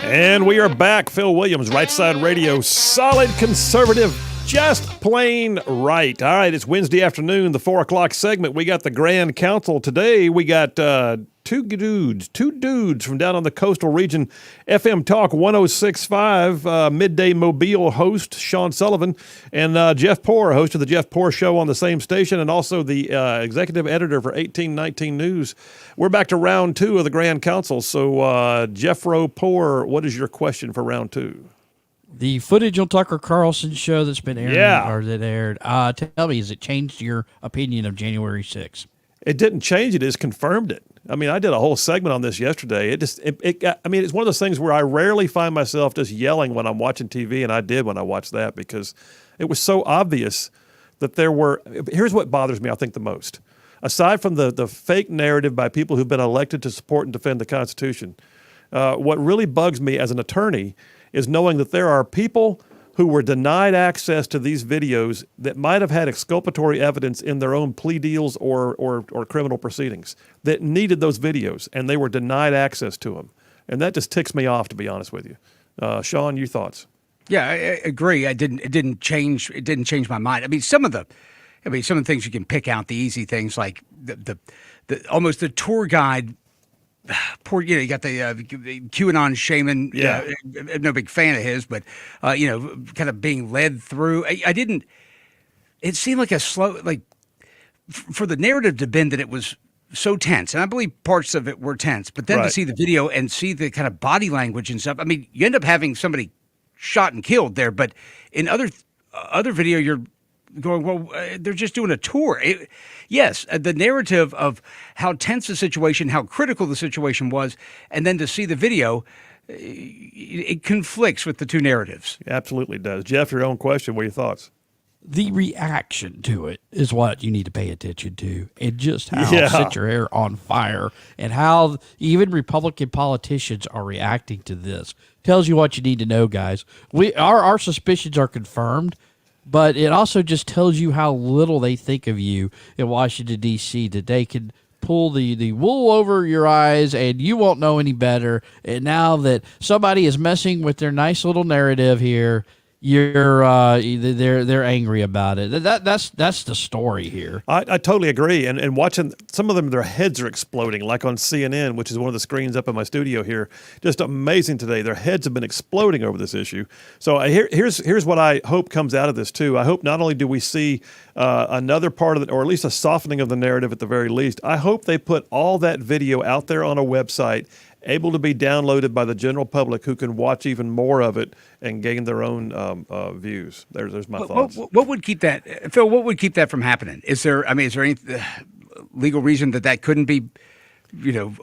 Speaker 2: And we are back. Phil Williams, Right Side Radio, solid conservative, just plain right. All right, it's Wednesday afternoon, the 4 o'clock segment. We got the Grand Council. Today we got two dudes from down on the coastal region. FM Talk 106.5, midday Mobile host Sean Sullivan, and Jeff Poor, host of the Jeff Poor Show on the same station, and also the executive editor for 1819 News. We're back to round 2 of the Grand Council. So, Jeffro Poor, what is your question for round 2?
Speaker 6: The footage on Tucker Carlson's show that's been airing,
Speaker 2: Yeah.
Speaker 6: or that aired, tell me, has it changed your opinion of January 6th?
Speaker 2: It didn't change it; it's confirmed it. I mean, I did a whole segment on this yesterday. I mean, it's one of those things where I rarely find myself just yelling when I'm watching TV, and I did when I watched that because it was so obvious that there were. Here's what bothers me, I think, the most. Aside from the fake narrative by people who've been elected to support and defend the Constitution, what really bugs me as an attorney is knowing that there are people who were denied access to these videos that might have had exculpatory evidence in their own plea deals or criminal proceedings that needed those videos, and they were denied access to them. And that just ticks me off, to be honest with you. Sean, your thoughts?
Speaker 4: Yeah, I agree. It didn't change my mind. I mean, some of the things you can pick out, the easy things like the almost the tour guide. Poor, you got the QAnon shaman.
Speaker 2: Yeah.
Speaker 4: I'm no big fan of his, but kind of being led through. I didn't. It seemed like a slow, for the narrative to bend that it was so tense, and I believe parts of it were tense. But then to
Speaker 2: Right.
Speaker 4: see the video and see the kind of body language and stuff. I mean, you end up having somebody shot and killed there, but in other video, you're going, well, they're just doing a tour. Yes, the narrative of how tense the situation, how critical the situation was, and then to see the video, it conflicts with the two narratives.
Speaker 2: It absolutely does. Jeff, your own question. What are your thoughts?
Speaker 6: The reaction to it is what you need to pay attention to, and just how
Speaker 2: Yeah.
Speaker 6: set your hair on fire, and how even Republican politicians are reacting to this. Tells you what you need to know, guys. Our suspicions are confirmed, but it also just tells you how little they think of you in Washington, D.C., that they can pull the wool over your eyes and you won't know any better. And now that somebody is messing with their nice little narrative here, they're angry about it. That's the story here.
Speaker 2: I totally agree. And watching some of them, their heads are exploding, like on CNN, which is one of the screens up in my studio here. Just amazing today. Their heads have been exploding over this issue. So here's what I hope comes out of this too. I hope not only do we see another part of it, or at least a softening of the narrative at the very least, I hope they put all that video out there on a website, able to be downloaded by the general public who can watch even more of it and gain their own views. There's my thoughts.
Speaker 4: What would keep that, Phil? What would keep that from happening? Is there any legal reason that couldn't be,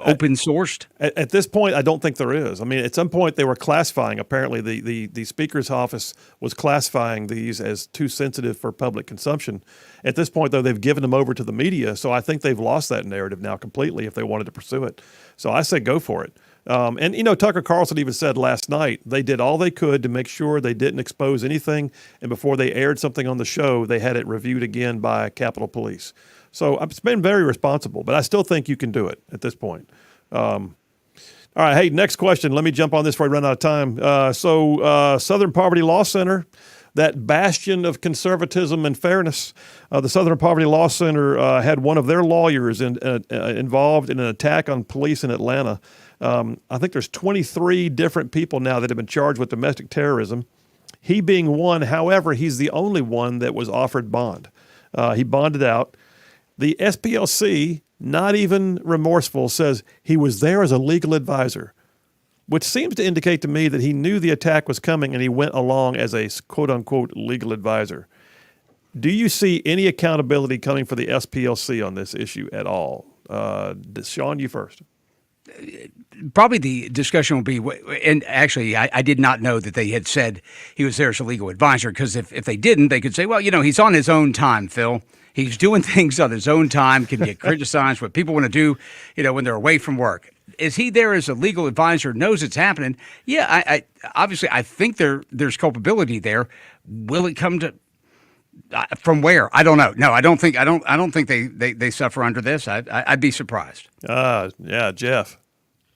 Speaker 4: open sourced?
Speaker 2: At this point, I don't think there is. I mean, at some point they were classifying. Apparently, the Speaker's office was classifying these as too sensitive for public consumption. At this point, though, they've given them over to the media, so I think they've lost that narrative now completely if they wanted to pursue it. So I say go for it. And Tucker Carlson even said last night they did all they could to make sure they didn't expose anything, and before they aired something on the show, they had it reviewed again by Capitol Police. So it's been very responsible, but I still think you can do it at this point. All right, hey, next question. Let me jump on this before I run out of time. Southern Poverty Law Center, that bastion of conservatism and fairness, the Southern Poverty Law Center had one of their lawyers involved in an attack on police in Atlanta. I think there's 23 different people now that have been charged with domestic terrorism. He being one, however, he's the only one that was offered bond. He bonded out. The SPLC, not even remorseful, says he was there as a legal advisor, which seems to indicate to me that he knew the attack was coming and he went along as a quote-unquote legal advisor. Do you see any accountability coming for the SPLC on this issue at all? Sean, you first.
Speaker 4: Probably the discussion will be, and actually I did not know that they had said he was there as a legal advisor, because if they didn't, they could say, well, he's on his own time, Phil. He's doing things on his own time, can get criticized, what people want to do, when they're away from work. Is he there as a legal advisor, knows it's happening? Yeah, I obviously I think there's culpability there. Will it come to from where? I don't know. No, I don't think they suffer under this. I'd be surprised.
Speaker 2: Yeah, Jeff.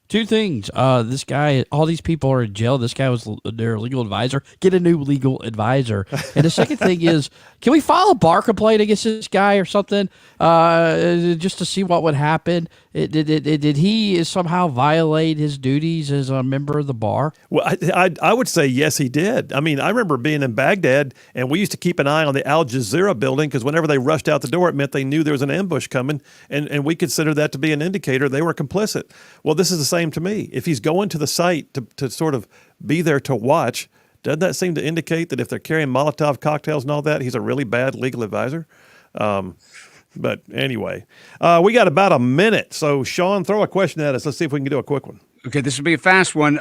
Speaker 6: Two things. This guy, all these people are in jail. This guy was their legal advisor. Get a new legal advisor. And the second thing is, can we file a bar complaint against this guy or something, just to see what would happen? Did he somehow violate his duties as a member of the bar?
Speaker 2: Well, I would say yes, he did. I mean, I remember being in Baghdad, and we used to keep an eye on the Al Jazeera building because whenever they rushed out the door, it meant they knew there was an ambush coming, and we considered that to be an indicator they were complicit. Well, this is the same to me. If he's going to the site to sort of be there to watch, doesn't that seem to indicate that if they're carrying Molotov cocktails and all that, he's a really bad legal advisor? But anyway, we got about a minute. So, Sean, throw a question at us. Let's see if we can do a quick one.
Speaker 4: Okay, this will be a fast one.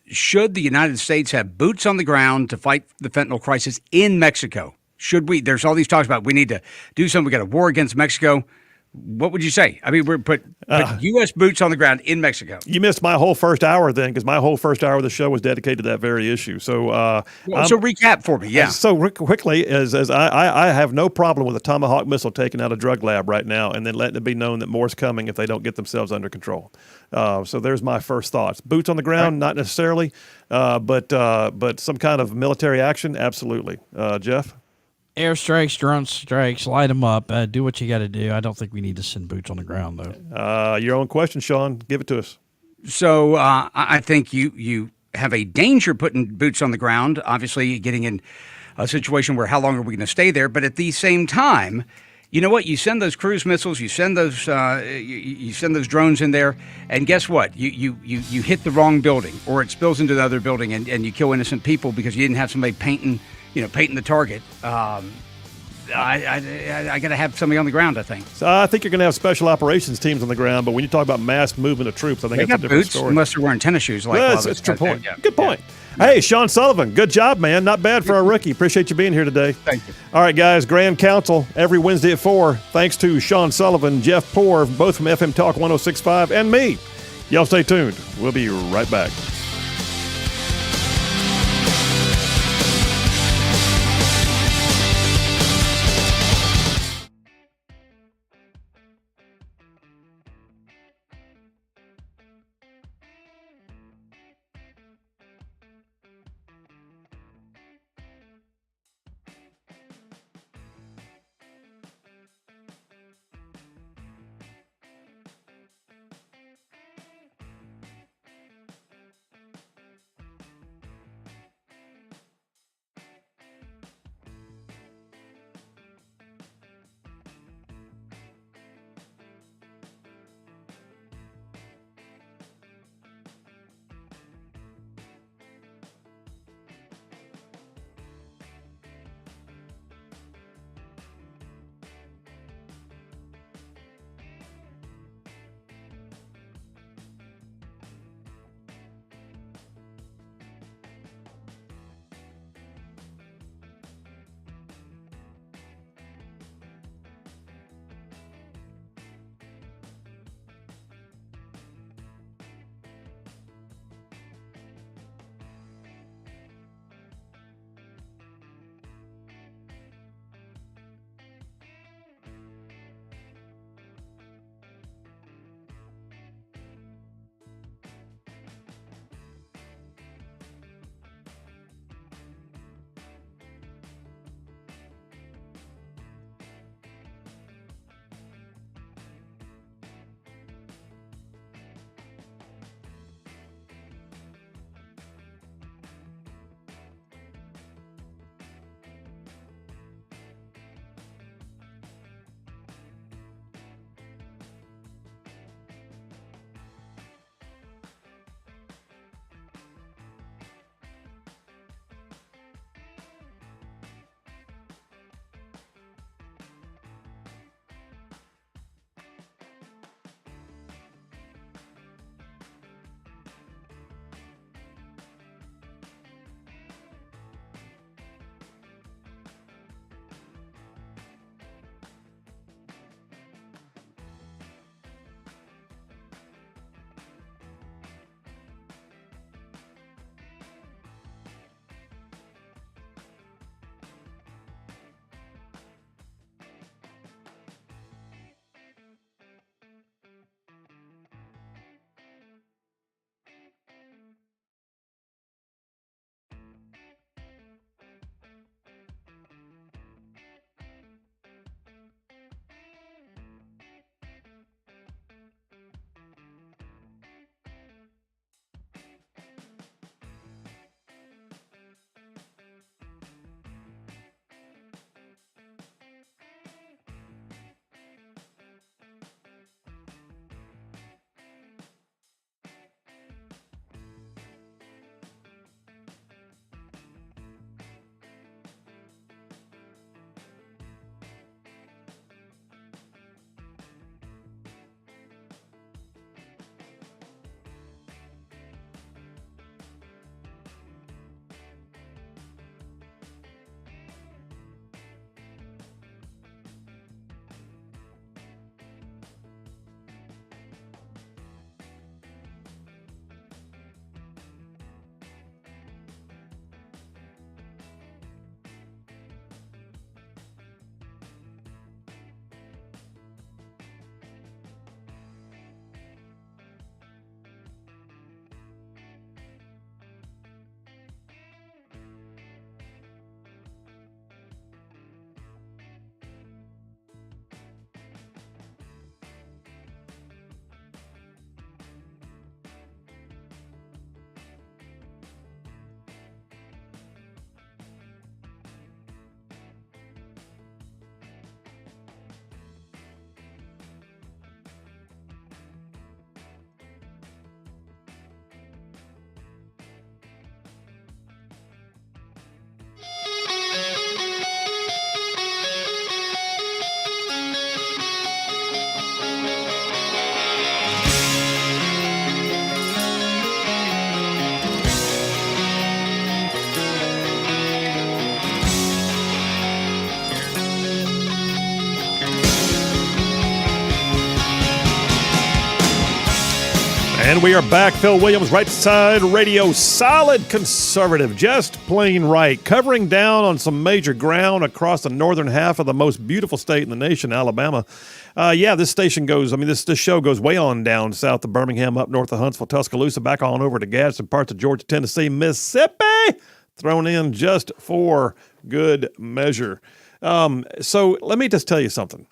Speaker 4: Should the United States have boots on the ground to fight the fentanyl crisis in Mexico? Should we? There's all these talks about we need to do something. We got a war against Mexico. What would you say? I mean, we're put U.S. boots on the ground in Mexico.
Speaker 2: You missed my whole first hour then, because my whole first hour of the show was dedicated to that very issue. So,
Speaker 4: so recap for me. Yeah.
Speaker 2: So quickly, as I have no problem with a Tomahawk missile taken out of a drug lab right now, and then letting it be known that more's coming if they don't get themselves under control. So there's my first thoughts. Boots on the ground, not necessarily, but some kind of military action, absolutely. Jeff?
Speaker 6: Airstrikes, drone strikes, light them up. Do what you got to do. I don't think we need to send boots on the ground, though.
Speaker 2: Your own question, Sean. Give it to us.
Speaker 4: So I think you have a danger putting boots on the ground, obviously getting in a situation where how long are we going to stay there? But at the same time, you know what? You send those cruise missiles, you send those you send those drones in there, and guess what? You hit the wrong building, or it spills into another building, and you kill innocent people because you didn't have somebody painting the target. I got to have somebody on the ground, I think.
Speaker 2: So I think you're going to have special operations teams on the ground, but when you talk about mass movement of troops, I think
Speaker 4: they
Speaker 2: that's
Speaker 4: got
Speaker 2: a different
Speaker 4: boots,
Speaker 2: story.
Speaker 4: unless they're wearing tennis shoes. Like
Speaker 2: Yes, it's a good point. Yeah. Good point. Yeah. Hey, Sean Sullivan, good job, man. Not bad for a rookie. Appreciate you being here today.
Speaker 4: Thank you.
Speaker 2: All right, guys, Grand Council every Wednesday at 4. Thanks to Sean Sullivan, Jeff Poor, both from FM Talk 106.5, and me. Y'all stay tuned. We'll be right back. And we are back. Phil Williams, Right Side Radio, solid conservative, just plain right, covering down on some major ground across the northern half of the most beautiful state in the nation, Alabama. This station goes, this show goes way on down south of Birmingham, up north of Huntsville, Tuscaloosa, back on over to Gadsden, parts of Georgia, Tennessee, Mississippi, thrown in just for good measure. So let me just tell you something.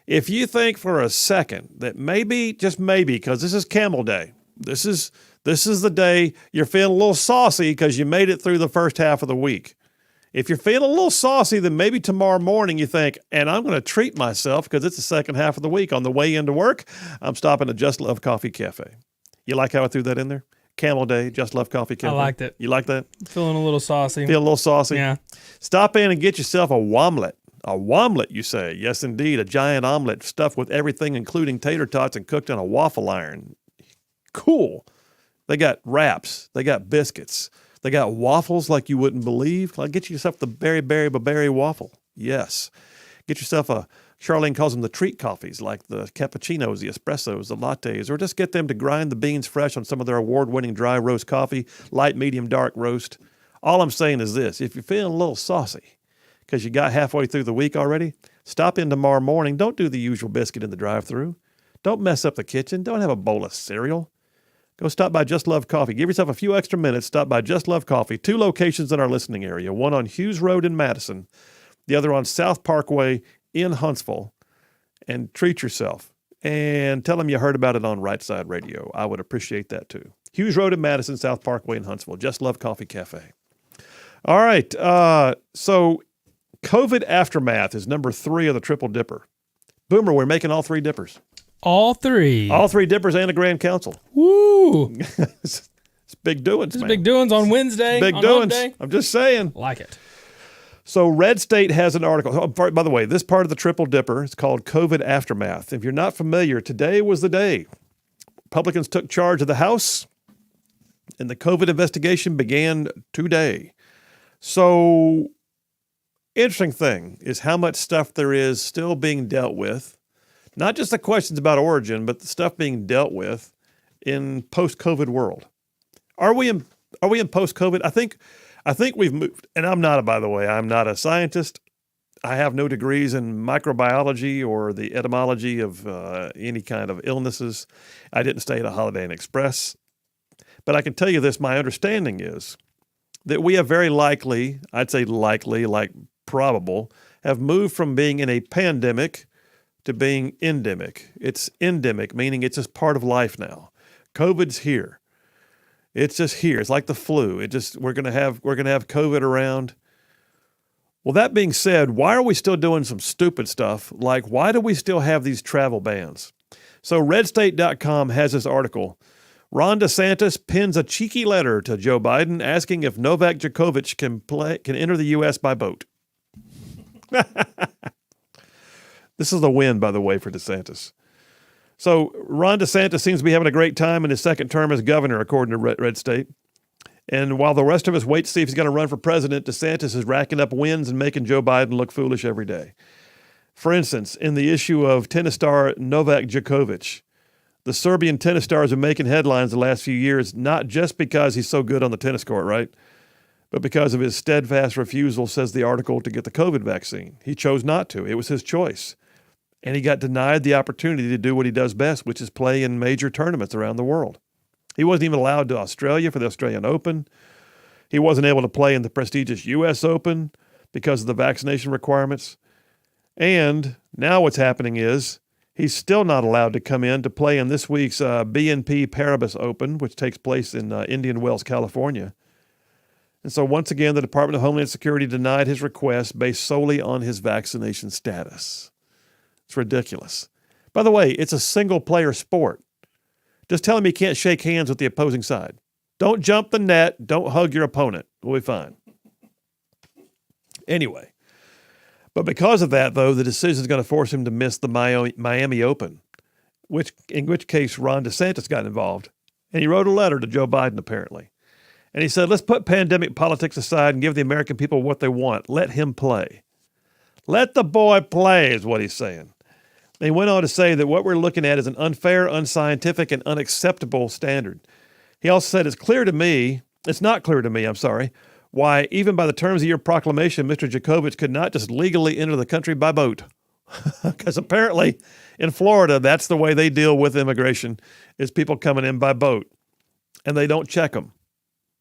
Speaker 2: If you think for a second that maybe, just maybe, because this is Camel Day, this is the day you're feeling a little saucy because you made it through the first half of the week. If you're feeling a little saucy, then maybe tomorrow morning you think, and I'm going to treat myself because it's the second half of the week. On the way into work, I'm stopping at Just Love Coffee Cafe. You like how I threw that in there? Camel Day, Just Love Coffee Cafe.
Speaker 5: I liked it.
Speaker 2: You like that?
Speaker 5: Feeling a little saucy.
Speaker 2: Feel a little saucy?
Speaker 5: Yeah.
Speaker 2: Stop in and get yourself a womlet. A womlet, you say? Yes, indeed. A giant omelet stuffed with everything, including tater tots, and cooked on a waffle iron. Cool. They got wraps. They got biscuits. They got waffles like you wouldn't believe. Like, get yourself the berry waffle. Yes. Get yourself Charlene calls them the treat coffees, like the cappuccinos, the espressos, the lattes, or just get them to grind the beans fresh on some of their award-winning dry roast coffee, light, medium, dark roast. All I'm saying is this. If you're feeling a little saucy, because you got halfway through the week already, stop in tomorrow morning. Don't do the usual biscuit in the drive-thru. Don't mess up the kitchen. Don't have a bowl of cereal. Go stop by Just Love Coffee. Give yourself a few extra minutes. Stop by Just Love Coffee. 2 locations in our listening area. One on Hughes Road in Madison. The other on South Parkway in Huntsville. And treat yourself. And tell them you heard about it on Right Side Radio. I would appreciate that too. Hughes Road in Madison, South Parkway in Huntsville. Just Love Coffee Cafe. All right. So COVID aftermath is number 3 of the Triple Dipper. Boomer, we're making all 3 dippers.
Speaker 5: All 3.
Speaker 2: All 3 dippers and a Grand Council.
Speaker 5: Woo!
Speaker 2: It's big doings,
Speaker 5: This is
Speaker 2: man.
Speaker 5: big doings on Wednesday.
Speaker 2: Big
Speaker 5: on
Speaker 2: doings.
Speaker 5: Monday.
Speaker 2: I'm just saying.
Speaker 5: Like it.
Speaker 2: So Red State has an article. Oh, by the way, this part of the Triple Dipper is called COVID Aftermath. If you're not familiar, today was the day Republicans took charge of the House, and the COVID investigation began today. So, interesting thing is how much stuff there is still being dealt with. Not just the questions about origin, but the stuff being dealt with in post-COVID world. Are we in post-COVID? I think we've moved. And I'm not a scientist. I have no degrees in microbiology or the etymology of any kind of illnesses. I didn't stay at a Holiday Inn Express. But I can tell you this, my understanding is that we have very likely, I'd say likely, like probable, have moved from being in a pandemic to being endemic. It's endemic, meaning it's just part of life now. COVID's here. It's just here. It's like the flu. We're gonna have COVID around. Well, that being said, why are we still doing some stupid stuff? Like, why do we still have these travel bans? So redstate.com has this article. Ron DeSantis pins a cheeky letter to Joe Biden asking if Novak Djokovic can enter the U.S. by boat. This is a win, by the way, for DeSantis. So Ron DeSantis seems to be having a great time in his second term as governor, according to Red State. And while the rest of us wait to see if he's going to run for president, DeSantis is racking up wins and making Joe Biden look foolish every day. For instance, in the issue of tennis star Novak Djokovic, the Serbian tennis star has been making headlines the last few years, not just because he's so good on the tennis court, right? But because of his steadfast refusal, says the article, to get the COVID vaccine. He chose not to. It was his choice. And he got denied the opportunity to do what he does best, which is play in major tournaments around the world. He wasn't even allowed to Australia for the Australian Open. He wasn't able to play in the prestigious U.S. Open because of the vaccination requirements. And now what's happening is he's still not allowed to come in to play in this week's BNP Paribas Open, which takes place in Indian Wells, California. And so once again, the Department of Homeland Security denied his request based solely on his vaccination status. It's ridiculous. By the way, it's a single-player sport. Just tell him he can't shake hands with the opposing side. Don't jump the net. Don't hug your opponent. We'll be fine. Anyway, but because of that, though, the decision is going to force him to miss the Miami Open, in which case Ron DeSantis got involved. And he wrote a letter to Joe Biden, apparently. And he said, let's put pandemic politics aside and give the American people what they want. Let him play. Let the boy play is what he's saying. And he went on to say that what we're looking at is an unfair, unscientific, and unacceptable standard. He also said, it's not clear to me, why even by the terms of your proclamation, Mr. Djokovic could not just legally enter the country by boat. Because apparently in Florida, that's the way they deal with immigration, is people coming in by boat. And they don't check them.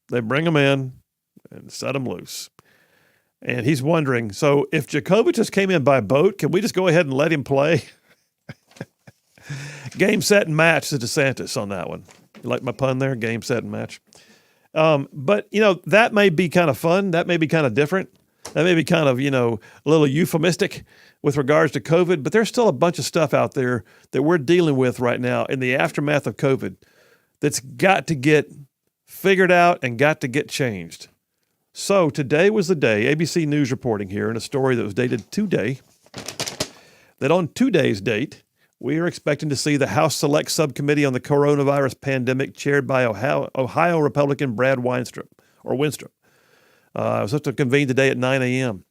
Speaker 2: They bring them in and set them loose. And he's wondering, so if Djokovic just came in by boat, can we just go ahead and let him play? Game, set, and match to DeSantis on that one. You like my pun there? Game, set, and match. But, that may be kind of fun. That may be kind of different. That may be kind of, a little euphemistic with regards to COVID. But there's still a bunch of stuff out there that we're dealing with right now in the aftermath of COVID that's got to get figured out and got to get changed. So today was the day, ABC News reporting here in a story that was dated today, that on today's date, we are expecting to see the House Select Subcommittee on the Coronavirus Pandemic chaired by Ohio Republican Brad Winstrup. It was supposed to convene today at 9 a.m.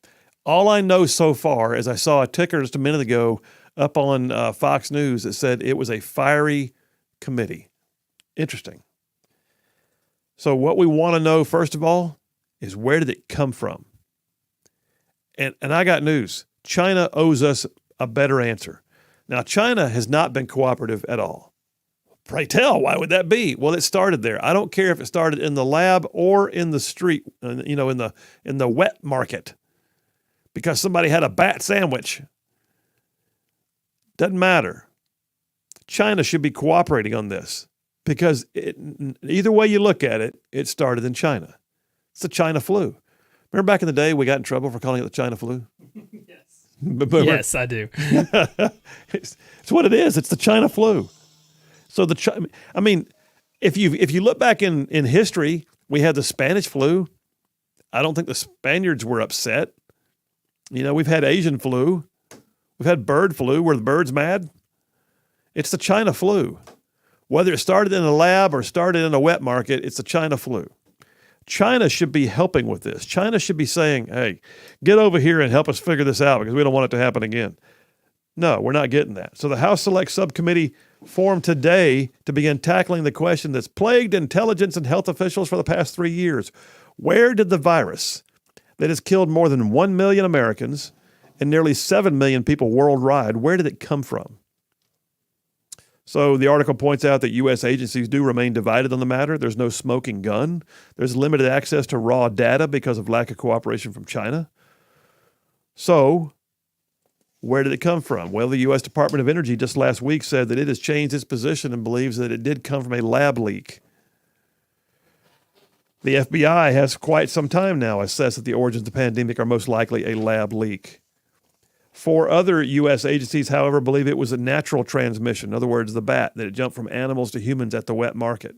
Speaker 2: All I know so far is I saw a ticker just a minute ago up on Fox News that said it was a fiery committee. Interesting. So what we want to know, first of all, is where did it come from? And I got news. China owes us a better answer. Now, China has not been cooperative at all. Pray tell, why would that be? Well, it started there. I don't care if it started in the lab or in the street, in the wet market, because somebody had a bat sandwich. Doesn't matter. China should be cooperating on this because either way you look at it, it started in China. It's the China flu. Remember back in the day we got in trouble for calling it the China flu?
Speaker 5: Yes. Yes, I do.
Speaker 2: It's what it is. It's the China flu. So if you look back in history, we had the Spanish flu. I don't think the Spaniards were upset. We've had Asian flu. We've had bird flu where the bird's mad. It's the China flu. Whether it started in a lab or started in a wet market, it's the China flu. China should be helping with this. China should be saying, hey, get over here and help us figure this out because we don't want it to happen again. No, we're not getting that. So the House Select Subcommittee formed today to begin tackling the question that's plagued intelligence and health officials for the past 3 years. Where did the virus that has killed more than 1 million Americans and nearly 7 million people worldwide, where did it come from? So the article points out that U.S. agencies do remain divided on the matter. There's no smoking gun. There's limited access to raw data because of lack of cooperation from China. So where did it come from? Well, the U.S. Department of Energy just last week said that it has changed its position and believes that it did come from a lab leak. The FBI has quite some time now assessed that the origins of the pandemic are most likely a lab leak. 4 other U.S. agencies, however, believe it was a natural transmission. In other words, the bat, that it jumped from animals to humans at the wet market.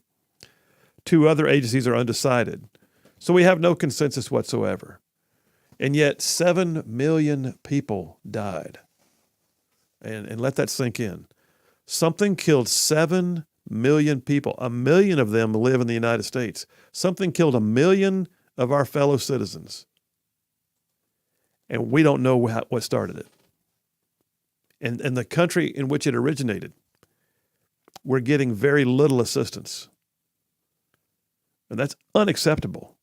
Speaker 2: 2 other agencies are undecided. So we have no consensus whatsoever. And yet 7 million people died. And let that sink in. Something killed 7 million people. 1 million of them live in the United States. Something killed 1 million of our fellow citizens. And we don't know what started it. And the country in which it originated, we're getting very little assistance. And that's unacceptable.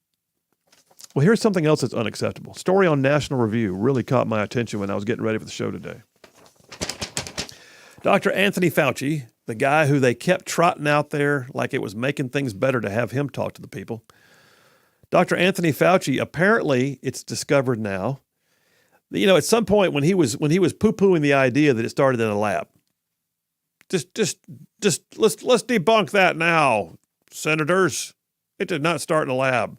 Speaker 2: Well, here's something else that's unacceptable. Story on National Review really caught my attention when I was getting ready for the show today. Dr. Anthony Fauci, the guy who they kept trotting out there like it was making things better to have him talk to the people. Dr. Anthony Fauci, apparently it's discovered now, at some point when he was poo-pooing the idea that it started in a lab. Just let's debunk that now, senators. It did not start in a lab.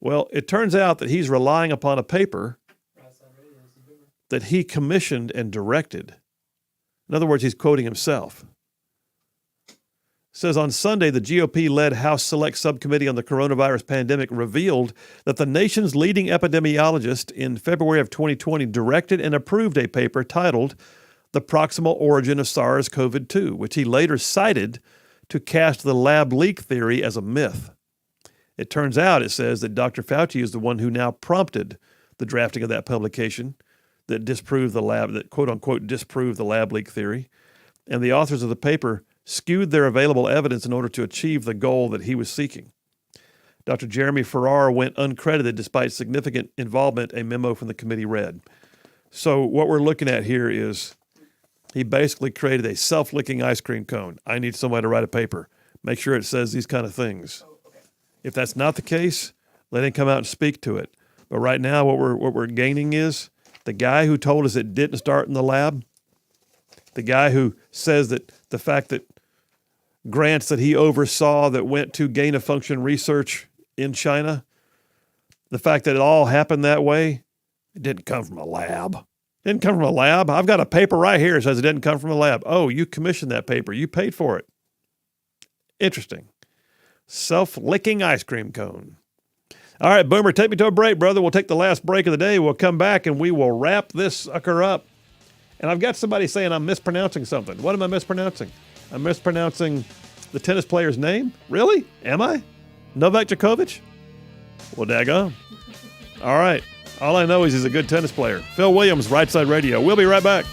Speaker 2: Well, it turns out that he's relying upon a paper that he commissioned and directed. In other words, he's quoting himself. It says on Sunday, the GOP-led House Select Subcommittee on the Coronavirus Pandemic revealed that the nation's leading epidemiologist in February of 2020 directed and approved a paper titled The Proximal Origin of SARS-CoV-2, which he later cited to cast the lab leak theory as a myth. It turns out, it says, that Dr. Fauci is the one who now prompted the drafting of that publication that disproved the lab, that quote unquote disproved the lab leak theory. And the authors of the paper skewed their available evidence in order to achieve the goal that he was seeking. Dr. Jeremy Farrar went uncredited despite significant involvement, a memo from the committee read. So what we're looking at here is he basically created a self-licking ice cream cone. I need somebody to write a paper. Make sure it says these kind of things. If that's not the case, let him come out and speak to it. But right now, what we're gaining is the guy who told us it didn't start in the lab, the guy who says that the fact that grants that he oversaw that went to gain-of-function research in China, the fact that it all happened that way, it didn't come from a lab. It didn't come from a lab. I've got a paper right here that says it didn't come from a lab. Oh, you commissioned that paper. You paid for it. Interesting. Self-licking ice cream cone. All right, Boomer, take me to a break, brother. We'll take the last break of the day. We'll come back and we will wrap this sucker up. And I've got somebody saying I'm mispronouncing something. What am I mispronouncing? I'm mispronouncing the tennis player's name? Really? Am I? Novak Djokovic? Well, daggone. All right. All I know is he's a good tennis player. Phil Williams, Rightside Radio. We'll be right back.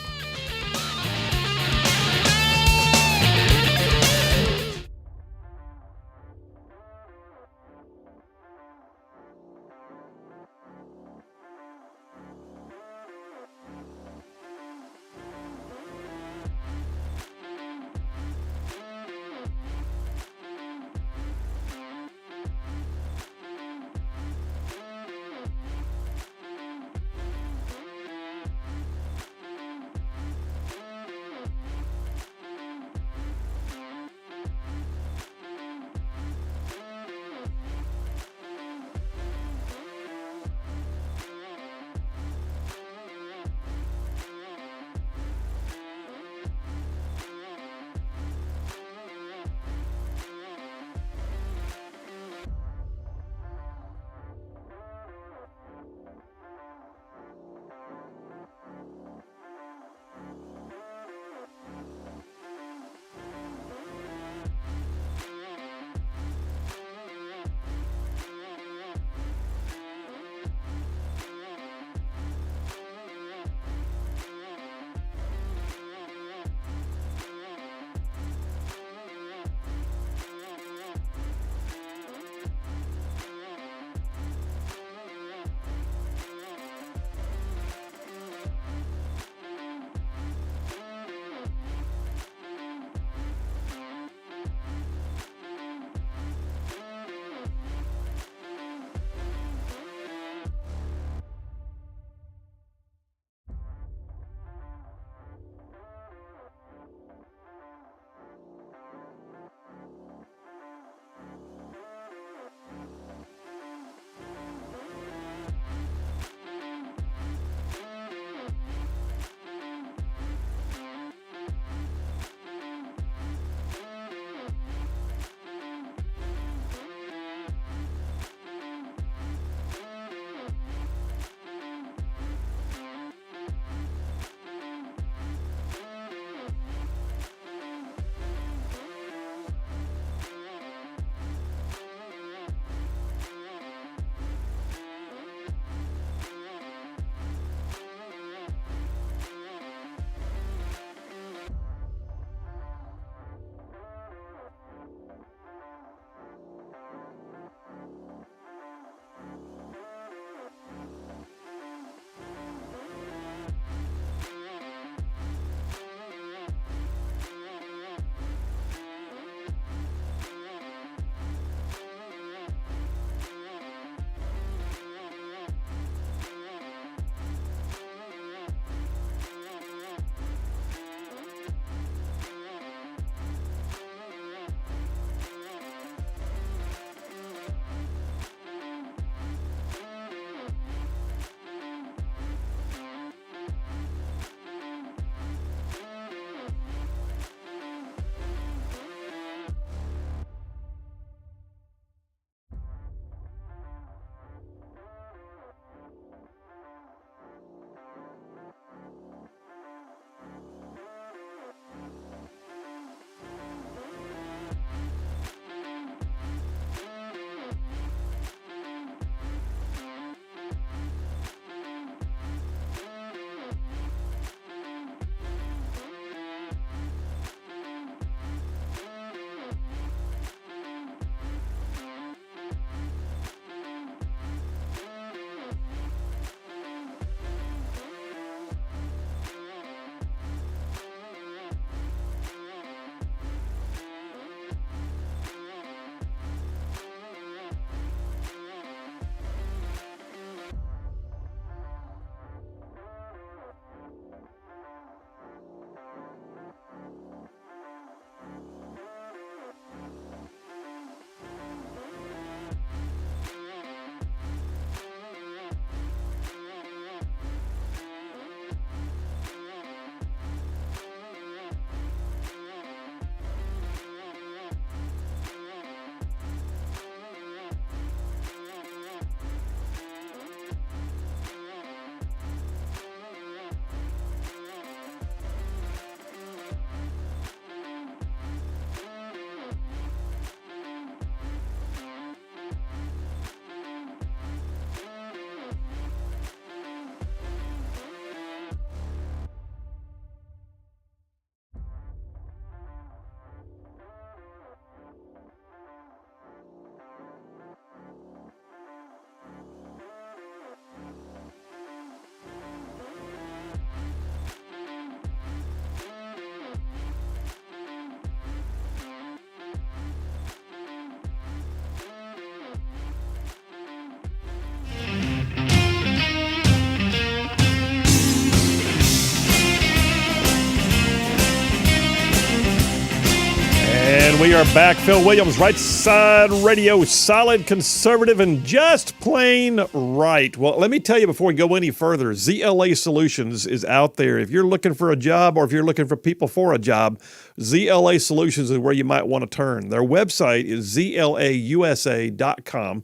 Speaker 2: And we are back. Phil Williams, Right Side Radio, solid, conservative, and just plain right. Well, let me tell you before we go any further, ZLA Solutions is out there. If you're looking for a job or if you're looking for people for a job, ZLA Solutions is where you might want to turn. Their website is zlausa.com,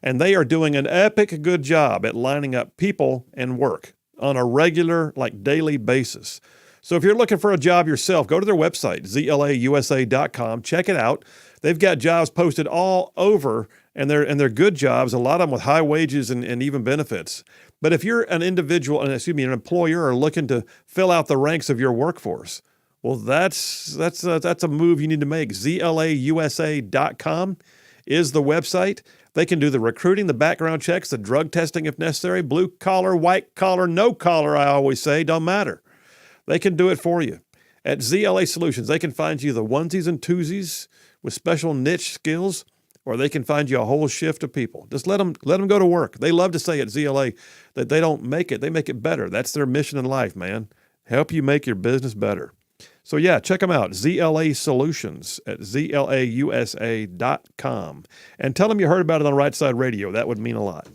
Speaker 2: and they are doing an epic good job at lining up people and work on a regular, daily basis. So if you're looking for a job yourself, go to their website, zlausa.com. Check it out. They've got jobs posted all over, and they're good jobs, a lot of them with high wages and even benefits. But if you're an individual, an employer, or looking to fill out the ranks of your workforce, well, that's a move you need to make. zlausa.com is the website. They can do the recruiting, the background checks, the drug testing if necessary, blue collar, white collar, no collar, I always say, don't matter. They can do it for you. At ZLA Solutions, they can find you the onesies and twosies with special niche skills, or they can find you a whole shift of people. Just let them go to work. They love to say at ZLA that they don't make it, they make it better. That's their mission in life, man. Help you make your business better. So yeah, check them out, ZLA Solutions at zlausa.com. And tell them you heard about it on Right Side Radio. That would mean a lot.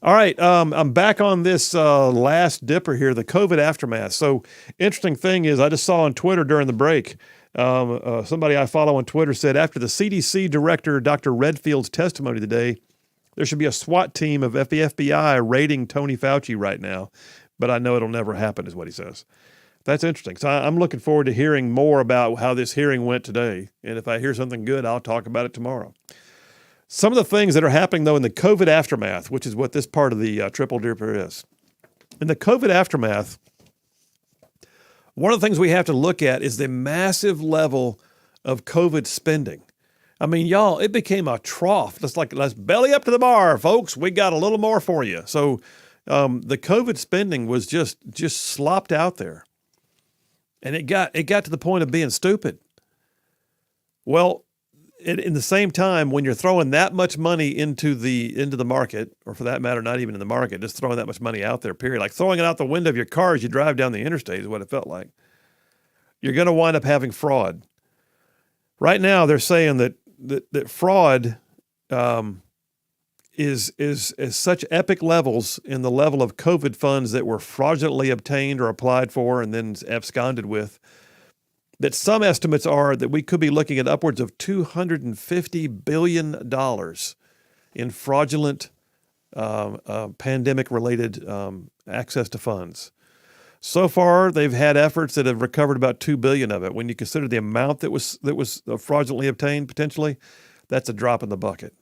Speaker 2: All right, I'm back on this last dipper here, the COVID aftermath. So interesting thing is I just saw on Twitter during the break, somebody I follow on Twitter said after the CDC director, Dr. Redfield's testimony today, there should be a SWAT team of the FBI raiding Tony Fauci right now, but I know it'll never happen is what he says. That's interesting. So I'm looking forward to hearing more about how this hearing went today. And if I hear something good, I'll talk about it tomorrow. Some of the things that are happening, though, in the COVID aftermath, which is what this part of the Triple Dipper is. In the COVID aftermath, one of the things we have to look at is the massive level of COVID spending. I mean, y'all, it became a trough. Let's belly up to the bar, folks. We got a little more for you. So the COVID spending was just slopped out there. And it got to the point of being stupid. Well, in the same time, when you're throwing that much money into the market, or for that matter, not even in the market, just throwing that much money out there, period, like throwing it out the window of your car as you drive down the interstate is what it felt like. You're going to wind up having fraud. Right now, they're saying that fraud is such epic levels in the level of COVID funds that were fraudulently obtained or applied for and then absconded with, that some estimates are that we could be looking at upwards of $250 billion in fraudulent pandemic-related access to funds. So far, they've had efforts that have recovered about $2 billion of it. When you consider the amount that was fraudulently obtained, potentially, that's a drop in the bucket.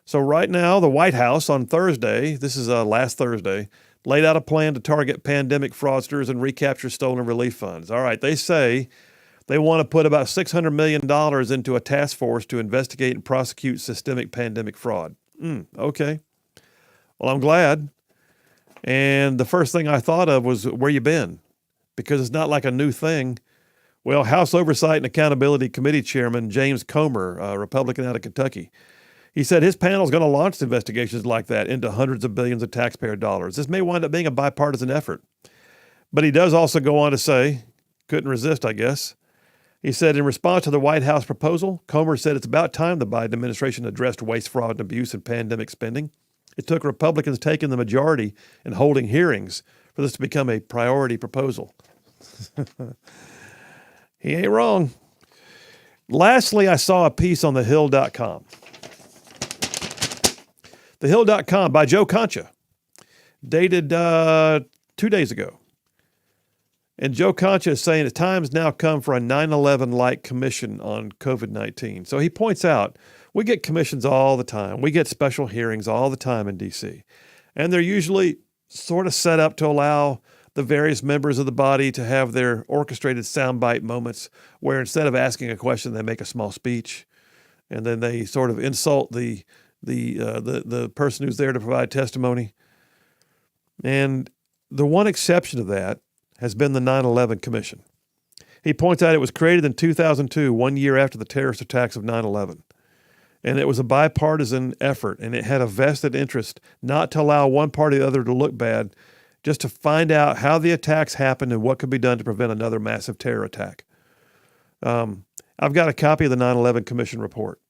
Speaker 2: So right now, the White House on Thursday, this is last Thursday, laid out a plan to target pandemic fraudsters and recapture stolen relief funds. All right, they say they want to put about $600 million into a task force to investigate and prosecute systemic pandemic fraud. Okay. Well, I'm glad. And the first thing I thought of was, where you been? Because it's not like a new thing. Well, House Oversight and Accountability Committee Chairman James Comer, a Republican out of Kentucky, he said his panel is going to launch investigations like that into hundreds of billions of taxpayer dollars. This may wind up being a bipartisan effort. But he does also go on to say, couldn't resist, I guess. He said, in response to the White House proposal, Comer said it's about time the Biden administration addressed waste, fraud, and abuse in pandemic spending. It took Republicans taking the majority and holding hearings for this to become a priority proposal. He ain't wrong. Lastly, I saw a piece on thehill.com. TheHill.com by Joe Concha, dated 2 days ago. And Joe Concha is saying the time's now come for a 9/11-like commission on COVID-19. So he points out, we get commissions all the time. We get special hearings all the time in D.C. And they're usually sort of set up to allow the various members of the body to have their orchestrated soundbite moments where instead of asking a question, they make a small speech. And then they sort of insult the person who's there to provide testimony. And the one exception to that has been the 9/11 Commission. He points out it was created in 2002, 1 year after the terrorist attacks of 9/11. And it was a bipartisan effort, and it had a vested interest not to allow one party or the other to look bad, just to find out how the attacks happened and what could be done to prevent another massive terror attack. I've got a copy of the 9/11 Commission report.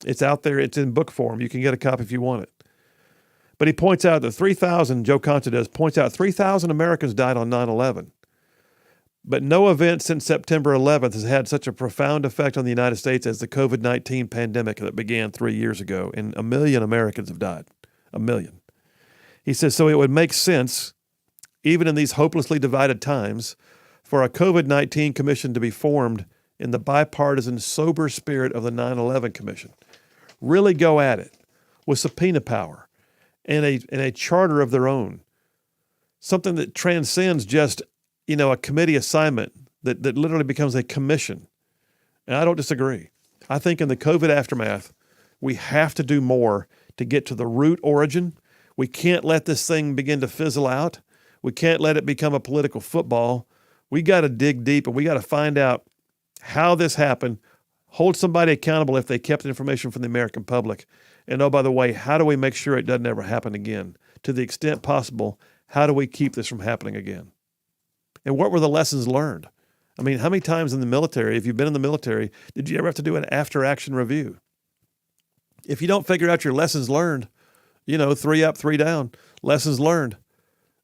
Speaker 2: It's out there. It's in book form. You can get a copy if you want it. But he points out that 3,000, Joe Concha does, points out 3,000 Americans died on 9/11. But no event since September 11th has had such a profound effect on the United States as the COVID-19 pandemic that began 3 years ago, and 1 million Americans have died. 1 million. He says, so it would make sense, even in these hopelessly divided times, for a COVID-19 commission to be formed in the bipartisan, sober spirit of the 9/11 Commission. Really go at it with subpoena power and a charter of their own. Something that transcends just, a committee assignment that literally becomes a commission. And I don't disagree. I think in the COVID aftermath, we have to do more to get to the root origin. We can't let this thing begin to fizzle out. We can't let it become a political football. We got to dig deep, and we got to find out how this happened, hold somebody accountable if they kept information from the American public. And oh, by the way, how do we make sure it doesn't ever happen again? To the extent possible, how do we keep this from happening again? And what were the lessons learned? I mean, how many times in the military, if you've been in the military, did you ever have to do an after-action review? If you don't figure out your lessons learned, 3 up, 3 down, lessons learned,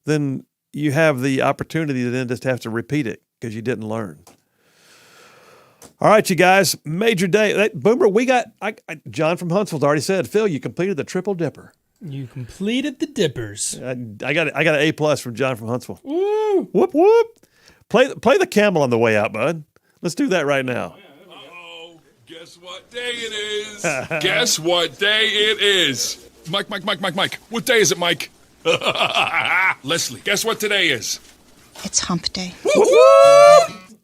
Speaker 2: then you have the opportunity to then just have to repeat it because you didn't learn. All right, you guys, major day. Boomer, we got, John from Huntsville's already said, Phil, you completed the triple dipper.
Speaker 5: You completed the dippers.
Speaker 2: I got an A+ from John from Huntsville.
Speaker 5: Woo!
Speaker 2: Whoop, whoop. Play the camel on the way out, bud. Let's do that right now.
Speaker 3: Uh-oh. Guess what day it is? Guess what day it is? Mike. What day is it, Mike? Leslie, guess what today is?
Speaker 7: It's hump day.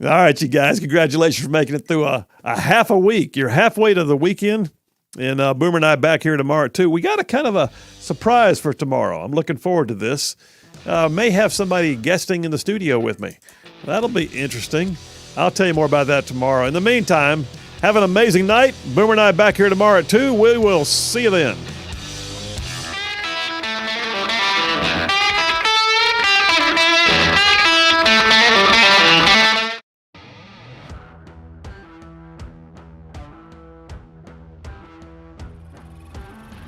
Speaker 2: All right, you guys, congratulations for making it through a half a week. You're halfway to the weekend, and Boomer and I back here tomorrow, too. We got a kind of a surprise for tomorrow. I'm looking forward to this. May have somebody guesting in the studio with me. That'll be interesting. I'll tell you more about that tomorrow. In the meantime, have an amazing night. Boomer and I back here tomorrow at 2. We will see you then.